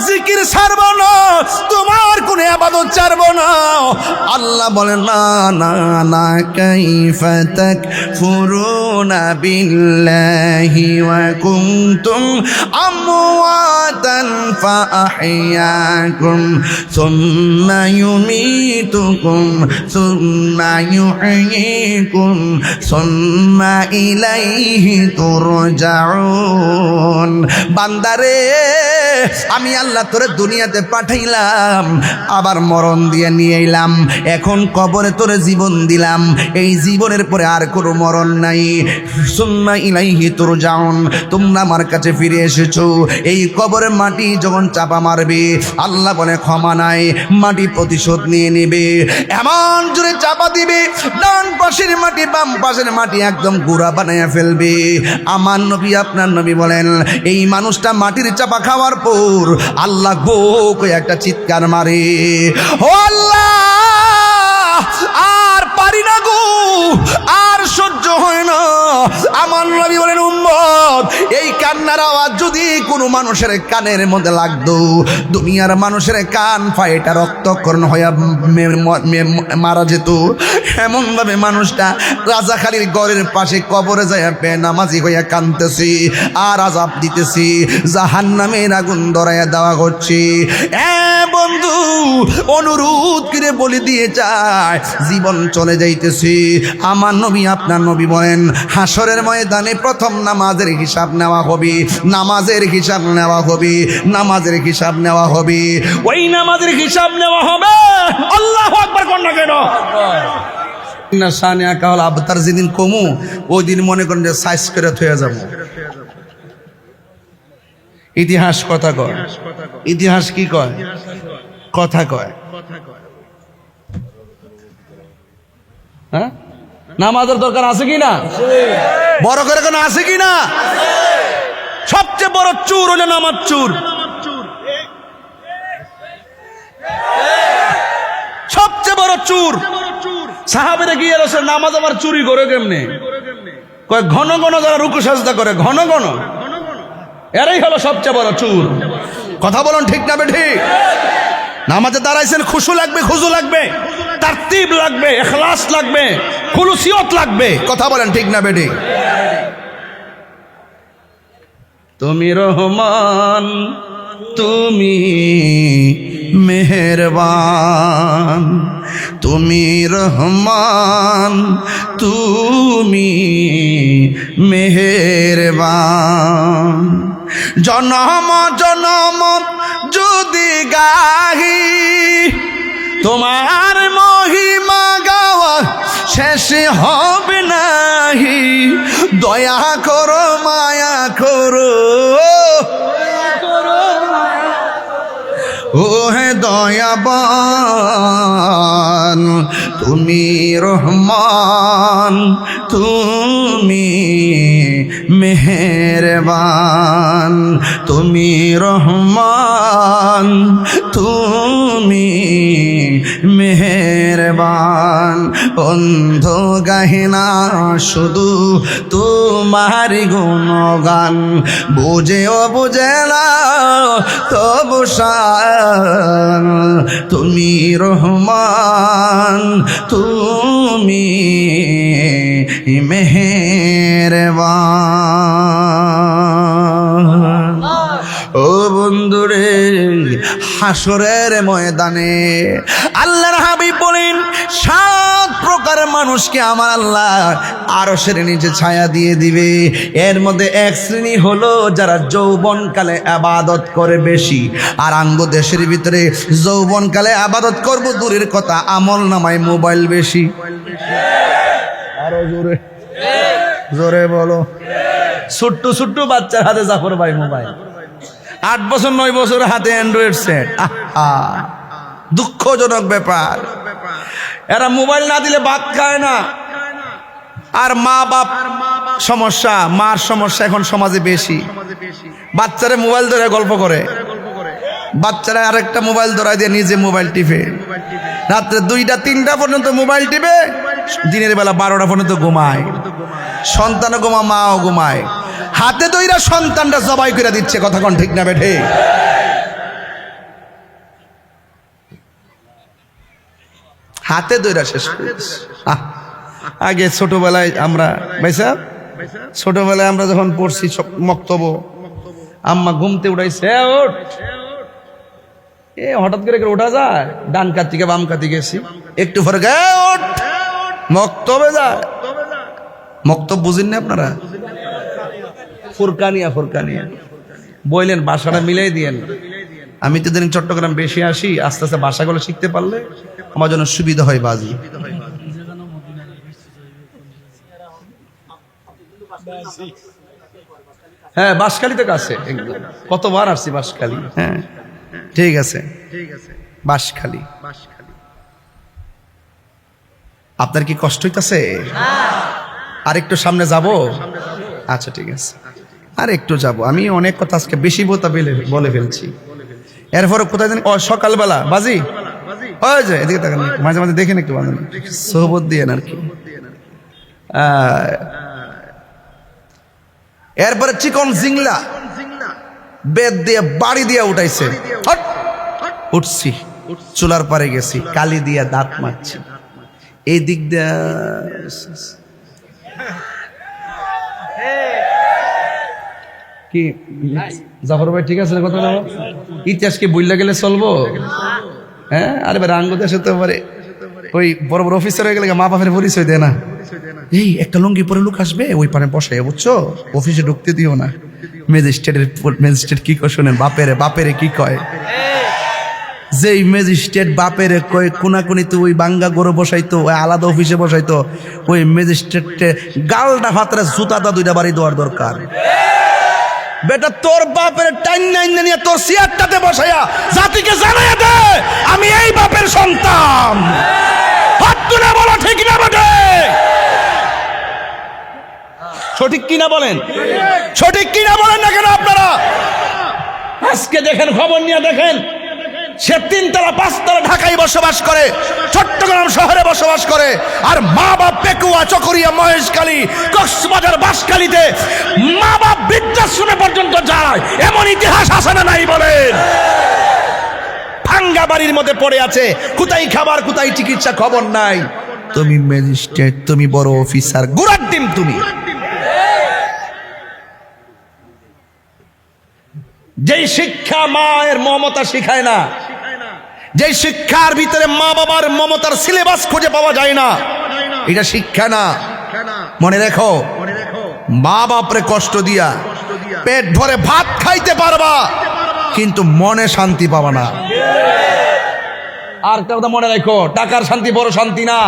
জিকির ছাড়বো না, তোমার কোনো ইবাদত তো ছাড়ব না। আল্লাহ বলেন না না না, কাইফা তাকফুরুনা বিল্লাহি ওয়া কুনতুম আমওয়াতান ফাআহইয়াকুম সুম্মা ইউমীতুকুম সুম্মা ইউহয়ীকুম সুম্মা ইলাইহি তুরজাউন। বান্দারে, আমি আল্লাহ তোরে দুনিয়াতে পাঠাইলাম, আবার মরণ দিয়ে নিয়ে এলাম, এখন কবরে তোরে জীবন দিলাম, এই জীবনের পরে আর কোনো মরণ নাই। সুম্মা ইলাইহি তুরজাউন, তোমরা আমার কাছে ফিরে এসেছো। এই কবরের মাটি যখন চাপা মারবে, আল্লাহ বলে ক্ষমা নাই, মাটি প্রতিশোধ নিয়ে নেবে। এমন জোরে চাপা দিবে, ডান পাশের মাটি বাম পাশের মাটি একদম গুঁড়া বানাইয়া ফেলবে। আমার নবী আপনার নবী বলেন, এই মানুষটা মাটির চাপা খাওয়ার পর আল্লাহ গো কই একটা চিৎকার মারে, ও আল্লাহ আর পারি না গো, আর সহ্য হয় না। আমার নবী বলেন, উম্মত, এই কান্নার আওয়াজ যদি কোনো মানুষের কানের মধ্যে লাগতো, দুনিয়ার মানুষের কান ফাইটা রক্তকরণ হইয়া মারা যেত। এমনভাবে মানুষটা রাজাখালীর গড়ের পাশে কবরে যায় বেনামাজি হইয়া কাঁদতেছি আর আযাব দিতেছি, জাহান্নামের আগুন ধরাইয়া দেওয়া হচ্ছে। বন্ধু, অনুরোধ করে বলে দিয়ে যায়, জীবন চলে যাইতেছি। আমার নবী আপনার নবী বলেন, হাসরের ময়দানে প্রথম নামাজের হিসাব নেওয়া হবে, নামাজের হিসাব নেওয়া হবে, নামাজের হিসাব নেওয়া হবে। ওই নামাজের হিসাব নেওয়া হবে। আল্লাহু আকবার কোন না কেন না শানে আকা হল আবতার যেদিন কমু, ওই দিন মনে করেন যে সাইজ করে থয়ে যাব। ইতিহাস কথা কয়, ইতিহাস কি কয়? কথা কয়। হ্যাঁ, নামাজের দরকার আছে কি না? বড় করে কোনো আছে কি না? সবচেয়ে বড় চুর হলো নামাজ চুর। সবচেয়ে বড় চুর। সাহাবেরা গিয়ে রসে নামাজ আমার চুরি করে কেমনে? কয় ঘন ঘন যারা রুকু সাজদা করে, ঘন ঘন, এরাই হলো সবচেয়ে বড় চুর। কথা বলুন ঠিক না বেঠিক? নামাজে দাঁড়াইছেন, খুশু লাগবে, খুজু লাগবে, তারতিব লাগবে, ইখলাস লাগবে, খুলুসিয়ত লাগবে। কথা বলেন ঠিক না বেঠিক? তুমি রহমান, তুমি মেহেরবান, তুমি রহমান, তুমি মেহেরবান। জনম জনম যদি গাহি তোমার মহিমা গাওয়া শেষ হবে নাহি। দয়া করো, মায়া করো, ও হে দয়াবান, তুমি রহমান, তুমি মেহেরবান, তুমি রহমান, তুমি মেহেরবান। অন্ধ গাহিনা শুধু তোমার গুণগান, বুঝেও বুঝে না তবু শান। তুমি রহমান, তুমি মেহেরবান। ও বন্ধুরে, হাসরের ময়দানে আল্লাহর হাবিব বলেন, 7 প্রকার মানুষকে আমার আল্লাহ আরশের নিচে ছায়া দিয়ে দিবে। এর মধ্যে এক শ্রেণী হলো যারা যৌবনকালে ইবাদত করে বেশি। আর আঙ্গ দেশের ভিতরে যৌবনকালে ইবাদত করব দূরের কথা, আমল নামায় মোবাইল বেশি। আরো জোরে জোরে বলো। ছোট্ট ছোট্ট বাচ্চার হাতে জাফর ভাই মোবাইল, 8 বছর 9 বছর হাতে অ্যান্ড্রয়েড সেট। দুঃখজনক ব্যাপার। এরা মোবাইল না দিলে ভাত খায় না। আর মা বাপ সমস্যা, মার সমস্যা এখন সমাজে বেশি। বাচ্চারা মোবাইল ধরে গল্প করে, বাচ্চারা আরেকটা মোবাইল ধরাই দিয়ে নিজে মোবাইল টিপে, রাত্রে 2টা 3টা পর্যন্ত মোবাইল টিপে, দিনের বেলা 12টা পর্যন্ত ঘুমায়। সন্তানও ঘুমা, মাও ঘুমায়। হাতে দইরা সন্তানটা জবাই করে দিচ্ছে। কথা কোন ঠিক না বেঠে? হাতে দইরা শেষ করে দিছে। আগে ছোটবেলায় আমরা ভাইসা ছোটবেলায় আমরা যখন পড়ছি মক্তব, আম্মা ঘুমতে উঠাইছে, ওঠ, এ হঠাৎ করে ওঠা যায়, ডান কাত থেকে বাম কাতে গেছি, একটু পরে ওঠ, মক্তবে যায়। মক্তব বুঝেন না আপনারা? ফুরকানিয়া বললেন ভাষাটা মিলাই দিয়েন। আমি তো দিন চট্টগ্রাম বেশি আসি, আস্তে আস্তে ভাষাগুলো শিখতে পারলে আমার জন্য সুবিধা হয় বাজি। হ্যাঁ, বাঁশখালীতে কাছে, কতবার আসছি বাঁশখালী। হ্যাঁ ঠিক আছে, বাঁশখালী। আপনার কি কষ্ট হইতাছে? আর একটু সামনে যাব? আচ্ছা ঠিক আছে, আর একটু যাব। আমি অনেক কথা আজকে বেশি বলে ফেলছি। এরপরে কোথায় জানি সকালবেলা বাজি ওই যে এদিকে তাকান, মাঝে মাঝে দেখেন একটু বাজান, সোহবত দিয়ে আর কি। এরপরে চিকন জিংলা বেদ দিয়ে বাড়ি দিয়ে উঠাইছে, উঠছি, চুলার পারে গেছি, কালি দিয়া দাঁত মারছি, এই দিক দিয়া কি জাফর ভাই ঠিক আছে না? কথা ইতিহাসকে বইলা গেলে চলবো? হ্যাঁ, আরে ভাই রাঙ্গ দেশে তো পারে ওই বড় বড় অফিসার হয়ে গেলে মা বাপের পরিচয় দেয় না। এই একটা লুঙ্গি পরে লোক আসবে, ওই পারে বসাই, বুঝছো? অফিসে ঢুকতে দিও না। ম্যাজিস্ট্রেট কি কয় শোনেন, বাপেরে কি কয়? যেই ম্যাজিস্ট্রেট বাপেরে কয় কোনাকুনিতে ওই বাঙ্গা গরু বসাইতো, ওই আলাদা অফিসে বসাইতো, ওই ম্যাজিস্ট্রেটে গালটা ফাতরে জুতাটা দুইটা বাড়ি দেওয়ার দরকার। বেটা তোর বাপের টাইম নাইন নিয়ে তোর সিয়ারটাতে বসাইয়া জাতিকে জানাইয়া দে আমি এই বাপের সন্তান। হাত তুলে বলো ঠিক না বটে? সঠিক কিনা বলেন, সঠিক কিনা বলেন না কেন আপনারা? আজকে দেখেন, খবর নিয়ে দেখেন, সে 3 তলা 5 তলা ঢাকায় বসবাস করে, চট্টগ্রাম শহরে বসবাস করে, আর মা বাপ পেকুয়া, চকরিয়া, মহেশখালী, কক্সবাজার, বাঁশখালীতে মা বাপ বৃদ্ধাশ্রমে পর্যন্ত যায়। এমন ইতিহাস আছে না নাই বলেন? ভাঙ্গা বাড়ির মধ্যে পড়ে আছে, কোথায় খাবার, কোথায় চিকিৎসা, খবর নাই। তুমি ম্যাজিস্ট্রেট, তুমি বড় অফিসার, গুড়ার ডিম তুমি। যেই শিক্ষা মায়ের মমতা শিখায় না, যে শিক্ষার ভিতরে মা বাবার মমতার সিলেবাস খুঁজে পাওয়া যায় না, এটা শিক্ষা না। মনে রেখো, মা বাপরে কষ্ট দিয়া পেট ভরে ভাত খাইতে পারবা, কিন্তু মনে শান্তি পাবা না। আর কথা মনে রেখো, টাকার শান্তি বড় শান্তি না,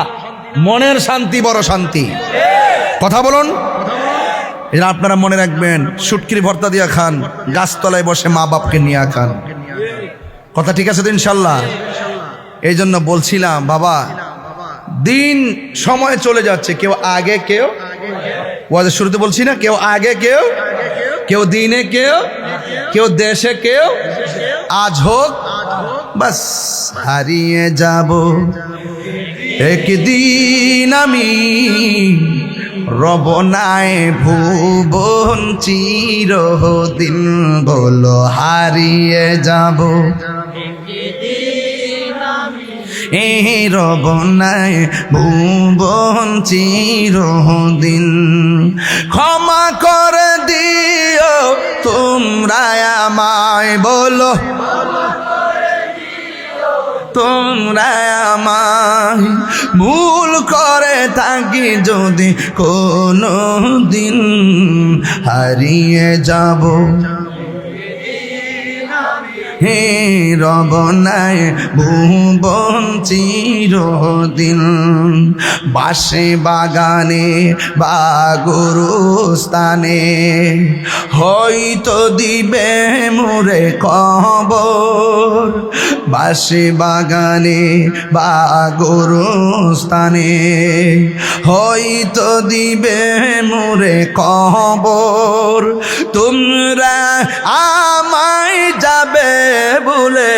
মনের শান্তি বড় শান্তি। কথা বলুন। এটা আপনারা মনে রাখবেন। শুটকির ভর্তা দিয়া খান, গাছতলায় বসে মা বাপকে নিয়ে খান। কথা ঠিক আছে তো ইনশাল্লাহ? এই জন্য বলছিলাম বাবা, দিন সময় চলে যাচ্ছে, কেউ আগে, কেউ ওয়াজের শুরুতে বলছি না, কেউ আগে, কেউ দিনে, কেউ দেশে, কেউ আজ হোক, বাস হারিয়ে যাব একদিন আমি, রবনায় ভুবন চিরদিন, বলো হারিয়ে যাব এই রবনায় ভুবন চিরদিন। ক্ষমা করে দিও তোমরা আমায়, বলো তোমরা আমায়, ভুল করে থাকি যদি কোনো দিন, হারিয়ে যাব হে রবনায় ভুবন চিরদিন। বাসে বাগানে বা গুরুস্থানে হয়তো দিবে মোরে খবর, বাসে বাগানে বা গুরুস্থানে হয়তো দিবে মোরে খবর। তোমরা আমায় যাবে বলে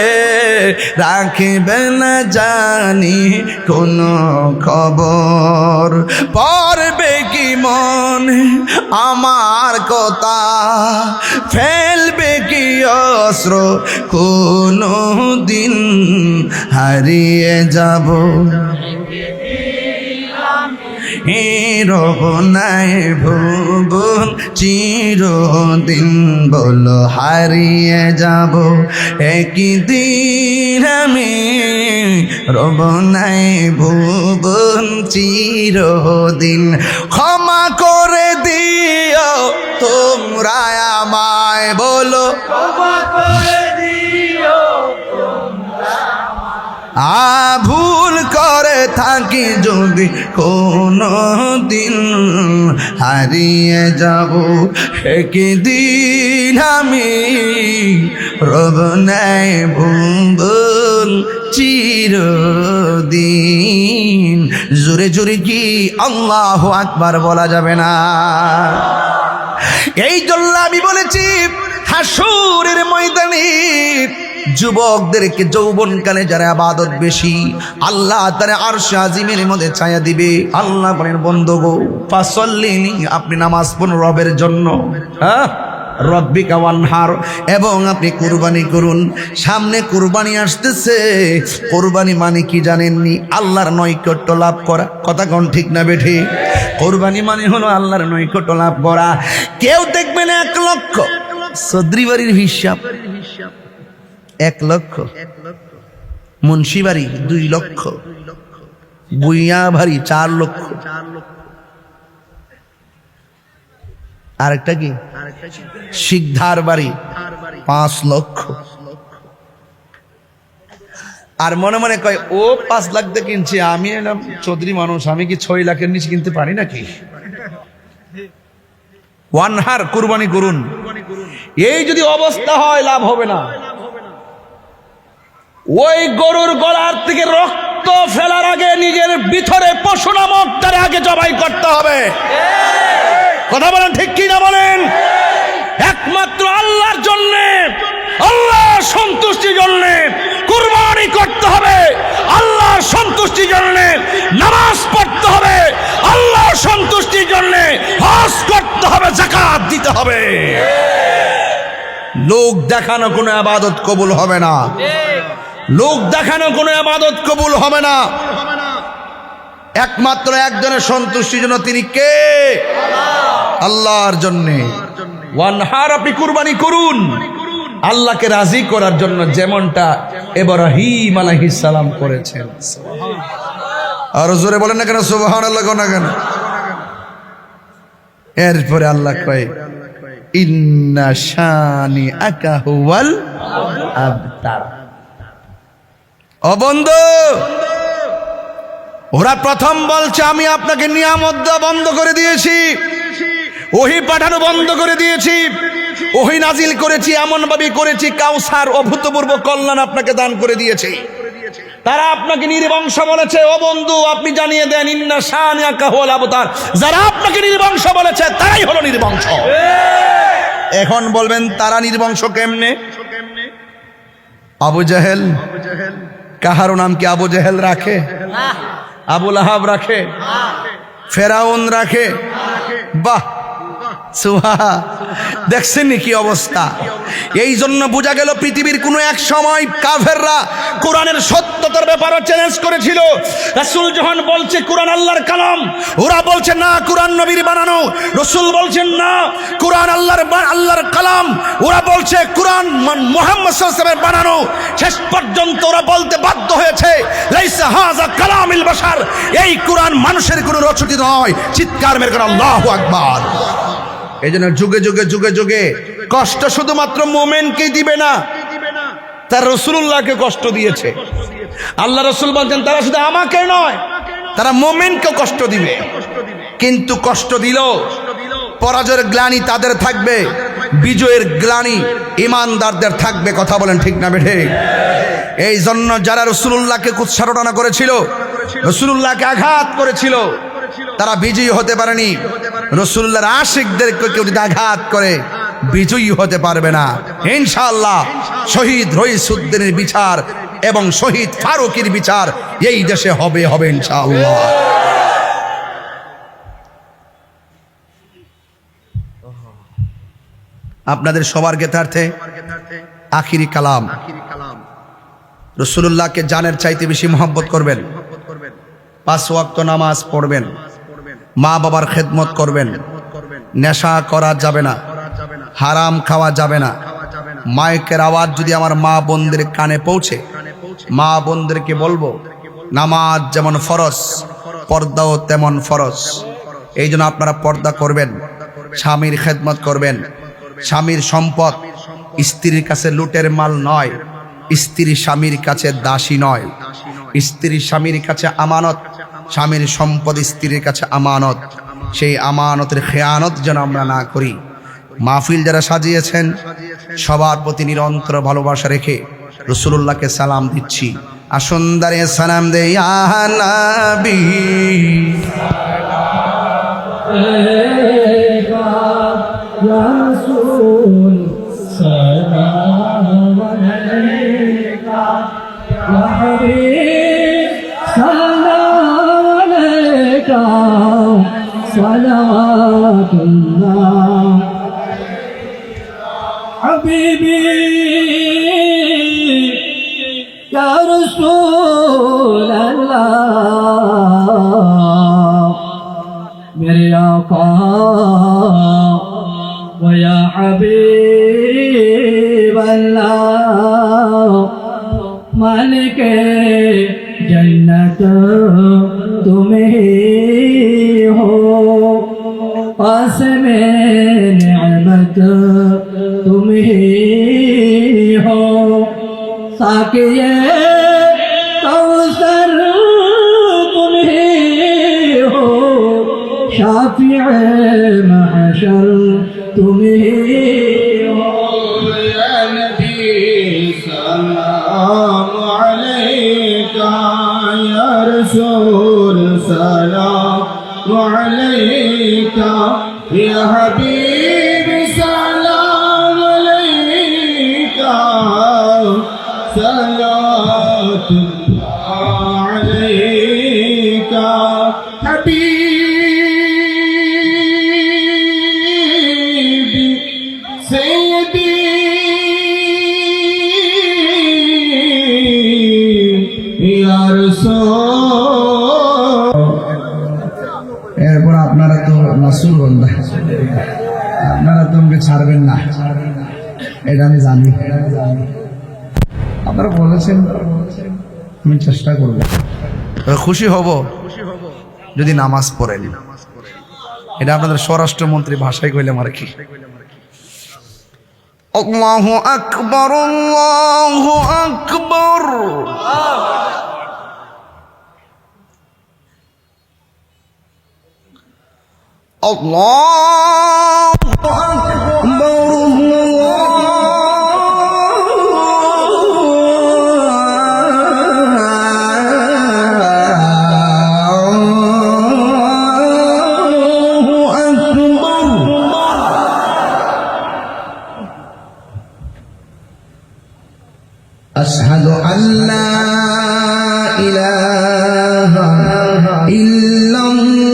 রাখবে না জানি কোনো খবর, পড়বে কি মনে আমার কথা, ফেলবে কি অস্ত্র কোনো দিন, হারিয়ে যাব নাই ভুবন চিরদিন বলো হারিয়ে যাব একদিন আমি রব নাই ভুবন চিরদিন ক্ষমা করে দিও তোমরা আমায় বলো ভুল করে থাকি যদি কোনো দিন হারিয়ে যাব একদিন আমি রব নাই ভুবন চিরদিন জোরে জোরে কি আল্লাহু আকবার বলা যাবে না? এই জন্য আমি বলেছি হাসরের ময়দানে যুবকদেরকে যৌবনকালে যারা ইবাদত বেশি আল্লাহ তাআলা আরশে আজিমের মধ্যে ছায়া দিবে। আল্লাহ বলেন বন্দগো ফাসল্লিনি, আপনি নামাজ পড়ুন রবের জন্য, হ্যাঁ রব্বিকা ওয়ানহার, এবং আপনি কুরবানি করুন। সামনে কুরবানি আসতেছে। কুরবানি মানে কি জানেননি? আল্লাহর নৈকট্য লাভ করা। কথা কোন ঠিক না বেঠি? কুরবানি মানে হলো আল্লাহর নৈকট্য লাভ করা। কেউ দেখবেন 1 লক্ষ, চৌধুরী বাড়ির হিসাব 1 লক্ষ, মুন্সি বাড়ি 2 লক্ষ, বুইয়া বাড়ি 4 লক্ষ, আরেকটা কি শিকদার বাড়ি 5 লক্ষ। আর মনে মনে কয় ও 5 লাখ দিয়ে কিনছে, আমি এলাম চৌধুরী মানুষ, আমি কি 6 লাখের নিচে কিনতে পারি নাকি? ওয়ানহার কুরবানি করুন। এই যদি অবস্থা হয় লাভ হবে না। ওই গরুর গলার থেকে রক্ত ফেলার আগে নিজের ভিতরে পশু নামক তার আগে জবাই করতে হবে। কথা বলেন ঠিক কি না বলেন? একমাত্র আল্লাহর জন্য, আল্লাহর সন্তুষ্টির জন্য কুরবানি করতে হবে। আল্লাহর সন্তুষ্টির জন্য নামাজ পড়তে হবে। আল্লাহর সন্তুষ্টির জন্য হজ করতে হবে, যাকাত দিতে হবে। লোক দেখানো কোনো ইবাদত কবুল হবে না। লোক দেখানো কোনো ইবাদত কবুল হবে না। একমাত্র একজনের সন্তুষ্টির জন্য, তিনি কে? আল্লাহর জন্য। ওয়ানহার, আপনি কুরবানি করুন আল্লাহকে রাজি করার জন্য, যেমনটা ইব্রাহিম আলাইহিস সালাম করেছেন। আর জোরে বলেন না কেন সুবহানাল্লাহ না কেন? এরপরে আল্লাহ কয় ইন্না শানিআকা হুয়াল আবতার। ও বন্ধু, ওরা প্রথম বলছে আমি আপনাকে নিয়ামত দেওয়া বন্ধ করে দিয়েছি, ওহী পাঠানো বন্ধ করে দিয়েছি, ওহী নাজিল করেছি, এমন ভাবে করেছি কাউসার অভূতপূর্ব কল্যাণ আপনাকে দান করে দিয়েছি। তারা আপনাকে নির্বংশ বলেছে। ও বন্ধু, আপনি জানিয়ে দেন ইন্না শানিআকা হুয়াল আবতার। যারা আপনাকে নির্বংশ বলেছে তারাই হলো নির্বংশ। এখন বলবেন তারা নির্বংশ কেমনে? আবু জাহেল, কাহারও নাম কি আবু জাহেল রাখে? আবু লাহাব রাখে? ফেরাউন রাখে? বাহ, সুবহান। দেখছেন কি অবস্থা? এই জন্য বোঝা গেল পৃথিবীর কোন এক সময় কাফেররা কোরআনের সত্যতার ব্যাপারে চ্যালেঞ্জ করেছিল। রাসূল যখন বলছে কোরআন আল্লাহর কালাম, ওরা বলছে না কোরআন নবীর বানানো। রাসূল বলছেন না কোরআন আল্লাহর কালাম, ওরা বলছে কোরআন মুহাম্মদ সাল্লাল্লাহু আলাইহি ওয়াসাল্লামের বানানো। শেষ পর্যন্ত ওরা বলতে বাধ্য হয়েছে লাইসা হাযা কালামিল বাশার, এই কোরআন মানুষের কোনো রচিত নয়। চিৎকার মেরে করে আল্লাহু আকবার। এই জন্য যুগে যুগে যুগে যুগে কষ্ট শুধুমাত্র মোমেনকেই দিবে না, তার রাসূলুল্লাহকে কষ্ট দিয়েছে। আল্লাহ রাসূল বলছেন তারা শুধু আমাকে নয়, তারা মোমেনকে কষ্ট দিবে। কিন্তু কষ্ট দিল, পরাজয়ের গ্লানি তাদের থাকবে, বিজয়ের গ্লানি ইমানদারদের থাকবে। কথা বলেন ঠিক না বেঠে? এই জন্য যারা রাসূলুল্লাহকে কুৎসারণা করেছিল, রাসূলুল্লাহকে আঘাত করেছিল, তারা বিজয়ী হতে পারেনি। রাসূলুল্লাহর আশিকদেরকে কেউ যদি আঘাত করে বিজয়ী হতে পারবে না। ইনশাআল্লাহ শহীদ রইসুদ্দিনের বিচার এবং শহীদ ফারুকের বিচার এই দেশে হবে হবে ইনশাআল্লাহ। আপনাদের সবার জ্ঞাতার্থে আখিরি কালাম, রাসূলুল্লাহকে জানের চাইতে বেশি মহব্বত করবেন, 5 ওয়াক্ত নামাজ পড়বেন, মা বাবার খেদমত করবেন, নেশা করা যাবে না, হারাম খাওয়া যাবে না। মাইকের আওয়াজ যদি আমার মা বোনদের কানে পৌঁছে, মা বোনদেরকে বলবো নামাজ যেমন ফরজ, পর্দাও তেমন ফরজ। এই জন্য আপনারা পর্দা করবেন, স্বামীর খেদমত করবেন। স্বামীর সম্পদ স্ত্রীর কাছে লুটের মাল নয়, স্ত্রী স্বামীর কাছে দাসী নয়। স্ত্রী স্বামীর কাছে আমানত, স্বামীর সম্পদ স্ত্রীর কাছে আমানত। সেই আমানতের খেয়ানত যেন আমরা না করি। মাহফিল যারা সাজিয়েছেন সবার প্রতি নিরন্তর ভালোবাসা রেখে রাসূলুল্লাহকে সালাম দিচ্ছি। আসুন দাঁড়িয়ে সালাম দে ইয়া নবী। या रसूल सलाम अलैका या हबीब सलाम अलैका सलावतुल्लाह हबीबी या रसूल अल्लाह मेरे आका व या हबीब अल्लाह मालिक जन्नत तुम ही हो, पास में नेमत तुम ही हो, साकिए कौसर तुम ही हो, शाफिए महशर तुम ही हो। या नबी सलाम अलैका या रसूल सलाम अलैका या हबीब सलाम अलैका सलावतुल्लाह अलैका हबीबी सैयदी या रसूल। এরপর আপনারা তো রাসূল বান্দা, আপনারা তো আমাকে ছাড়বেন না, এটা আমি জানি। আপনারা বলেছেন, আমি চেষ্টা করব। খুশি হব যদি নামাজ পড়েন। এটা আপনাদের স্বরাষ্ট্রমন্ত্রী ভাষায় কইলে আর কি। আল্লাহু আকবার, আল্লাহু আকবার। আল্লাহু আকবার। أشهد أن لا إله إلا الله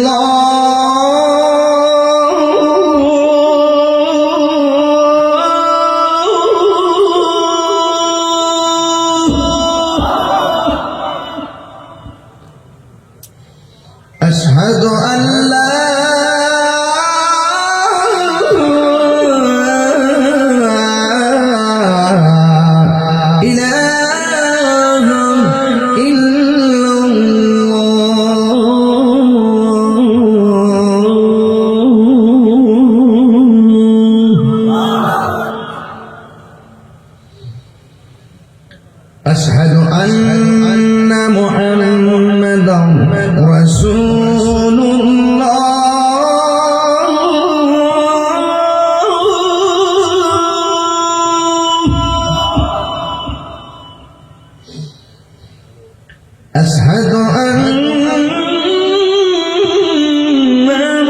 أشهد أن لا أشهد أن محمدا رسول الله أشهد أن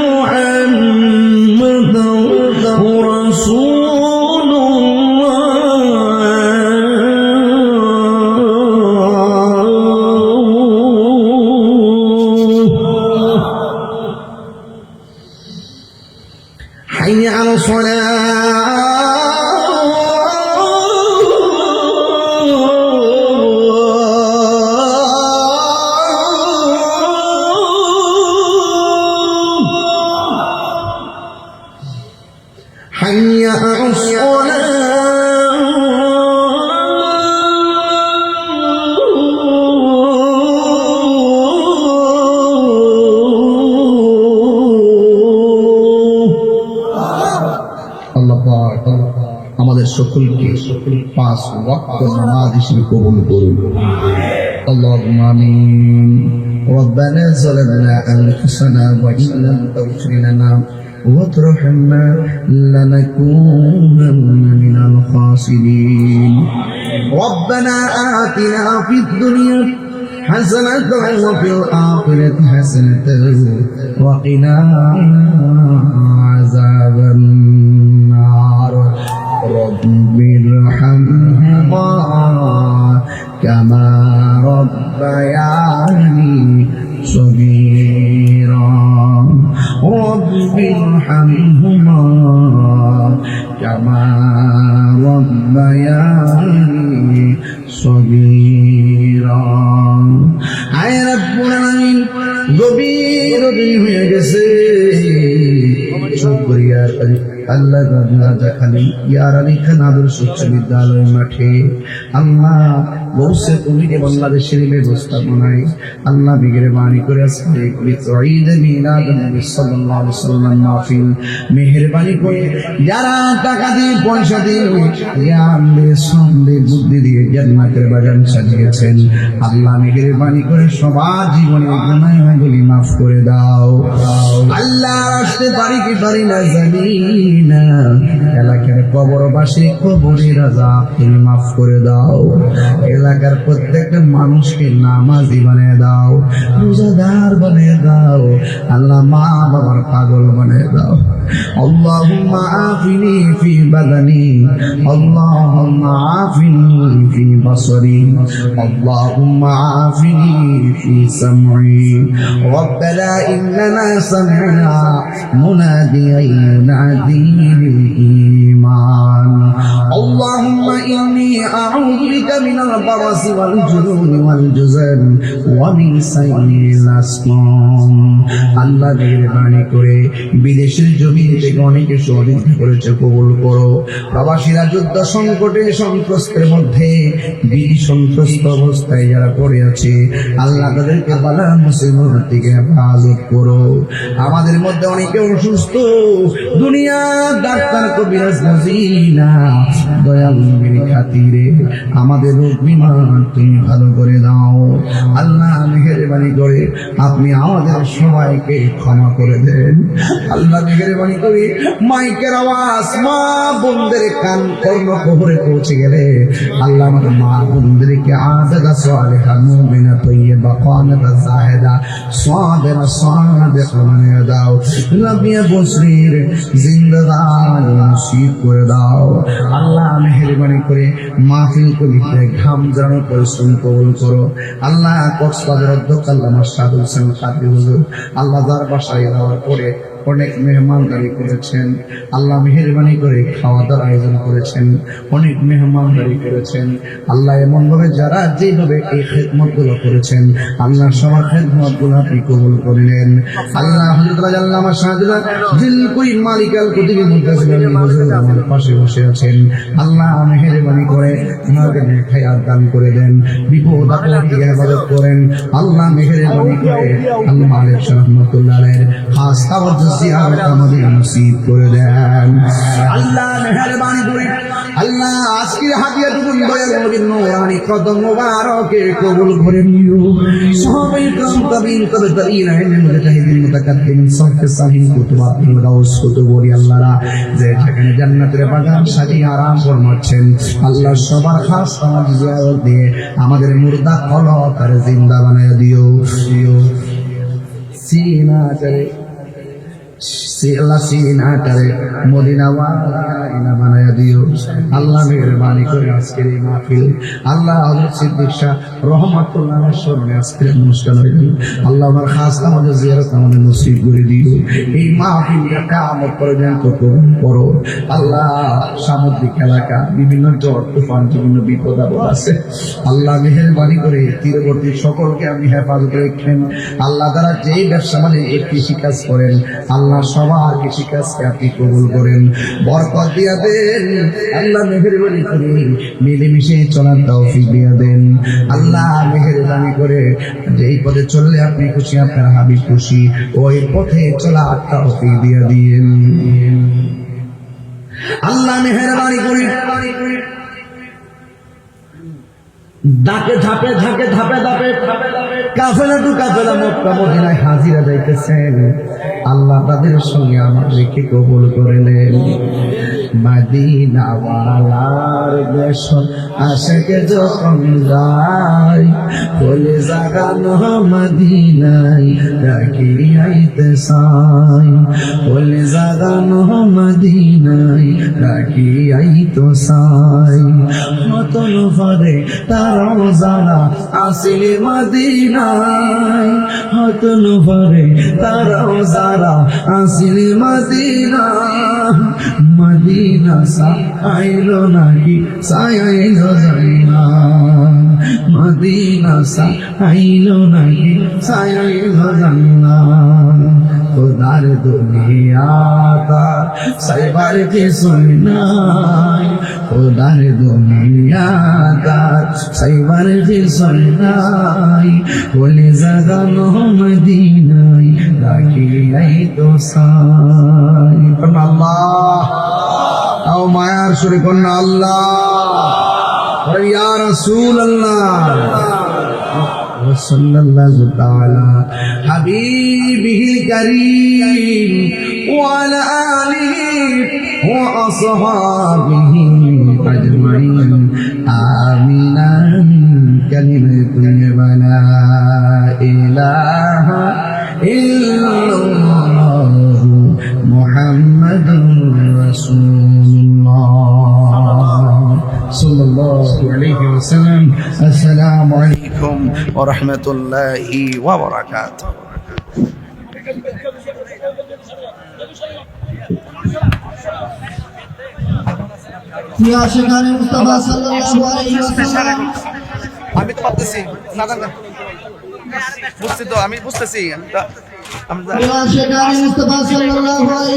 محمدا رسول الله সকলকে 5 ওয়াক্ত নামাজ হিসেবে কবুল করুন। اللهم آمين. ربنا ظلمنا أنفسنا وإن لم تغفر لنا وترحمنا لنكونن من الخاسرين. ربنا آتنا في الدنيا حسنة وفي الآخرة حسنة وقنا عذاب النار. رب ارحمهما كما ربياني صغيرا. رب ارحمهما كما ربياني صغيرا. আয় রব্বুল আলামিন, গভীর হয়ে গেছে শুকরিয়ার আল্লাহ খালি ইয়ার আলী খান আদর্শ উচ্চ বিদ্যালয় মাঠে আল্লাহ বসে কমিটি বাংলাদেশের ব্যবস্থাপনায় আল্লাহ বিগেরে বাণী করে আসছে ঈদ মিলাদ নবী সাল্লাল্লাহু আলাইহি সাল্লাম মাহফিল মেহেরবানি করে যারা টাকা দিয়ে পয়সা দিয়ে জ্ঞান দিয়ে শ্রম দিয়ে বুদ্ধি দিয়ে জান্নাতের বাগান সাজিয়েছেন আল্লাহ বিগেরে বাণী করে সবার জীবনের গুনাহগুলি মাফ করে দাও। আল্লাহ আসতে পারি কি পারি না জানি না, এলাকার কবরবাসী কবরের আযাব তুমি মাফ করে দাও। এলাকার প্রত্যেকটা মানুষকে নামাজি বানিয়ে দাও, রোজাদার বানিয়ে দাও, আল্লাহ মা বাবার পাগল বানিয়ে দাও। আল্লাহুম্মা আফিনি ফি বাদানি, আল্লাহুম্মা আফিনি ফি বাসরি, আল্লাহুম্মা আফিনি ফি সামঈ। রব্বানা ইন্নানা সামি'না মুনাদিয়ান ইউনাদি লিল ঈমান। আল্লাহুম্মা ইন্নী আউযু বিকা মিনাল বারাসি ওয়াল জুনুনি ওয়াল জুযান ওয়া মিন সাইয়্যিল আসকাম। আল্লাহ মেহেরবানি করে বিদেশের জমিন থেকে অনেকে সহযোগিতা করেছে, কবুল করো। প্রবাসীরা যুদ্ধ সংকটে সংকষ্টের মধ্যে বিধি সন্ত্রস্ত অবস্থায় যারা পড়ে আছে আল্লাহ তাদেরকে বালা মুসিবত থেকে হেফাজত করো। আমাদের মধ্যে অনেকে অসুস্থ, দুনিয়া ডাক্তার কবিরাজ বুঝিনা, দয়াল নবীর খাতিরে আমাদের রোগ বিমান তুমি ভালো করে দাও। আল্লাহ মেহেরবানি করে আপনি আমাদের সবাইকে ক্ষমা করে দেন। আল্লাহ মেহেরবানি করে মাইকের আওয়াজ মা বোনদের কান কর্ণ কবরে পৌঁছে গেলে আল্লাহ আমাদের মা বোনদেরকে আবেদা সালেহা মুমিনা তৈয়বা কানাতা জাহিদা সাবিরা সাদিকা বানিয়ে দাও। রাবিয়া বসরির জিন্দেগানি নসিব করে দাও। আল্লাহ মেহেরবানি করে মাহফিল কমিটিতে ঘাম জড়ানো পরিশ্রম কবুল করো। আল্লাহ কক্সবাজার অধ্যক্ষ আল্লামা সাদুল হোসেন কাদরি হুজুর আল্লাহ যার বাসায় যাওয়ার পরে অনেক মেহমানদারি করেছেন, আল্লাহ মেহেরবানি করে খাওয়া দাওয়ার আয়োজন করেছেন, অনেক মেহমানদারি করেছেন। আল্লাহ এমন ভাবে যারা যেভাবে এই খেদমত গুলো করেছেন আল্লাহ সবার খেদমত গুলো আপনি কবুল করলেন। আল্লাহ হযরত আল্লামা শাহজালাল দিলকুই মালিকাল কুতুবি মুনতাসির হুজুর আমার পাশে বসে আছেন, আল্লাহ মেহেরবানি করে ওনাকে খায়াত দান করে দেন, বিপদ আপদ থেকে হেফাজত করেন। আল্লাহ মেহেরবানি করে আল্লাহ মালিক রহমাতুল্লাহ আলাইহির খাস তাওয়াজ্জুহ জিয়ারত আমাদের নসিব করে দেন। আল্লাহ মেহেরবানি করে আল্লাহ আজকের হাদিয়াটুকু দয়াল নবীর নূরানি কদম মোবারকে কবুল করে নিও। সাহাবায়ে کرام তাবিঈন তাবিঈন ইলমে মুতাহিদিন মুতাকাদ্দিমিন সালফে সালিহিন কুতুবা গাউস কুতুবরি আল্লাহরা যে সেখানে জান্নাতের বাগান সাজিয়ে আরাম ফরমাচ্ছেন আল্লাহ সবার খাস তাওয়াজ্জুহ জিয়ারত দিয়ে আমাদের মুর্দা কলব আর জিন্দা বানায় দিও। সিনা করে সিনাটারে মদিনাওয়ালা বানায়া দিও। আল্লাহ মেহেরবানি করে আজকের এই মাহফিল আল্লাহ হযরত সিদ্দিক শাহ রহমাতুল্লাহ স্মরণে আজকের অনুষ্ঠান হইল আল্লাহ ওনার খাস আমাদের জিয়ারত আমাদের নসিব করে দিও। এই মাহফিলটা কিয়ামত পর্যন্ত কবুল করো। আল্লাহ সামুদ্রিক এলাকা বিভিন্ন ঝড় তুফান বিভিন্ন বিপদ আপদ আছে, আল্লাহ মেহেরবানি করে তীরবর্তী সকলকে আপনি হেফাজত রাখেন। আল্লাহ তারা যেই ব্যবসা মানে এই কৃষিকাজ করেন আল্লাহ সবার কৃষিকাজকে আপনি কবুল করেন, বরকত দিয়া দেন। আল্লাহ মেহেরবানি করে মিলেমিশে চলার তৌফিক দিয়া দেন। আল্লাহ মেহেরবানি করে যেই পথে চললে আপনি খুশি আপনার হাবিব খুশি ওই পথে চলার তৌফিক দিয়া দিন। আল্লাহ মেহেরবানি করে ডাকে ধাপে ধাপে ধাপে ধাপে কাফেলা টু কাফেলা মক্কা মদিনায় হাজিরা যাইতেছেন। আল্লাহ তাদের সঙ্গে আমাদেরকে কবুল করে নেন। মদিনাওয়ালার দেশ আশেকে যখন যায়, বলে জাগানো মদিনায় ডাকি আইতে চাই, বলে জাগানো মদিনায় ডাকি আইতো চাই। মতন পরে তারাও যারা আসিল মদিনায়, মতন পরে তারাও যারা আসিল মদিনায়, মদিনা সাইলো নাকি সাইলো জানা, মদিনা সাইলো নাকি সাইলো জানা। খোদার দুনিয়া তার সাইবার কিছু নাই, খোদার দুনিয়া তার সাইবার কিছু নাই, বলে জাগানো মদিনায় ডাকি আইতো চাই। আল্লাহ আও মায়ার সুরে কন্যা আল্লাহ, ইয়া রাসূলুল্লাহ সাল্লাল্লাহু তাআলা হাবিবিল কারীম ওয়া আলা আলিহি ওয়া আসহাবিহি আজমাইন। আমিন। কালিমাতু লা ইলাহা ইল্লাল্লাহ মুহাম্মাদুর রাসূলুল্লাহ সাল্লাল্লাহু আলাইহি ওয়াসাল্লাম। আসসালামু আলাইকুম ওয়া রাহমাতুল্লাহি ওয়া বারাকাতুহু। ইয়া শেখানে মুস্তাফা সাল্লাল্লাহু আলাইহি ওয়াসাল্লাম। আমি তো ভাবতেছি না না না বুঝছি তো, আমি বুঝতেছি ইয়া শেখানে মুস্তাফা সাল্লাল্লাহু আলাইহি